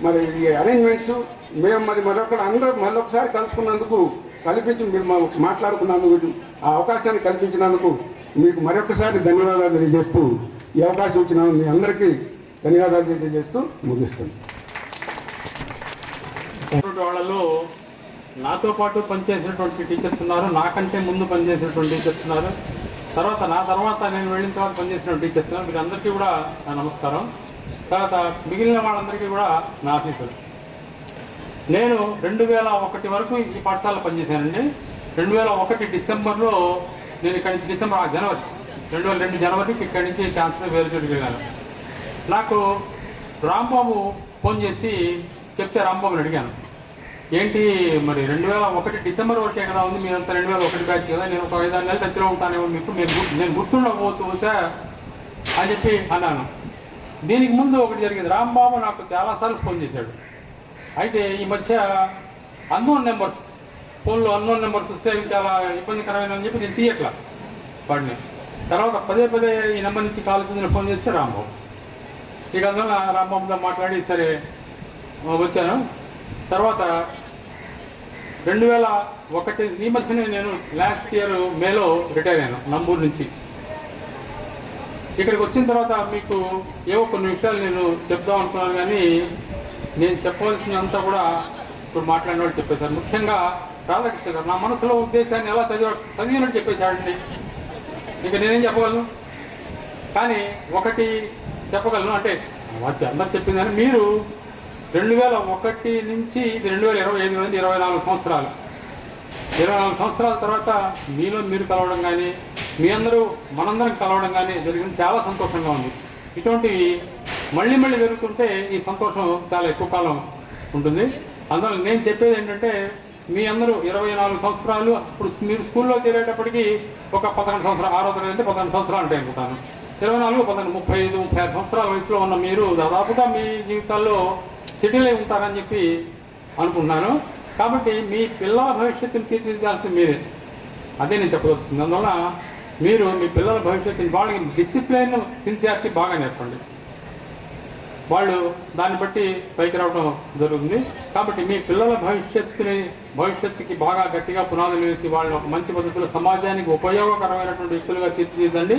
మరి అరేంజ్మెంట్స్ మేము మరి మరొకసారి కలుసుకున్నందుకు మీరు మాట్లాడుకున్నందుకు ఆ అవకాశాన్ని కల్పించినందుకు మీకు మరొకసారి ధన్యవాదాలు తెలియజేస్తూ ఈ అవకాశం ఇచ్చిన మీ అందరికీ ధన్యవాదాలు తెలియజేస్తూ ముగిస్తుంది. వాళ్ళలో నాతో పాటు పనిచేసినటువంటి టీచర్స్ ఉన్నారు, నాకంటే ముందు పనిచేసినటువంటి టీచర్స్ ఉన్నారు, తర్వాత నా తర్వాత నేను వెళ్ళిన తర్వాత పనిచేసిన టీచర్స్ ఉన్నారు. మీకు అందరికీ కూడా నా నమస్కారం. తర్వాత మిగిలిన వాళ్ళందరికీ కూడా నా ఆశీస్సులు. నేను 2001 వరకు ఈ పాఠశాలలో పనిచేశానండి. 2001 డిసెంబర్లో నేను ఇక్కడి నుంచి జనవరి 2002 జనవరికి ఇక్కడి నుంచి ట్రాన్స్ఫర్ వేరే చోటుకి వెళ్ళాను. నాకు రాంబాబు ఫోన్ చేసి చెప్తే రాంబాబుని అడిగాను, ఏంటి మరి 2001 డిసెంబర్ వరకే కదా ఉంది, మీరంతా 2001 బ్యాచ్ కదా, నేను ఒక 5-6 నెలలు టచ్లో ఉంటానేమో మీకు, నేను గుర్తుండకపోవచ్చు సార్ అని చెప్పి అన్నాను. దీనికి ముందు ఒకటి జరిగింది. రాంబాబు నాకు చాలాసార్లు ఫోన్ చేశాడు. అయితే ఈ మధ్య అన్నోన్ నెంబర్స్ ఫోన్లో అన్నోన్ నెంబర్స్ వస్తే అవి చాలా ఇబ్బందికరమైనని చెప్పి నేను తీయట్లా వాడిని. తర్వాత పదే ఈ నెంబర్ నుంచి కాల్ వచ్చిందని ఫోన్ చేస్తే రాంబాబు. ఇక అందువల్ల రాంబాబుతో మాట్లాడి సరే వచ్చాను. తర్వాత 2001 ఈ మధ్యనే నేను లాస్ట్ ఇయర్ మేలో రిటైర్ అయ్యాను నంబూరు నుంచి. ఇక్కడికి వచ్చిన తర్వాత మీకు ఏవో కొన్ని విషయాలు నేను చెప్దాం అనుకున్నాను, కానీ నేను చెప్పవలసినంతా కూడా ఇప్పుడు మాట్లాడిన వాళ్ళు చెప్పేశారు. ముఖ్యంగా రాధాకృష్ణ గారు నా మనసులో ఉద్దేశాన్ని ఎలా చదివినట్టు చెప్పేశాడండి. ఇక నేనేం చెప్పగలను, కానీ ఒకటి చెప్పగలను, అంటే అందరు చెప్పిందని మీరు 2001 నుంచి ఇది 2025 24 సంవత్సరాలు. 24 సంవత్సరాల తర్వాత మీలో మీరు కలవడం కానీ మీ అందరూ మనందరం కలవడం కానీ జరిగింది, చాలా సంతోషంగా ఉంది. ఇటువంటి మళ్ళీ మళ్ళీ జరుగుతుంటే ఈ సంతోషం చాలా ఎక్కువ కాలం ఉంటుంది. అందువల్ల నేను చెప్పేది ఏంటంటే, మీ అందరూ 24 సంవత్సరాలు, ఇప్పుడు మీరు స్కూల్లో చేరేటప్పటికి ఒక 11 సంవత్సరాలు, 6వ తరగతి అంటే 11 సంవత్సరాలు అంటే అనుకుంటాను. 24, 15, 35, 36 సంవత్సరాల వయసులో ఉన్న మీరు దాదాపుగా మీ జీవితాల్లో సెటిల్ అయి ఉంటారని చెప్పి అనుకుంటున్నాను. కాబట్టి మీ పిల్లల భవిష్యత్తుని తీర్చిదిద్దాల్సింది మీరే, అదే నేను చెప్పదలుచుకుంది. అందువల్ల మీరు మీ పిల్లల భవిష్యత్తుని, వాళ్ళకి డిసిప్లిన్, సిన్సియారిటీ బాగా నేర్పండి. వాళ్ళు దాన్ని బట్టి పైకి రావడం జరుగుతుంది. కాబట్టి మీ పిల్లల భవిష్యత్తుకి బాగా గట్టిగా పునాదులు వేసి వాళ్ళని ఒక మంచి పద్ధతిలో సమాజానికి ఉపయోగకరమైనటువంటి వ్యక్తులుగా తీర్చిదిద్దండి.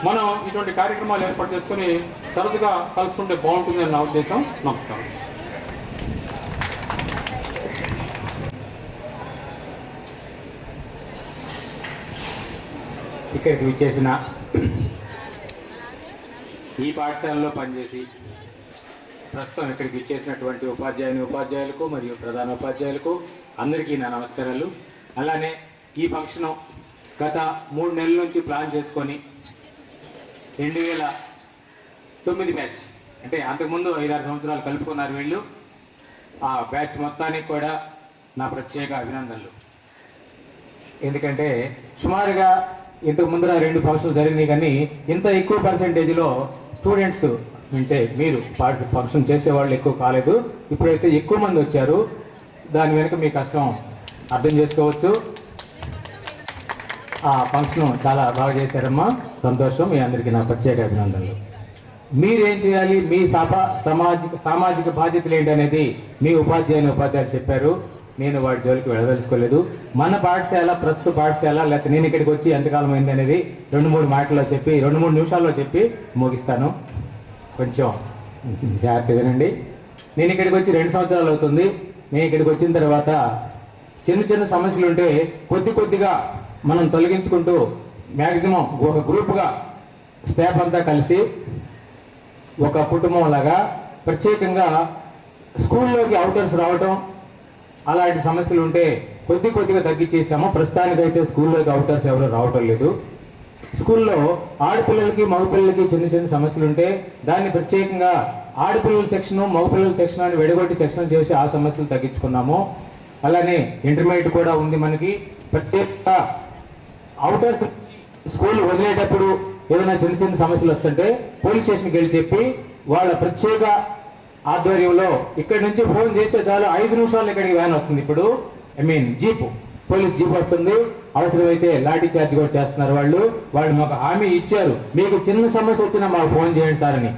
మనం ఇటువంటి కార్యక్రమాలు ఏర్పాటు చేసుకుని తరచుగా కలుసుకుంటే బాగుంటుందని నా ఉద్దేశం. నమస్కారం. ఇక్కడికి విచ్చేసిన ఈ పాఠశాలలో పనిచేసి ప్రస్తుతం ఇక్కడికి విచ్చేసినటువంటి ఉపాధ్యాయులకు మరియు ప్రధాన ఉపాధ్యాయులకు అందరికీ నా నమస్కారాలు. అలానే ఈ ఫంక్షన్ గత 3 నెలల నుంచి ప్లాన్ చేసుకొని 2009 బ్యాచ్, అంటే అంతకుముందు 5-6 సంవత్సరాలు కలుపుకున్నారు వీళ్ళు. ఆ బ్యాచ్ మొత్తానికి కూడా నా ప్రత్యేక అభినందనలు. ఎందుకంటే సుమారుగా ఇంతకు ముందర 2 ఫంక్షన్లు జరిగినాయి, కానీ ఇంత ఎక్కువ పర్సెంటేజ్లో స్టూడెంట్స్ అంటే మీరు ఫంక్షన్ చేసేవాళ్ళు ఎక్కువ కాలేదు. ఇప్పుడైతే ఎక్కువ మంది వచ్చారు. దాని వెనుక మీ కష్టం అర్థం చేసుకోవచ్చు. ఆ ఫంక్షన్ చాలా బాగా చేశారమ్మా, సంతోషం. మీ అందరికీ నా ప్రత్యేక అభినందనలు. మీరేం చేయాలి, మీ సామాజిక బాధ్యతలు ఏంటి అనేది మీ ఉపాధ్యాయులు చెప్పారు. నేను వాటి జోలికి వెళ్ళదలుచుకోలేదు. మన పాఠశాల, ప్రస్తుత పాఠశాల, లేకపోతే నేను ఇక్కడికి వచ్చి ఎంతకాలం అయింది అనేది 2-3 మాటల్లో చెప్పి 2-3 నిమిషాల్లో చెప్పి ముగిస్తాను. కొంచెం జాగ్రత్తగా వినండి. నేను ఇక్కడికి వచ్చి 2 సంవత్సరాలు అవుతుంది. నేను ఇక్కడికి వచ్చిన తర్వాత చిన్న సమస్యలు ఉంటే కొద్దిగా మనం తొలగించుకుంటూ మ్యాక్సిమం ఒక గ్రూప్గా స్టాఫ్ అంతా కలిసి ఒక కుటుంబం లాగా ప్రత్యేకంగా స్కూల్లోకి అవుటర్స్ రావటం, అలాంటి సమస్యలు ఉంటే కొద్దిగా తగ్గించేసాము. ప్రస్తుతానికైతే స్కూల్లోకి అవుటర్స్ ఎవరు రావటం లేదు. స్కూల్లో ఆడపిల్లలకి మగపిల్లలకి చిన్న సమస్యలు ఉంటే దాన్ని ప్రత్యేకంగా ఆడపిల్లల సెక్షన్, మగపిల్లల సెక్షన్ అని విడగొట్టి సెక్షన్ చేసి ఆ సమస్యలు తగ్గించుకున్నాము. అలానే ఇంటర్మీడియట్ కూడా ఉంది మనకి. ప్రత్యేకంగా అవుటర్ స్కూల్ వదిలేటప్పుడు ఏదైనా చిన్న సమస్యలు వస్తుంటే పోలీస్ స్టేషన్కి వెళ్ళి చెప్పి వాళ్ళ ప్రత్యేక ఆధ్వర్యంలో ఇక్కడి నుంచి ఫోన్ చేస్తే చాలు 5 నిమిషాలు ఇక్కడికి వ్యాన్ వస్తుంది. ఇప్పుడు జీపు, పోలీస్ జీప్ వస్తుంది. అవసరమైతే లాఠీ చార్జ్ కూడా చేస్తున్నారు వాళ్ళు మాకు హామీ ఇచ్చారు, మీకు చిన్న సమస్య వచ్చినా మాకు ఫోన్ చేయండి సార్ అని.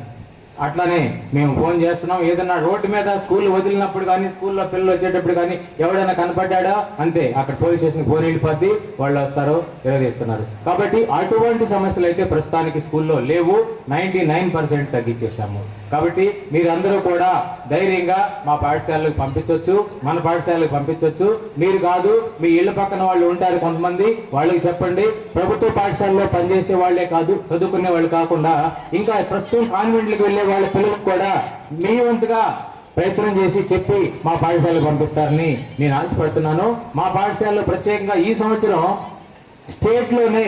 అట్లానే మేము ఫోన్ చేస్తున్నాం. ఏదన్నా రోడ్డు మీద స్కూల్ వదిలినప్పుడు కానీ, స్కూల్లో పిల్లలు వచ్చేటప్పుడు కానీ ఎవడైనా కనపడ్డా అంతే, అక్కడ పోలీస్ స్టేషన్ ఫోన్ వెళ్ళిపోద్ది, వాళ్ళు వస్తారు, విరదీస్తున్నారు. కాబట్టి అటువంటి సమస్యలు అయితే ప్రస్తుతానికి స్కూల్లో లేవు. 99% తగ్గించేసాము. కాబట్టి మీరందరూ కూడా ధైర్యంగా మా పాఠశాలకు పంపించవచ్చు, మన పాఠశాలకు పంపించవచ్చు. మీరు కాదు, మీ ఇళ్ల పక్కన వాళ్ళు ఉంటారు కొంతమంది, వాళ్ళకి చెప్పండి. ప్రభుత్వ పాఠశాలలో పనిచేసే వాళ్లే కాదు, చదువుకునే వాళ్ళు కాకుండా ఇంకా ప్రస్తుతం కాన్వెంట్లకు వెళ్లే వాళ్ళ పిల్లలకు కూడా మీ వంతుగా ప్రయత్నం చేసి చెప్పి మా పాఠశాలకు పంపిస్తారని నేను ఆశపడుతున్నాను. మా పాఠశాలలో ప్రత్యేకంగా ఈ సంవత్సరం స్టేట్ లోనే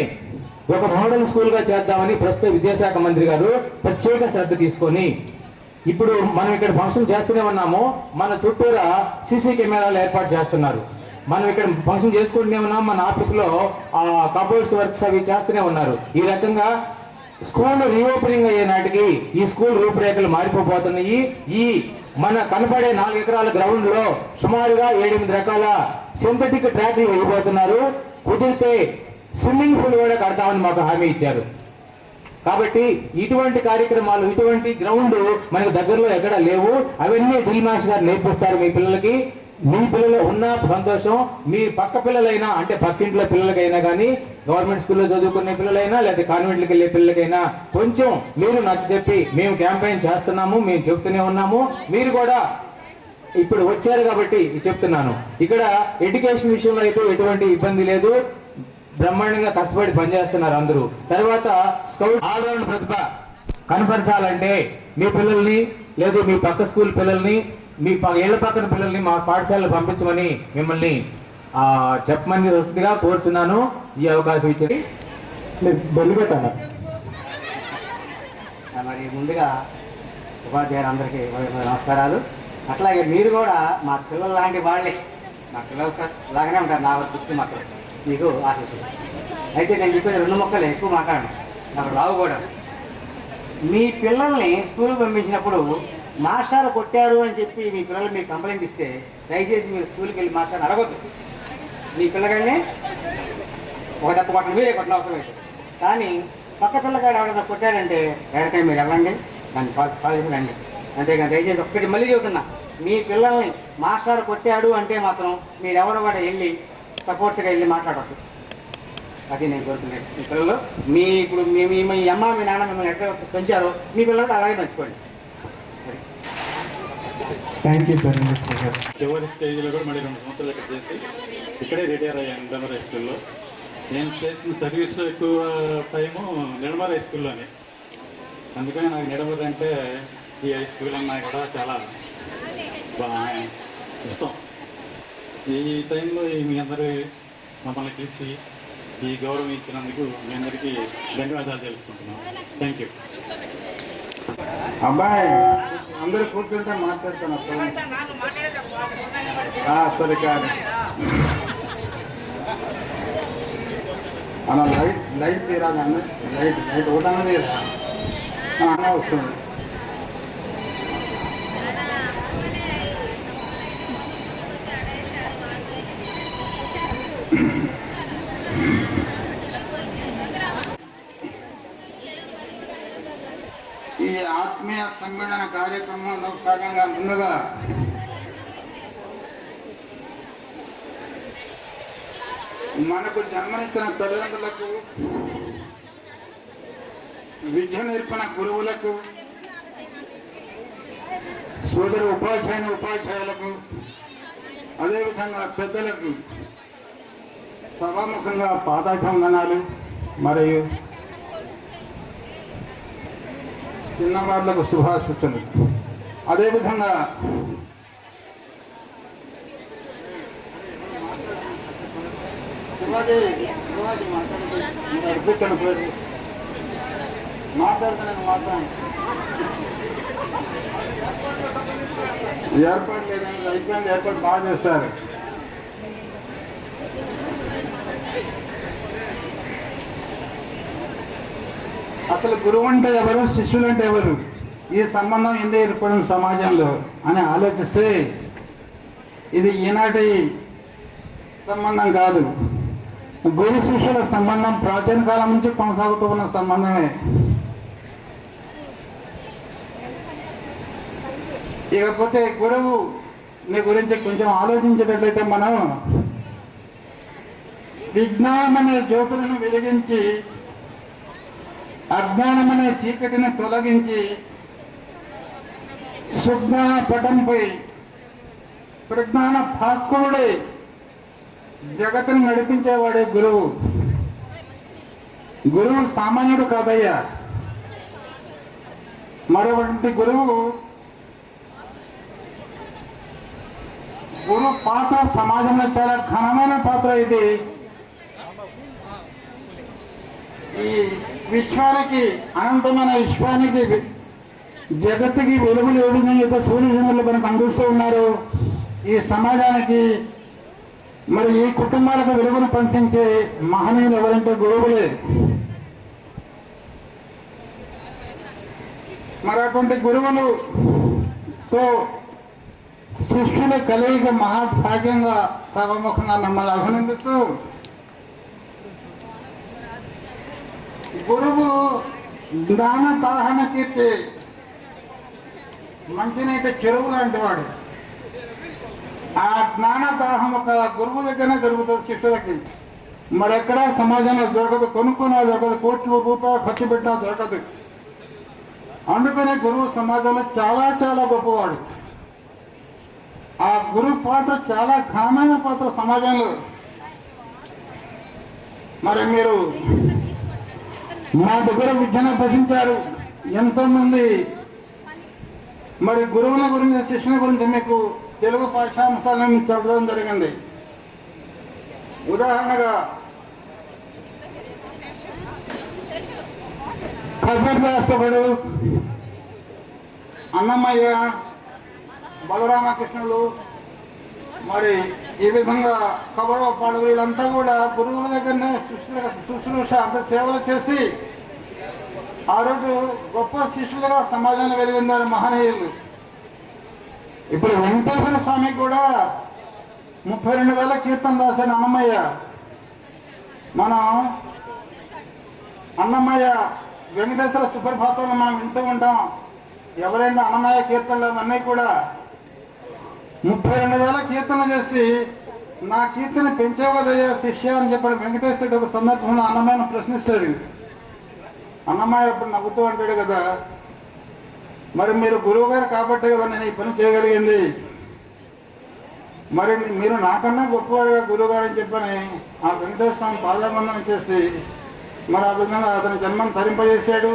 ఒక మోడల్ స్కూల్ గా చేద్దామని ప్రస్తుత విద్యాశాఖ మంత్రి గారు ప్రత్యేక శ్రద్ధ తీసుకొని, ఇప్పుడు మనం ఇక్కడ ఫంక్షన్ చేస్తూనే ఉన్నాము, మన చుట్టూరా సీసీ కెమెరాలు ఏర్పాటు చేస్తున్నారు. మనం ఇక్కడ ఫంక్షన్ చేసుకుంటూనే ఉన్నాం. మన ఆఫీసులో కబోర్డ్స్ వర్క్స్ అవి చేస్తూనే ఉన్నారు. ఈ రకంగా స్కూల్ రీఓపెనింగ్ అయ్యే నాటికి ఈ స్కూల్ రూపురేఖలు మారిపోతున్నాయి. ఈ మన కనపడే 4 ఎకరాల గ్రౌండ్ లో సుమారుగా 7-8 రకాల సింథటిక్ ట్రాక్లు వేయబోతున్నారు. కుదిరితే స్విమ్మింగ్ పూల్ కూడా కడతామని మాకు హామీ ఇచ్చారు. కాబట్టి ఇటువంటి కార్యక్రమాలు, ఇటువంటి గ్రౌండ్ మనకు దగ్గరలో ఎక్కడ లేవు. అవన్నీ డ్రిల్ మాస్టర్ గారు నేర్పిస్తారు మీ పిల్లలకి. మీ పిల్లలు ఉన్న సంతోషం, మీ పక్క పిల్లలైనా అంటే పక్కింట్లో పిల్లలకైనా కానీ, గవర్నమెంట్ స్కూల్లో చదువుకునే పిల్లలైనా లేదా కాన్వెంట్లకు వెళ్ళే పిల్లలకైనా కొంచెం మీరు నచ్చ చెప్పి మేము క్యాంపెయిన్ చేస్తున్నాము, మేము చెప్తూనే ఉన్నాము. మీరు కూడా ఇప్పుడు వచ్చారు కాబట్టి చెప్తున్నాను. ఇక్కడ ఎడ్యుకేషన్ విషయంలో అయితే ఎటువంటి ఇబ్బంది లేదు, బ్రహ్మాండంగా కష్టపడి పనిచేస్తున్నారు అందరూ. తర్వాత స్కౌట్ ఆల్రౌండ్ ప్రతిభ కనపరచాలంటే మీ పిల్లల్ని లేదు మీ పక్క స్కూల్ పిల్లల్ని, మీ ఇళ్ల పక్కన పిల్లల్ని మా పాఠశాలలో పంపించమని మిమ్మల్ని చెప్పమని వస్తుందిగా కోరుచున్నాను. ఈ అవకాశం ఇచ్చి మీరు బెల్లు పెట్టాలా? మరి ముందుగా ఉపాధ్యాయులందరికీ నమస్కారాలు. అట్లాగే మీరు కూడా మా పిల్లలు లాంటి వాళ్ళే, మా పిల్లలు లాగానే ఉంటారు నా దృష్టి మాత్రం. మీకు ఆశిస్తుంది. అయితే నేను చెప్పేది 2 మొక్కలు ఎక్కువ మాట్లాడను, నాకు రావు కూడా. మీ పిల్లల్ని స్కూల్కి పంపించినప్పుడు మాస్టర్ కొట్టారు అని చెప్పి మీ పిల్లలు మీరు కంప్లైంట్ ఇస్తే దయచేసి మీరు స్కూల్కి వెళ్ళి మాస్టర్ని అడగొద్దు. మీ పిల్లగాడిని ఒక దెబ్బ కొట్టడం మీరే కొట్టిన అవసరం అయితే. కానీ పక్క పిల్లగాడు ఎవరైనా కొట్టాడంటే ఎక్కడికైనా మీరు వెళ్ళండి, దాన్ని కాలేజీ రండి. అంతేగాని దయచేసి ఒక్కటి మళ్ళీ చెబుతున్నా, మీ పిల్లల్ని మాస్టర్ కొట్టాడు అంటే మాత్రం మీరు ఎవరు కూడా వెళ్ళి సపోర్ట్గా వెళ్ళి మాట్లాడద్దు. అది నేను కోరుతున్నాను. మీ పిల్లలు ఇప్పుడు మీ అమ్మ మీ నాన్న మిమ్మల్ని ఎక్కడ పెంచారో మీ పిల్లలు అలాగే పెంచుకోండి. Thank you sir. చివరి స్టేజ్లో కూడా మళ్ళీ 2 సంవత్సరాలు ఇక్కడ చేసి ఇక్కడే రిటైర్ అయ్యాను నెడమర్ హై స్కూల్లో. నేను చేసిన సర్వీస్లో ఎక్కువ టైము నెడమర్ హై స్కూల్లోనే. అందుకని నాకు నెడమర్ అంటే ఈ హై స్కూల్ అన్నా కూడా చాలా ఇష్టం. ఈ టైంలో మీ అందరూ మమ్మల్ని పిలిచి ఈ గౌరవం ఇచ్చినందుకు మీ అందరికీ ధన్యవాదాలు తెలుపుకుంటున్నాం. Thank you. అబ్బాయి అందరూ కూర్చుంటే మాట్లాడతాను. సరే కాదు అలా లైట్ తీరాదాన్ని, లైట్ ఒకటన్నది వస్తుంది. ఈ ఆత్మీయ సమ్మేళన కార్యక్రమంలో భాగంగా ముందుగా మనకు జన్మనిచ్చిన తల్లిదండ్రులకు, విద్య నేర్పిన గురువులకు, సోదరు ఉపాధ్యాయులకు, అదేవిధంగా పెద్దలకు సభాముఖంగా పాదాభివందనాలు మరియు చిన్నవాళ్లకు శుభాశిస్సులు. అదేవిధంగా ఏర్పాటు లేదండి, అయిపోయింది. ఏర్పాటు బాగా చేస్తారు. అసలు గురువు అంటే ఎవరు, శిష్యులు అంటే ఎవరు, ఈ సంబంధం ఎందుకు ఏర్పడింది సమాజంలో అని ఆలోచిస్తే ఇది ఈనాటి సంబంధం కాదు. గురు శిష్యుల సంబంధం ప్రాచీన కాలం నుంచి కొనసాగుతూ ఉన్న సంబంధమే. ఇకపోతే గురువు నీ గురించి కొంచెం ఆలోచించేటట్లయితే మనం విజ్ఞానం అనే జ్యోతులను వెలిగించి అజ్ఞానమనే చీకటిని తొలగించి సుజ్ఞాన పటంపై ప్రజ్ఞాన భాస్కరుడే జగత్తును నడిపించేవాడే గురువు. గురువు సామాన్యుడు కాదయ్యా. మరొకటి గురువు పాత్ర సమాజంలో చాలా ఘనమైన పాత్ర. ఇది ఈ విశ్వానికి, అనంతమైన విశ్వానికి, జగత్తుకి వెలుగులు ఏ విధంగా సూర్యచంద్రులు మనకు అందిస్తూ ఉన్నారు, ఈ సమాజానికి మరి ఈ కుటుంబాలకు వెలుగును పంచించే మహనీయులు ఎవరంటే గురువులే. మరి అటువంటి గురువులతో శిష్యుల కలయిక మహాభాగ్యంగా సభముఖంగా మిమ్మల్ని అభినందిస్తూ, గురువు జ్ఞాన దాహన తీర్చే మంచినైతే చెరువు లాంటి వాడు. ఆ జ్ఞాన దాహం ఒక గురువు దగ్గరనే దొరుకుతుంది శిష్యులకి. మరెక్కడా సమాజంలో దొరకదు, కొనుక్కున్నా దొరకదు, ₹1,00,00,000 ఖర్చు పెట్టినా దొరకదు. అందుకనే గురువు సమాజంలో చాలా చాలా గొప్పవాడు. ఆ గురువు పాత్ర చాలా ఘనమైన పాత్ర సమాజంలో. మరి మీరు మా దగ్గర విద్యను అభ్యసించారు. ఎంతోమంది మరి గురువుల గురించి, శిష్యుల గురించి మీకు తెలుగు పాఠ్యాంశాలను మీకు చెప్పడం జరిగింది. ఉదాహరణగా సబ్జెక్ట్ రాష్ట్రపడు అన్నమయ్య, బలరామకృష్ణులు, మరి ఈ విధంగా కబరపాడు వీళ్ళంతా కూడా గురువుల దగ్గరనే శుశ్రూష అంటే సేవలు చేసి ఆ రోజు గొప్ప శిష్యులుగా సమాజాన్ని వెలిగిందారు మహనీయులు. ఇప్పుడు వెంకటేశ్వర స్వామికి కూడా 32,000 కీర్తన రాశాడు అన్నమయ్య. మనం అన్నమయ్య వెంకటేశ్వర సుప్రభాతంలో మనం వింటూ ఉంటాం. ఎవరైనా అన్నమయ్య కీర్తనలు అవన్నీ కూడా 32,000 కీర్తనలు చేసి నా కీర్తన పెంచావు కదయ్యా శిష్య అని చెప్పాడు వెంకటేశ్వరుడు. ఒక సందర్భంలో అన్నమయ్యను ప్రశ్నిస్తాడు. అన్నమయ్య ఇప్పుడు నవ్వుతూ అంటాడు కదా, మరి మీరు గురువు గారు కాబట్టే కదా నేను ఈ పని చేయగలిగింది, మరి మీరు నాకన్నా గొప్పవారుగా గురువు గారు అని చెప్పని ఆ వెంకటేశ్వర స్వామి పాదాబంధన చేసి మరి ఆ విధంగా అతని జన్మను తరింపజేశాడు.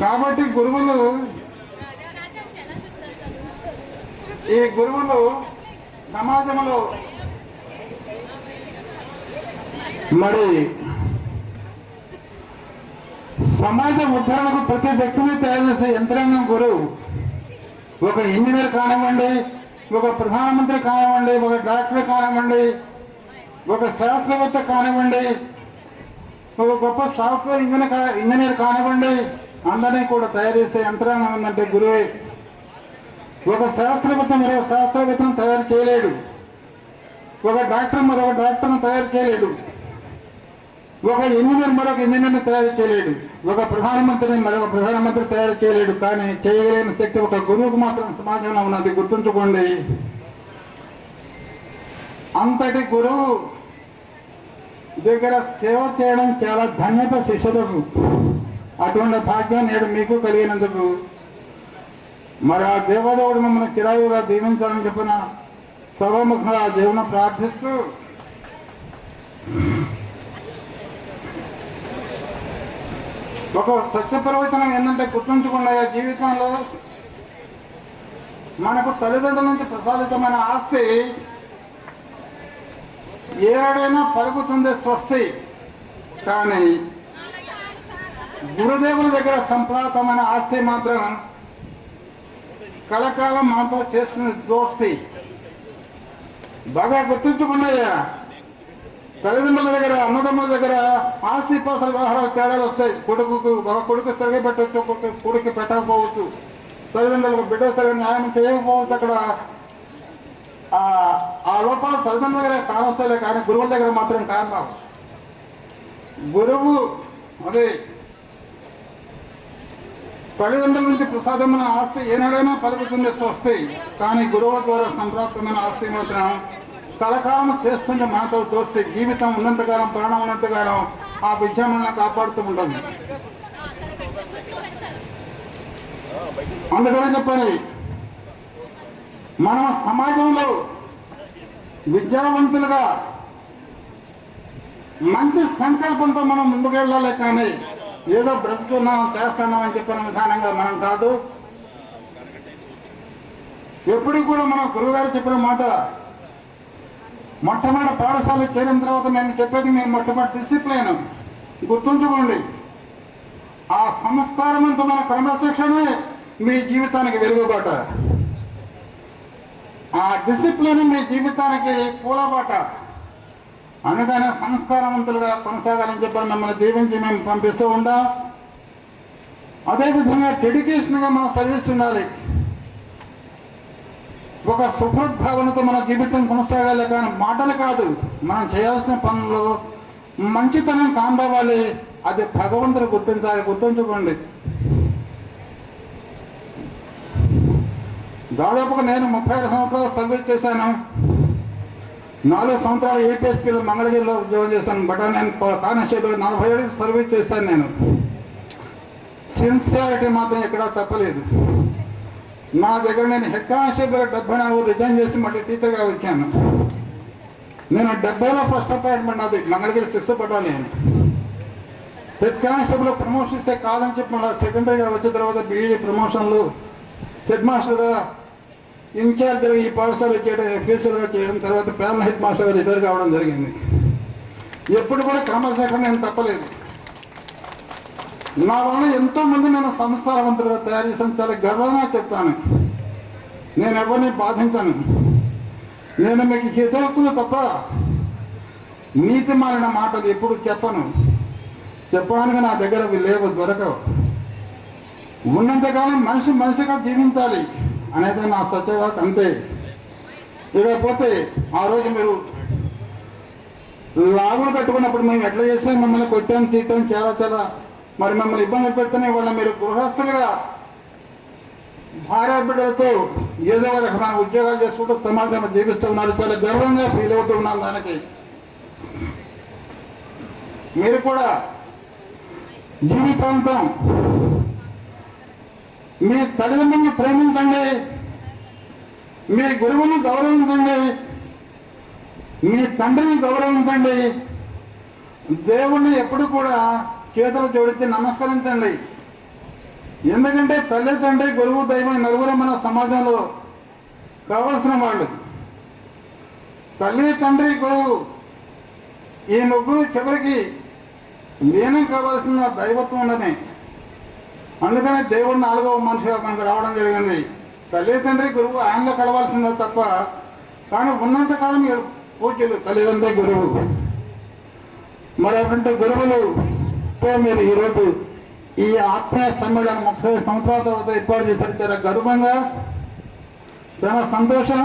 కాబట్టి గురువులు, ఈ గురువులు సమాజంలో మరి సమాజ ఉద్ధరణకు ప్రతి వ్యక్తిని తయారు చేసే యంత్రాంగం గురువు. ఒక ఇంజనీర్ కానివ్వండి, ఒక ప్రధానమంత్రి కానివ్వండి, ఒక డాక్టర్ కానివ్వండి, ఒక శాస్త్రవేత్త కానివ్వండి, ఒక గొప్ప సాఫ్ట్వేర్ ఇంజనీర్ కానివ్వండి, అందరినీ కూడా తయారు చేసే యంత్రాంగం ఉందంటే గురువే. ఒక శాస్త్రవేత్త మరొక శాస్త్రవేత్తను తయారు చేయలేడు, ఒక డాక్టర్ మరొక డాక్టర్ను తయారు చేయలేడు, ఒక ఇంజనీర్ మరొక ఇంజనీర్ని తయారు చేయలేడు, ఒక ప్రధానమంత్రిని మరొక ప్రధానమంత్రి తయారు చేయలేడు. కానీ చేయలేని శక్తి ఒక గురువుకు మాత్రం సమాజంలో ఉన్నది, గుర్తుంచుకోండి. అంతటి గురువు దగ్గర సేవ చేయడం చాలా ధన్యత శిష్యులకు. అటువంటి భాగ్యం నేడు మీకు కలిగినందుకు మరి ఆ దేవదేవుడు మమ్మల్ని చిరాయుగా దీవించాలని చెప్పిన సభాముఖంగా ఆ దేవుని ప్రార్థిస్తూ ఒక సత్య ప్రవచనం ఏంటంటే గుర్తుంచుకున్న జీవితంలో మనకు తల్లిదండ్రుల నుంచి ప్రసాదితమైన ఆస్తి ఏడైనా పలుకుతుంది స్వస్తి, కానీ గురుదేవుల దగ్గర సంప్రాప్తమైన ఆస్తి మాత్రం కలకాలం మనతో చేసుకునే దోస్తి. బాగా గుర్తుంచుకున్నాయా, తల్లిదండ్రుల దగ్గర అన్నదమ్ముల దగ్గర ఆస్తి పాసల వ్యవహారాలు తేడాలు వస్తాయి. ఒక కొడుకు సరిగా పెట్టవచ్చు, ఒక్కొక్క కొడుకు పెట్టకపోవచ్చు, తల్లిదండ్రులకు బిడ్డ సరిగా న్యాయం చేయకపోవచ్చు. అక్కడ ఆ లోపాలు తల్లిదండ్రుల దగ్గర కానొస్తాయి, కానీ గురువుల దగ్గర మాత్రం కారణం. గురువు అదే తల్లిదండ్రుల నుంచి ప్రసాదమైన ఆస్తి ఏనాడైనా పలుకుతుంది స్వస్తి, కానీ గురువుల ద్వారా సంప్రాప్తమైన ఆస్తి మాత్రం కలకాలం చేసుకుంటే మనతో దోస్తే జీవితం ఉన్నంతకాలం, ప్రాణం ఉన్నంతకాలం ఆ విద్య మనల్ని కాపాడుతూ ఉంటుంది. అందుకనే చెప్పాలి, మనం సమాజంలో విద్యావంతులుగా మంచి సంకల్పంతో మనం ముందుకెళ్ళాలి, కానీ ఏదో బ్రతుకున్నాం చేస్తున్నాం అని చెప్పిన విధానంగా మనం కాదు. ఎప్పుడు కూడా మన గురువుగారు చెప్పిన మాట, మొట్టమొదటి పాఠశాలకు చేరిన తర్వాత నేను చెప్పేది మీ మొట్టమొదటి డిసిప్లిన్ గుర్తుంచుకోండి. ఆ సంస్కారవంతమైన క్రమశిక్షణే మీ జీవితానికి వెలుగుబాట, ఆ డిసిప్లిన్ మీ జీవితానికి పూలబాట. అందుకనే సంస్కారవంతులుగా కొనసాగాలని చెప్పి మిమ్మల్ని దీవించి మేము పంపిస్తూ ఉంటాం. అదేవిధంగా డెడికేషన్గా మన సర్వీస్ ఉండాలి. ఒక సుహృద్భావనతో మన జీవితం కొనసాగాలి, కానీ మాటలు కాదు, మనం చేయాల్సిన పనులు మంచితనం కాంబవాలి. అది భగవంతుడు గుర్తించాలి, గుర్తుంచుకోండి. దాదాపుగా నేను 35 సంవత్సరాలు సర్వీస్ చేశాను. 4 సంవత్సరాలు ఏపీఎస్పీలో మంగళగిరిలో ఉద్యోగం చేశాను. బటాలియన్ కానిస్టేబుల్ 47 సర్వీస్ చేశాను. నేను సిన్సియారిటీ మాత్రం ఎక్కడా తప్పలేదు. నా దగ్గర నేను హెడ్ కానిస్టేబుల్ 74 రిజైన్ చేసి మళ్ళీ టీచర్గా వచ్చాను. నేను 70లో ఫస్ట్ అపాయింట్మెంట్ అది Mangalagiri 6th battalion. Head constable promotion ఇస్తే కాదని చెప్పి మళ్ళీ సెకండరీగా వచ్చిన తర్వాత బీఈడీ ప్రమోషన్లు, హెడ్ మాస్టర్గా ఇన్ఛార్జ్గా ఈ పాఠశాల చేయడం, ఫ్యూచర్గా చేయడం, తర్వాత ప్యానల్ హెడ్ మాస్టర్గా రిటైర్ కావడం జరిగింది. ఎప్పుడు కూడా క్రమశిక్షణ నేను తప్పలేదు. నా వల్ల ఎంతో మంది నేను సంస్కారవంతులుగా తయారు చేసాను. చాలా గర్వంగా చెప్తాను. నేను ఎవరిని బాధించను. నేను మీకు హితవుతులు తప్ప నీతి మారిన మాటలు ఎప్పుడు చెప్పను. చెప్పడానికి నా దగ్గర లేవు, దొరకవు. ఉన్నంతకాలం మనిషి మనిషిగా జీవించాలి అనేది నా సత్యవాక్, అంతే. ఇకపోతే ఆ రోజు మీరు లాగులు కట్టుకున్నప్పుడు మేము ఎట్లా చేసాం, మమ్మల్ని కొట్టాం, తీయటం, చాలా మరి మమ్మల్ని ఇబ్బంది పెడుతూనే వాళ్ళ మీరు గృహస్థులుగా భార్య బిడ్డలతో ఏదో ఒక రకమైన ఉద్యోగాలు చేసుకుంటూ సమాజంలో జీవిస్తూ ఉన్నారు. చాలా గర్వంగా ఫీల్ అవుతూ ఉన్నాను దానికి. మీరు కూడా జీవితాంతం మీ తల్లిదండ్రులను ప్రేమించండి, మీ గురువును గౌరవించండి, మీ తండ్రిని గౌరవించండి, దేవుణ్ణి ఎప్పుడు కూడా చేతులు జోడించి నమస్కరించండి. ఎందుకంటే తల్లి, తండ్రి, గురువు, దైవం నలుగురు మన సమాజంలో కావలసిన వాళ్ళు. తల్లి, తండ్రి, గురువు ఈ ముగ్గురు చివరికి లీనం కావాల్సిన దైవత్వం ఉన్నది. అందుకని దేవుడు 4వ మనిషిగా మనకు రావడం జరిగింది. తల్లి, తండ్రి, గురువు ఆయనలో కలవాల్సిందే తప్ప, కానీ ఉన్నంతకాలం పూజ్యులు తల్లిదండ్రి, గురువు. మరి అటువంటి గురువులుతో మీరు ఈరోజు ఈ ఆత్మీయ సమ్మేళనం 30 సంవత్సరాల తర్వాత ఏర్పాటు చేశారు. చాలా గర్వంగా, చాలా సంతోషం.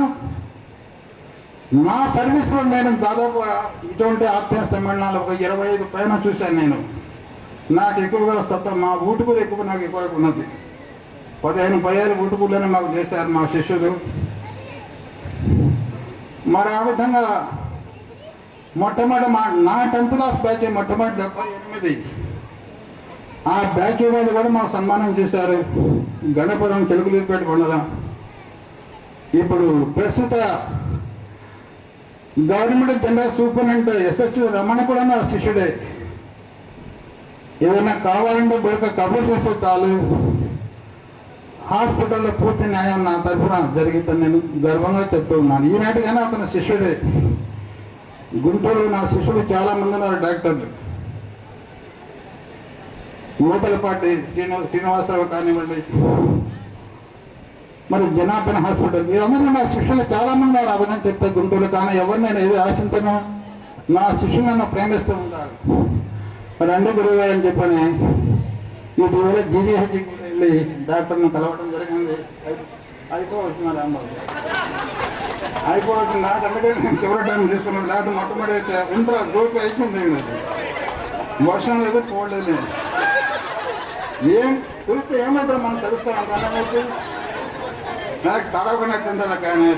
నా సర్వీస్లో నేను దాదాపు ఇటువంటి ఆత్మీయ సమ్మేళనాలు ఒక 25 పైన చూశాను. నేను నాకు ఎక్కువగా సత్తా, మా ఊటుకూరు ఎక్కువ నాకు ఎక్కువ ఉన్నది. 15 పర్యాలు ఊటుకూరులోనే మాకు చేశారు మా శిష్యులు. మరి ఆ విధంగా మొట్టమొదటి నా 10th క్లాస్ బ్యాచ్ మొట్టమొదటి 78 ఆ బ్యాచ్ వాళ్ళు కూడా మాకు సన్మానం చేశారు. గణపురం తెలుగులీపేట కొండలం. ఇప్పుడు ప్రస్తుత government general superintendent SSV Ramana కూడా నా శిష్యుడే. ఏదైనా కావాలంటే బయట కబుర్ చేస్తే చాలు, హాస్పిటల్లో పూర్తి న్యాయం నా తరఫున జరిగిద్దని నేను గర్వంగా చెప్తూ ఉన్నాను. ఈనాటికైనా అతను శిష్యుడే. గుంటూరు నా శిష్యుడు చాలా మంది ఉన్నారు, డాక్టర్లు. నూతలపాటి శ్రీనివాసరావు కానివ్వండి, మరి జనార్దన్ హాస్పిటల్, వీరందరూ నా శిష్యులు చాలా మంది ఉన్నారు. ఆ విధంగా చెప్తే గుంటూరు. కానీ ఎవరు నేను ఏది ఆశించను, నా శిష్యులు నన్ను ప్రేమిస్తూ ఉంటారు. మరి అండి గురువు గారు అని చెప్పని ఇటీవల జీజీహెచ్కి వెళ్ళి డాక్టర్ని కలవడం జరిగింది. అయిపోవచ్చున్నారు రాంబాబు, అయిపోవచ్చు. నాకు అందుకే నేను చివరి టైం తీసుకున్నాను. లేకపోతే మొట్టమొదటి అయితే ఉంటా జోకి అయిపోయింది. వర్షం లేదు, పోలేదు. ఏం తెలిస్తే ఏమంటారు మనం తెలుస్తాం. అంతమైతే నాకు తడవకున్నట్టుందా కానీ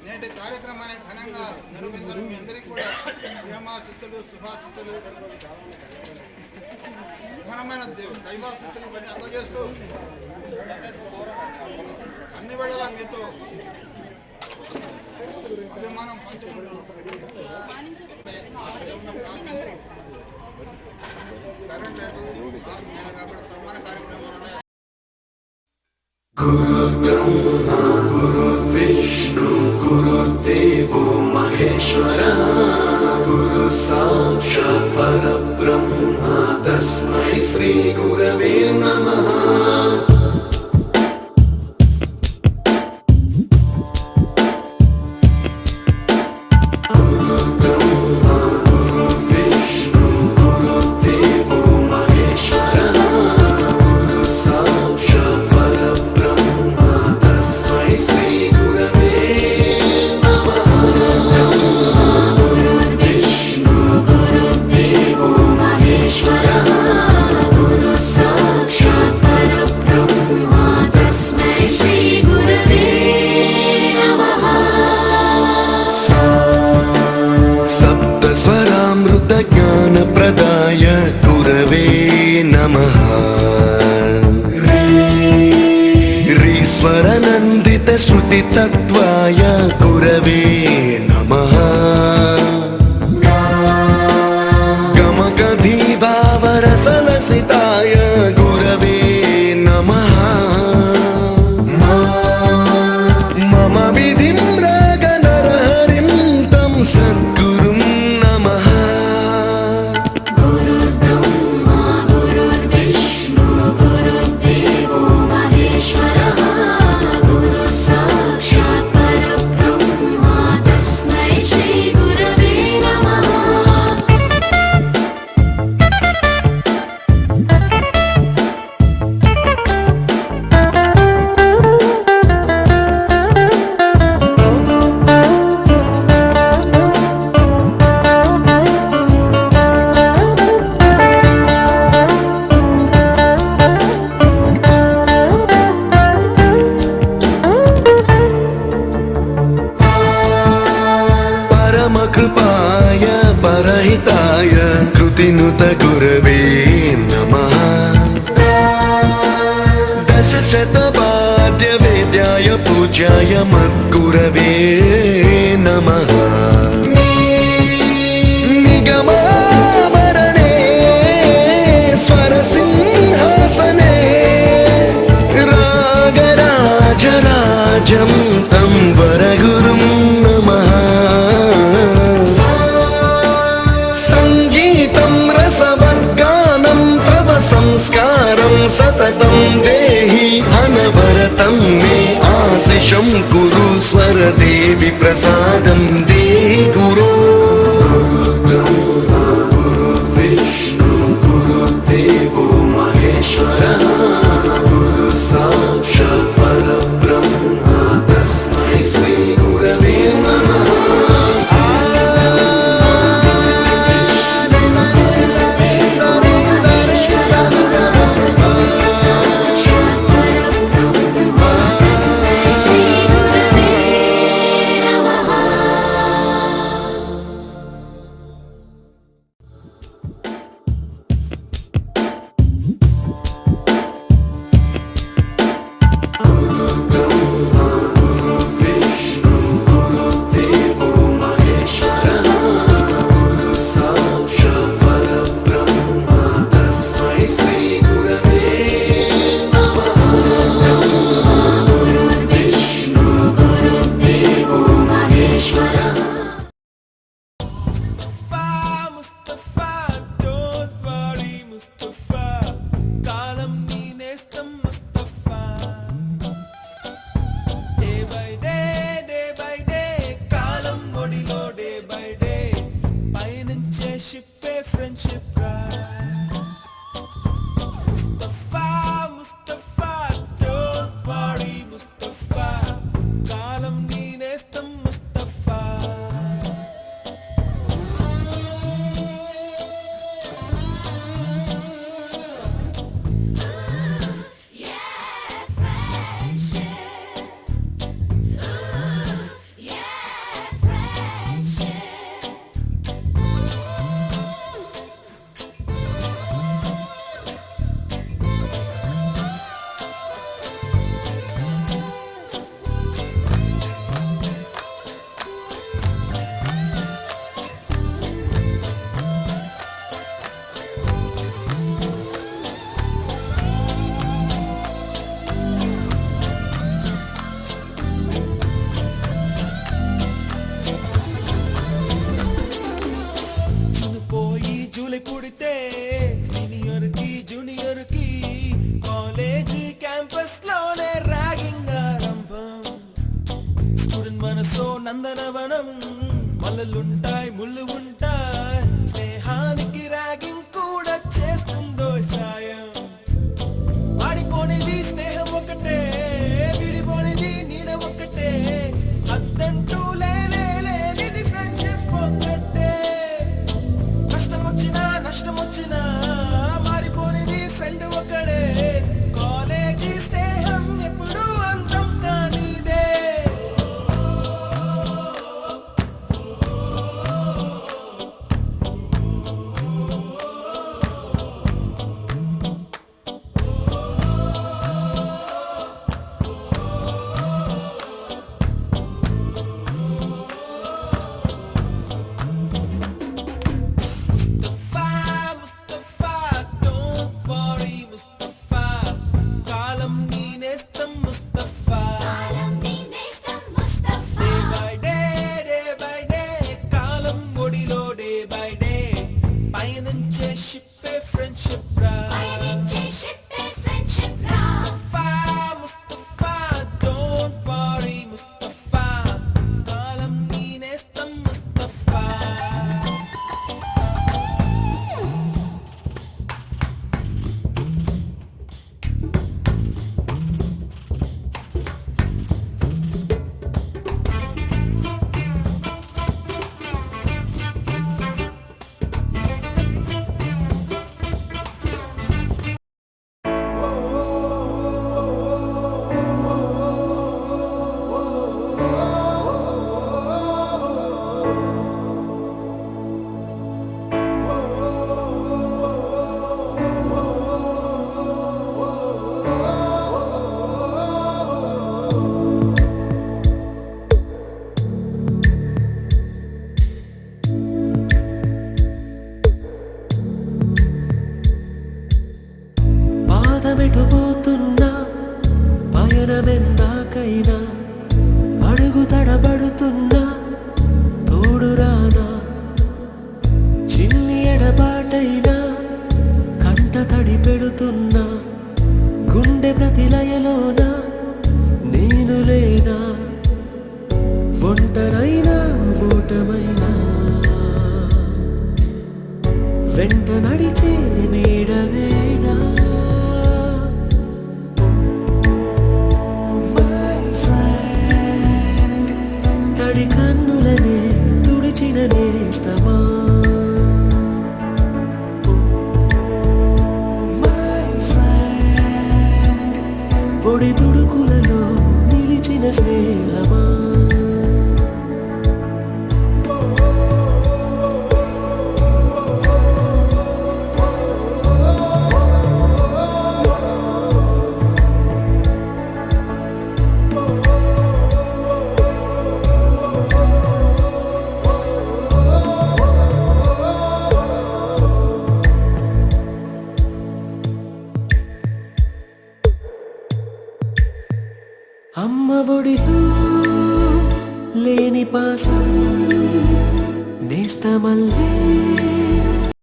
నేటి కార్యక్రమాన్ని ఘనంగా నిర్వహించడం మీ అందరికీ కూడా ప్రేమాశిస్తులు, శుభాశిస్తులు, ఘనమైన దైవాశిస్తులు బట్టి అందజేస్తూ అన్ని వేళలా మీతో అభిమానం పంచుకుంటూ కరెంట్ లేదు నేను కాబట్టి సన్మాన కార్యక్రమాలు गुरुर्ब्रह्मा गुरुर्विष्णु गुरुर्देवो महेश्वरः गुरु साक्षात् परब्रह्म तस्मै श्री गुरवे नमः ज्ञानप्रदाय गुरवे नमः ऋस्वरनन्दितश्रुतितत्त्वाय गुरवे नमः गमगधीभावरसलसिताय गुरवे नमः मम विधिं रागनरहरिं तं सन् कृपाय परहिताय कृतिनुत गुरवे नमः दशशतवाद्यवेद्याय पूज्याय मद्गुरवे नमः निगमाभरणे स्वरसिंहासने रागराजराजं तं वरगुरुं नमः संगीतं रसवद्गानं तव संस्कारं सततं देहि अनवरतं मे आशिषं कुरु स्वरदेवि प्रसादं देहि गुरो गुरुब्रह्मा गुरुर्विष्णु गुरुर्देवो महेश्वरः गुरु साक्षात् परब्रह्म तस्मै श्री गुरवे नमः నందనవనం మల్లలుంటాయి ముళ్ళు ఉంటాయి స్నేహానికి ర్యాగింగ్ కూడా చేస్తుందో సాయం వాడిపోనిది స్నేహం ఒకటే విడిపోనిది నీడ ఒకటే అద్దంటూ లేనిది ఫ్రెండ్షిప్ ఒకటే కష్టం వచ్చినా నష్టం వచ్చినా మారిపోనిది ఫ్రెండ్ ఒకడే కాలేజీ స్నేహం ఎప్పుడు అంతం కానిదే దూరమెందాకైనా అడుగు తడబడుతున్నా తోడురానా చిన్ని ఎడబాటైనా కంట తడి పెడుతున్నా గుండె ప్రతిలయలోన నేను లేనా ఒంటరైనా ఓటమైనా వెంట నడిచే నీడవేనా తడి కన్నులనే తుడిచిన నేస్తమా పొడి తుడుకులలో నిలిచిన స్నేహమా అమ్మ ఒడిలో లేని పాసం నేస్తమల్లే